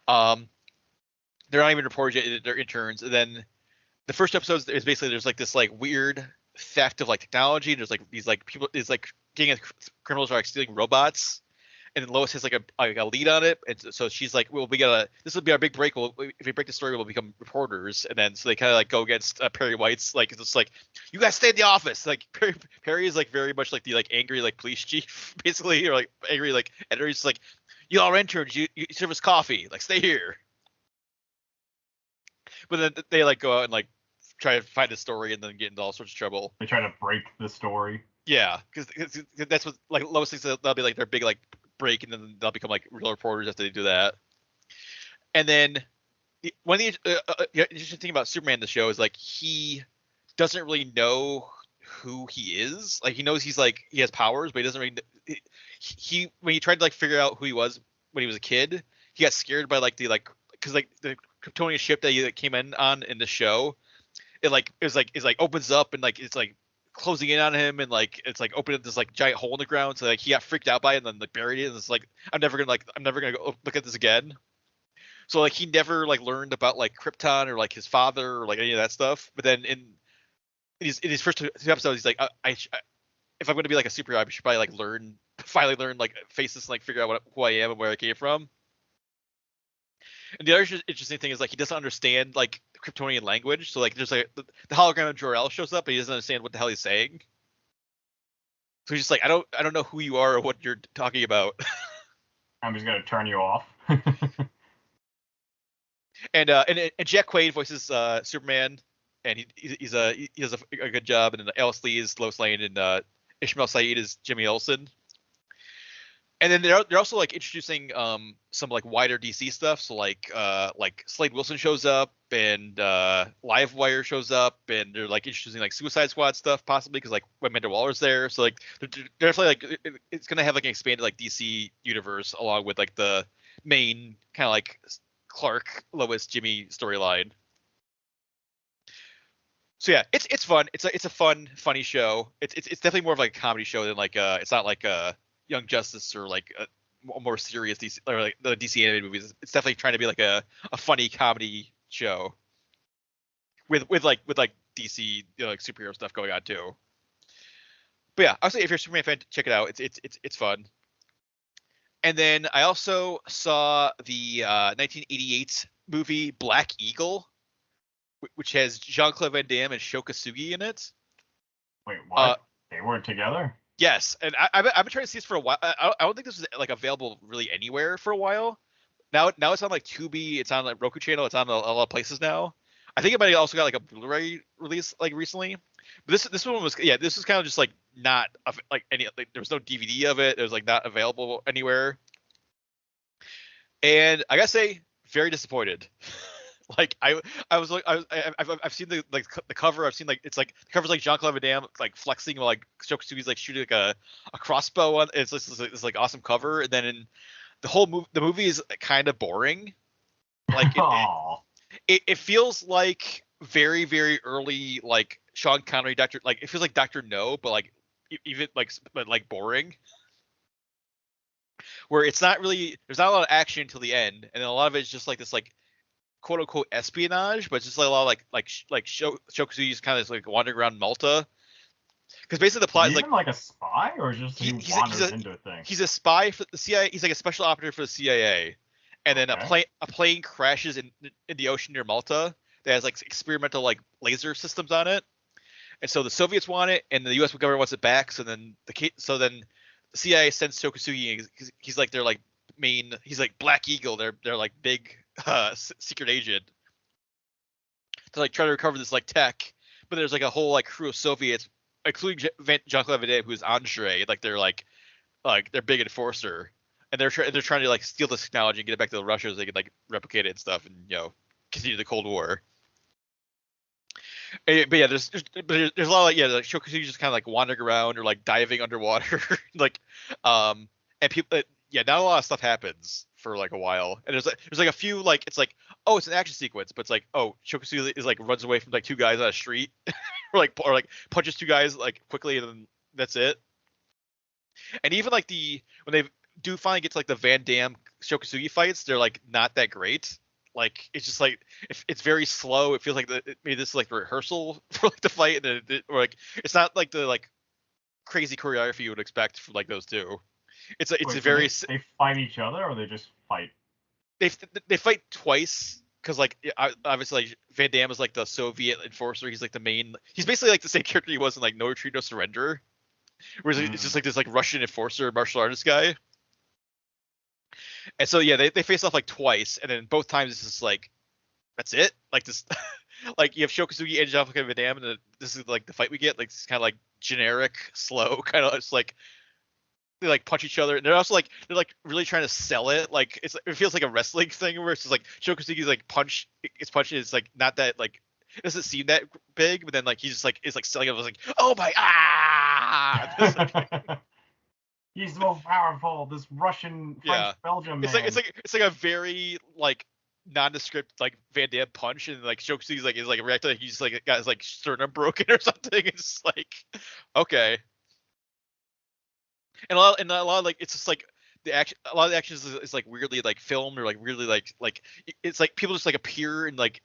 They're not even reporters yet; they're interns. And then the first episode is basically there's like this like weird theft of like technology. There's like these like people is like gang of criminals are like stealing robots, and then Lois has like a lead on it, and so she's like, "Well, this will be our big break. If we break the story, we'll become reporters." And then so they kind of like go against Perry White's like it's like, "You guys stay in the office." Like Perry is like very much like the like angry like police chief basically, or like angry like editor. He's like, "You all are interns. You serve us coffee. Like stay here." But then they like go out and like try to find a story and then get into all sorts of trouble. They try to break the story. Yeah, because that's what like Lois thinks that'll be like their big like break, and then they'll become like real reporters after they do that. And then one of the interesting thing about Superman in the show is like he doesn't really know who he is. Like he knows he has powers, but he doesn't really. He when he tried to like figure out who he was when he was a kid, he got scared by like because like the Kryptonian ship that he came in on in the show, it opens up and like it's like closing in on him, and like it's like opening this like giant hole in the ground, so like he got freaked out by it and then like buried it, and it's like I'm never gonna go look at this again. So like he never like learned about like Krypton or like his father or like any of that stuff. But then in his first two episodes, he's like, if I'm going to be like a superhero, I should probably like finally learn like faces and like figure out who I am and where I came from. And the other interesting thing is like he doesn't understand like Kryptonian language, so like there's like the hologram of Jor-El shows up, but he doesn't understand what the hell he's saying. So he's just like, I don't know who you are or what you're talking about. I'm just gonna turn you off. and Jack Quaid voices Superman, and he does a good job. And then Alice Lee is Lois Lane, and Ishmael Saeed is Jimmy Olsen. And then they're also like introducing some like wider DC stuff. So like Slade Wilson shows up, and Livewire shows up, and they're like introducing like Suicide Squad stuff possibly because like Amanda Waller's there. So like they're definitely like it's gonna have like an expanded like DC universe along with like the main kind of like Clark, Lois, Jimmy storyline. So yeah, it's fun. It's a fun, funny show. It's definitely more of like a comedy show than like it's not like Young Justice or like a more serious DC or like the DC animated movies. It's definitely trying to be like a funny comedy show with like DC like superhero stuff going on too. But yeah, I'll say if you're a Superman fan, check it out. It's fun. And then I also saw the 1988 movie Black Eagle, which has Jean-Claude Van Damme and Sho Kosugi in it. Wait, what? They weren't together? Yes, and I've been trying to see this for a while. I don't think this was like available really anywhere for a while. Now it's on like Tubi, it's on like Roku channel, it's on a lot of places now. I think it might have also got like a Blu-ray release like recently. But this one was this was kind of just like not like any like there was no DVD of it. It was like not available anywhere. And I gotta say, very disappointed. Like I've seen the cover. I've seen like it's like the cover's like Jean-Claude Van Damme like flexing while like Sho Kosugi's like shooting like a crossbow on. It's just this like awesome cover, and then in the whole the movie is kind of boring. Like it feels like very very early like Sean Connery Doctor, like it feels like Dr. No, but like even like boring. Where it's not really there's not a lot of action until the end, and then a lot of it's just like this like quote unquote espionage, but it's just like a lot of like Sho Kosugi's kind of like wandering around Malta. Because basically the plot is like a spy, or just he wanders into a thing? He's a spy for the CIA. He's like a special operative for the CIA. And then a plane crashes in the ocean near Malta that has like experimental like laser systems on it. And so the Soviets want it, and the U.S. government wants it back. So then the CIA sends Shokosugi. He's like their like main. He's like Black Eagle. They're like big secret agent to like try to recover this like tech. But there's like a whole like crew of Soviets, including Jean-Claude Van Damme, who's Andre. Like they're their big enforcer, and they're trying to like steal this technology and get it back to the Russians so they can like replicate it and stuff, and continue the Cold War. But yeah, there's a lot of like Shokosugi just kind of like wandering around or like diving underwater, like and people not a lot of stuff happens for like a while, and there's like a few like it's like it's an action sequence, but it's like Shokosugi is like runs away from like two guys on a street, or like punches two guys like quickly, and then that's it. And even like when they do finally get to like the Van Damme Shokosugi fights, they're like not that great. Like it's just like it's very slow. It feels like maybe this is like the rehearsal for like the fight, and or like it's not like the like crazy choreography you would expect from like those two. It's a very they fight each other, or they just fight. They fight twice because like obviously like Van Damme is like the Soviet enforcer. He's like the main. He's basically like the same character he was in like No Retreat, No Surrender. Whereas it's just like this like Russian enforcer martial artist guy. And so they face off like twice, and then both times it's just like that's it. Like this, like you have Shokosugi and Jean-Claude Van Damme, and this is like the fight we get. Like it's kind of like generic, slow, kind of. It's like they like punch each other, and they're really trying to sell it. Like it feels like a wrestling thing where it's just like Shokosugi's like it's punching. It's like not that like it doesn't seem that big, but then like he's just like is like selling it. I was like, oh my He's the most powerful, this Russian French-Belgium man. It's like a very like nondescript like Van Damme punch, and like Shokosugi's like is like reacting like he's like got his like sternum broken or something. It's like okay. And a lot of like it's just like a lot of the action is like weirdly like filmed, or like weirdly like it's like people just like appear and like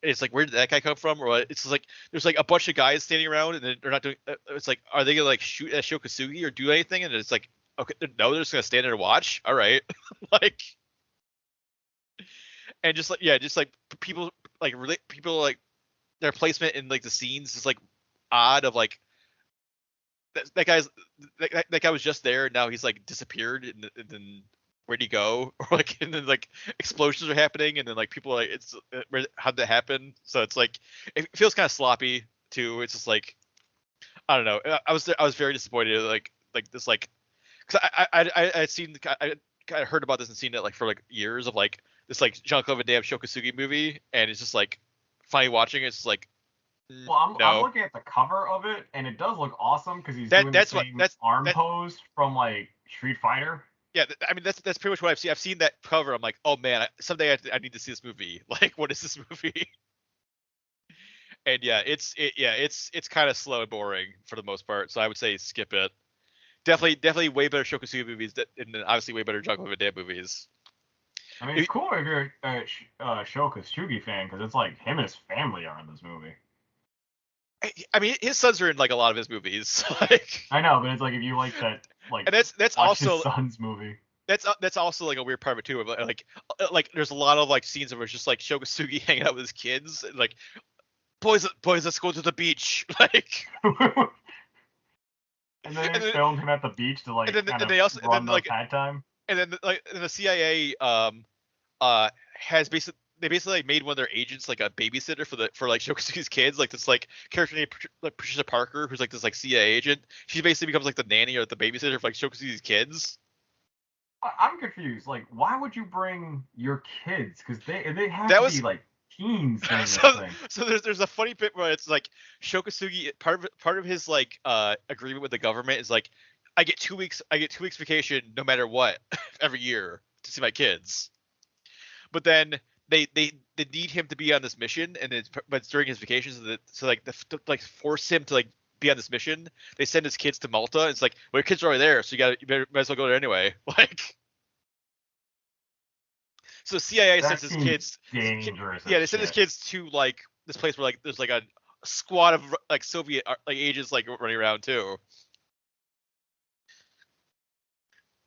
it's like where did that guy come from, or it's just like there's like a bunch of guys standing around and they're not doing it's like are they gonna like shoot at Shokosugi or do anything, and it's like okay no, they're just gonna stand there and watch, all right. Like and just like people like their placement in like the scenes is like odd, of like that guy was just there and now he's like disappeared, and then where'd he go? Or like and then like explosions are happening, and then like people are like it's how'd that happen? So it's like it feels kind of sloppy too. It's just like I don't know. I was very disappointed like this like because I heard about this and seen it like for like years of like this like Jean-Claude Van Damme Shokosugi movie, and it's just like finally watching it, it's just like well, I'm looking at the cover of it, and it does look awesome because he's doing the same arm pose from like Street Fighter. Yeah, I mean that's pretty much what I've seen. I've seen that cover. I'm like, oh man, someday I need to see this movie. Like, what is this movie? And it's kind of slow and boring for the most part. So I would say skip it. Definitely way better Shokosugi movies, and then obviously way better Jean-Claude Van Damme movies. I mean, it's cool if you're a Shokosugi fan, because it's like him and his family are in this movie. I mean, his sons are in like a lot of his movies. Like I know, but it's like if you like that, like and that's also his son's movie. That's also like a weird part of it too. Like there's a lot of like scenes where it's just like Shokosugi hanging out with his kids, and like boys, let's go to the beach. Like and then they filmed him at the beach to like run the pad time. And then the CIA has basically. They basically like made one of their agents like a babysitter for like Shokosugi's kids, like this like character named like Patricia Parker, who's like this like CIA agent. She basically becomes like the nanny or the babysitter for like Shokosugi's kids. I'm confused. Like, why would you bring your kids? Because they have to be like teens during this thing. So there's a funny bit where it's like Shokosugi part of his like agreement with the government is like I get 2 weeks vacation no matter what every year to see my kids, but then. They need him to be on this mission, but it's during his vacations, so like to force him to like be on this mission. They send his kids to Malta. And it's like, well, your kids are already there, so you might as well go there anyway. Like, so CIA sends his kids. Dangerous. Yeah, they send his kids to like this place where like there's like a squad of like Soviet like agents like running around too.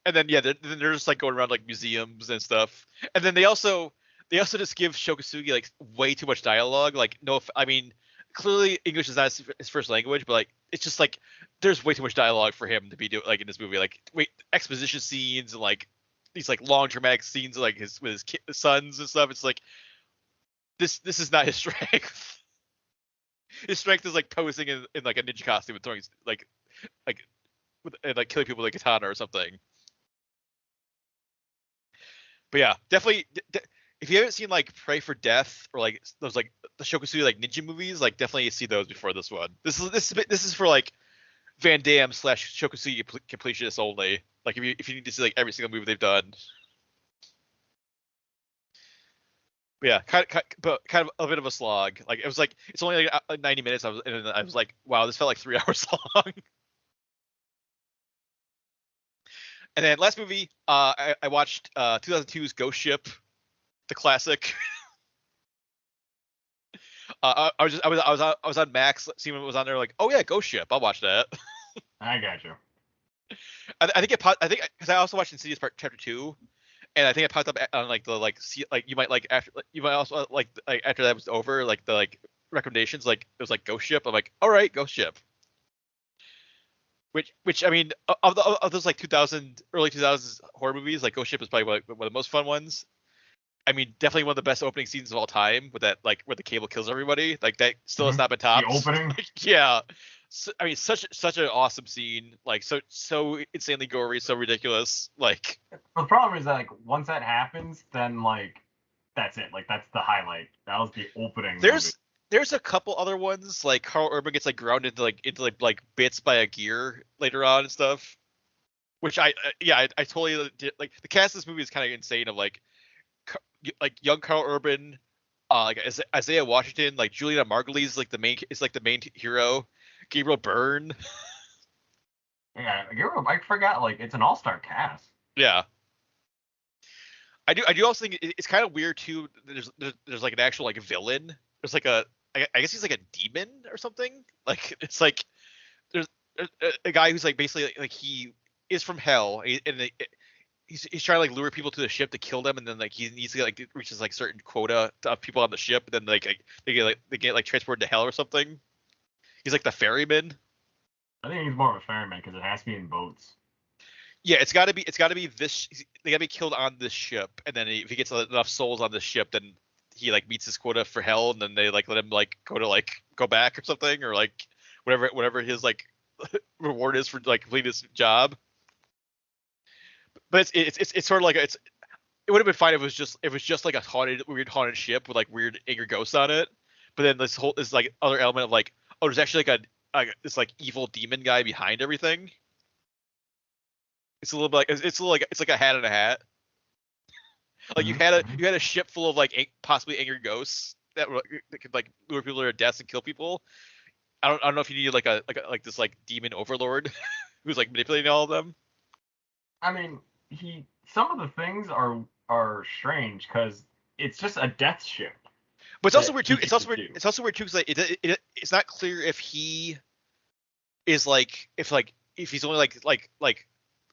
And then then they're just like going around like museums and stuff. And then they also just give Shokusugi like way too much dialogue. Like I mean, clearly English is not his first language, but like it's just like there's way too much dialogue for him to be doing like in this movie. Like exposition scenes and like these like long dramatic scenes like with his sons and stuff. It's like this is not his strength. His strength is like posing in like a ninja costume and throwing like and like killing people with a katana or something. But yeah, definitely. If you haven't seen like Pray for Death or like those like the Shokusugi like ninja movies, like definitely see those before this one. This is for like Van Damme / Shokusugi completionists only. Like if you need to see like every single movie they've done. But yeah, kind of a bit of a slog. Like it was like it's only like 90 minutes. I was like, wow, this felt like 3 hours long. And then last movie, I watched 2002's Ghost Ship, the classic. I was on Max, seeing what was on there, like, oh yeah, Ghost Ship, I'll watch that. I got you. I think because I also watched Insidious Chapter 2, and I think it popped up on like the like you might like after you might also like after that was over, like the like recommendations, like it was like Ghost Ship. I'm like, all right, Ghost Ship. Which I mean, of those like early 2000s horror movies, like Ghost Ship is probably one of the most fun ones. I mean, definitely one of the best opening scenes of all time, with that like where the cable kills everybody. Like that still has not been topped. The opening, like, yeah. So, I mean, such an awesome scene. Like so insanely gory, so ridiculous. Like the problem is that like once that happens, then like that's it. Like that's the highlight. That was the opening. There's a couple other ones, like Carl Urban gets like grounded into like bits by a gear later on and stuff. Which I totally did. Like the cast of this movie is kind of insane. Of like young Carl Urban, like Isaiah Washington, like Juliana Margulies, like the main hero. Gabriel Byrne. Yeah, I forgot. Like it's an all-star cast. Yeah. I do also think it's kind of weird too. There's like an actual like villain. There's like I guess he's like a demon or something. Like it's like there's a guy who's like basically like he is from hell, and he's trying to like lure people to the ship to kill them, and then like he needs to like reaches like certain quota of people on the ship, and then like they get transported to hell or something. He's like the ferryman. I think he's more of a ferryman because it has to be in boats. Yeah, it's got to be this. They got to be killed on this ship, and then if he gets enough souls on this ship, then he like meets his quota for hell, and then they like let him like go back or something, or like whatever his like reward is for like completing this job. But it's sort of like it would have been fine if it was just like a weird haunted ship with like weird angry ghosts on it. But then this like other element of like, oh, there's actually like this like evil demon guy behind everything. It's a little bit like it's like a hat in a hat. Like you had a ship full of like possibly angry ghosts that could like lure people to their deaths and kill people. I don't know if you needed like this like demon overlord who's like manipulating all of them. I mean, some of the things are strange because it's just a death ship. But it's also weird too. It's also weird too because like it's not clear if he is like if he's only like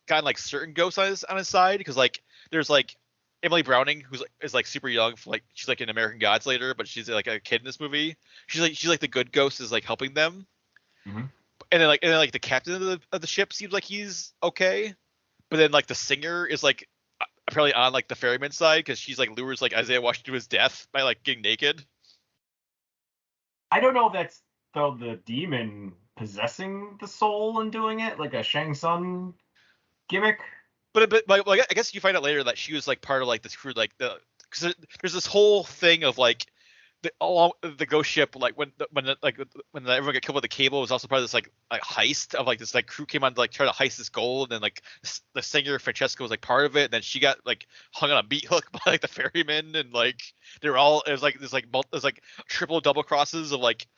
gotten like certain ghosts on his side, because like there's like Emily Browning is like super young, like she's like in American Gods later, but she's like a kid in this movie. She's like the good ghost is like helping them. Mm-hmm. And then like the captain of the ship seems like he's okay, but then like the singer is like apparently on like the ferryman's side because she's like lures like Isaiah Washington to his death by like getting naked. I don't know if that's though the demon possessing the soul and doing it, like a Shang Tsung gimmick. But like I guess you find out later that she was like part of like this crew, like because there's this whole thing of like the ghost ship, like when everyone got killed with the cable, was also part of this like heist of like this like crew came on to like try to heist this gold, and then like the singer Francesca was like part of it, and then she got like hung on a meat hook by like the ferryman, and like it was like triple double crosses of like,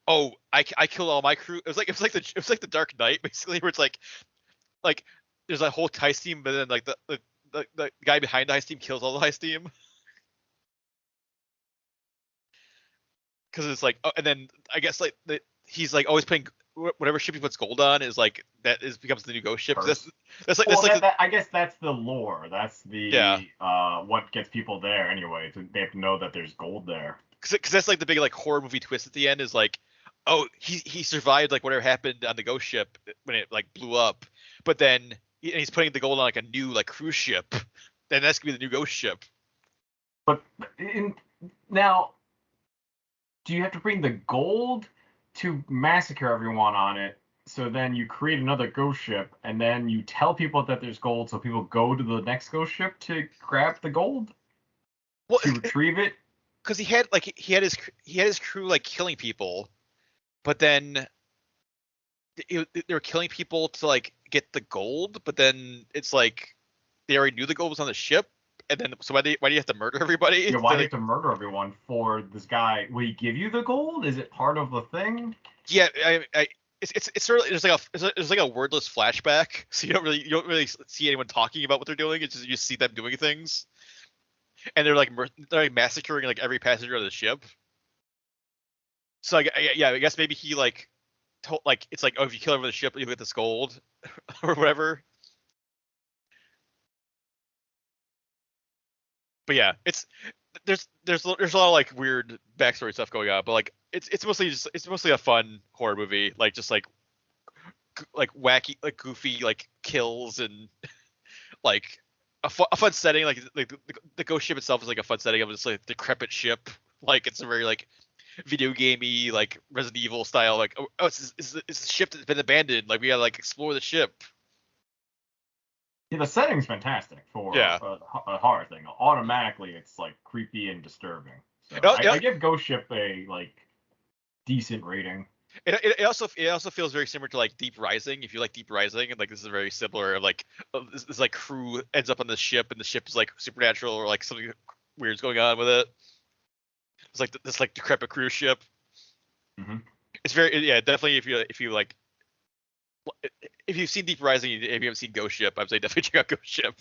oh, I killed all my crew. It was like the Dark Knight basically, where it's like there's a whole heist team, but then like the guy behind the heist team kills all the heist team. because it's like, and then I guess like he's like always putting whatever ship he puts gold on is like becomes the new ghost ship. I guess that's the lore. That's the what gets people there anyway. They have to know that there's gold there. Because that's like the big like horror movie twist at the end is like, oh, he survived like whatever happened on the ghost ship when it like blew up, but then he's putting the gold on like a new like cruise ship, then that's gonna be the new ghost ship. But now, do you have to bring the gold to massacre everyone on it? So then you create another ghost ship, and then you tell people that there's gold, so people go to the next ghost ship to grab the gold, to retrieve it. Because he had his crew like killing people, but then they were killing people to like get the gold, but then it's like they already knew the gold was on the ship, and then so why do you have to murder everybody? Yeah, why do you have to murder everyone for this guy? Will he give you the gold? Is it part of the thing? Yeah, it's sort of there's like a wordless flashback, so you don't really see anyone talking about what they're doing. It's just you see them doing things, and they're like massacring like every passenger on the ship. So I guess maybe he like told like it's like, oh, if you kill over the ship you'll get this gold or whatever. But yeah, there's a lot of like weird backstory stuff going on, but like it's mostly a fun horror movie, like just like wacky, like goofy, like kills and like a fun setting. Like the ghost ship itself is like a fun setting of just like a decrepit ship. Like it's a very like video gamey, like Resident Evil style. Like oh it's a ship that's been abandoned. Like we gotta like explore the ship. Yeah, the setting's fantastic for a horror thing. Automatically, it's like creepy and disturbing. So I give Ghost Ship a like decent rating. It also feels very similar to like Deep Rising. If you like Deep Rising, and like this is very similar. Like this like crew ends up on the ship, and the ship is like supernatural or like something weird's going on with it. It's like this like decrepit cruise ship. Mm-hmm. It's very definitely if you've seen Deep Rising, if you haven't seen Ghost Ship, I'd say definitely check out Ghost Ship.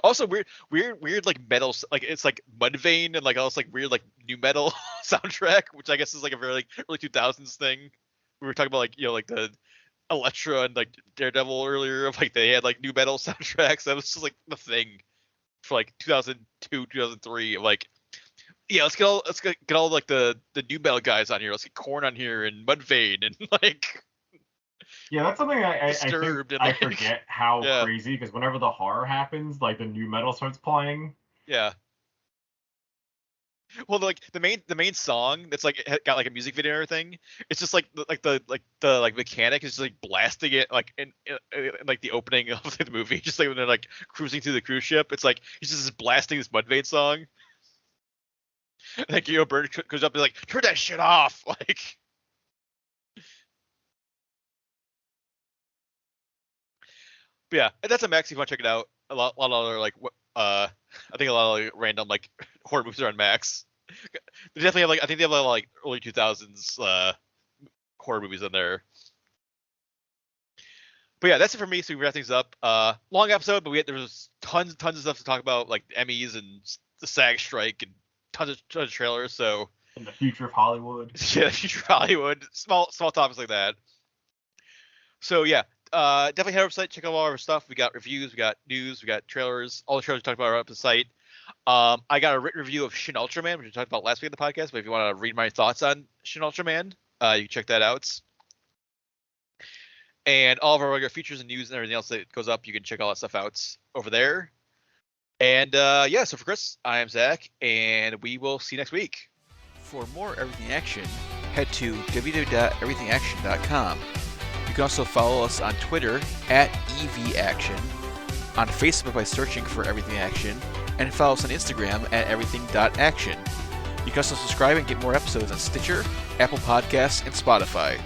Also weird like metal, like it's like Mudvayne and like all this like weird like new metal soundtrack, which I guess is like a very like early 2000s thing. We were talking about like like the Elektra and like Daredevil earlier, of like they had like new metal soundtracks. That was just like the thing for like 2002 2003 of like let's get all like the new metal guys on here. Let's get Korn on here and Mudvayne and like. Yeah, that's something I like, forget how crazy, because whenever the horror happens, like the new metal starts playing. Yeah. Well, like the main song that's like got like a music video and everything. It's just like the mechanic is just like blasting it like in like the opening of the movie, just like when they're like cruising through the cruise ship. It's like he's just blasting this Mudvayne song. And like Bird goes up and like turn that shit off, like. But yeah, that's a Max if you want to check it out. A lot of other like I think a lot of like, random like horror movies are on Max. They definitely have like I think they have a lot of, like early 2000s horror movies in there. But yeah, that's it for me. So we wrap things up. Long episode, but there was tons of stuff to talk about, like the Emmys and the SAG strike and tons of trailers. So and the future of Hollywood. Yeah, the future of Hollywood. Small topics like that. So yeah. Definitely head over to the site, check out all our stuff. We got reviews, we got news, we got trailers. All the trailers we talked about are up on the site. I got a written review of Shin Ultraman, which we talked about last week on the podcast. But if you want to read my thoughts on Shin Ultraman, you can check that out. And all of our regular features and news and everything else that goes up, you can check all that stuff out over there. And so for Chris, I am Zach, and we will see you next week. For more Everything Action, head to www.everythingaction.com. You can also follow us on Twitter @EVAction, on Facebook by searching for Everything Action, and follow us on Instagram @everything.action. You can also subscribe and get more episodes on Stitcher, Apple Podcasts, and Spotify.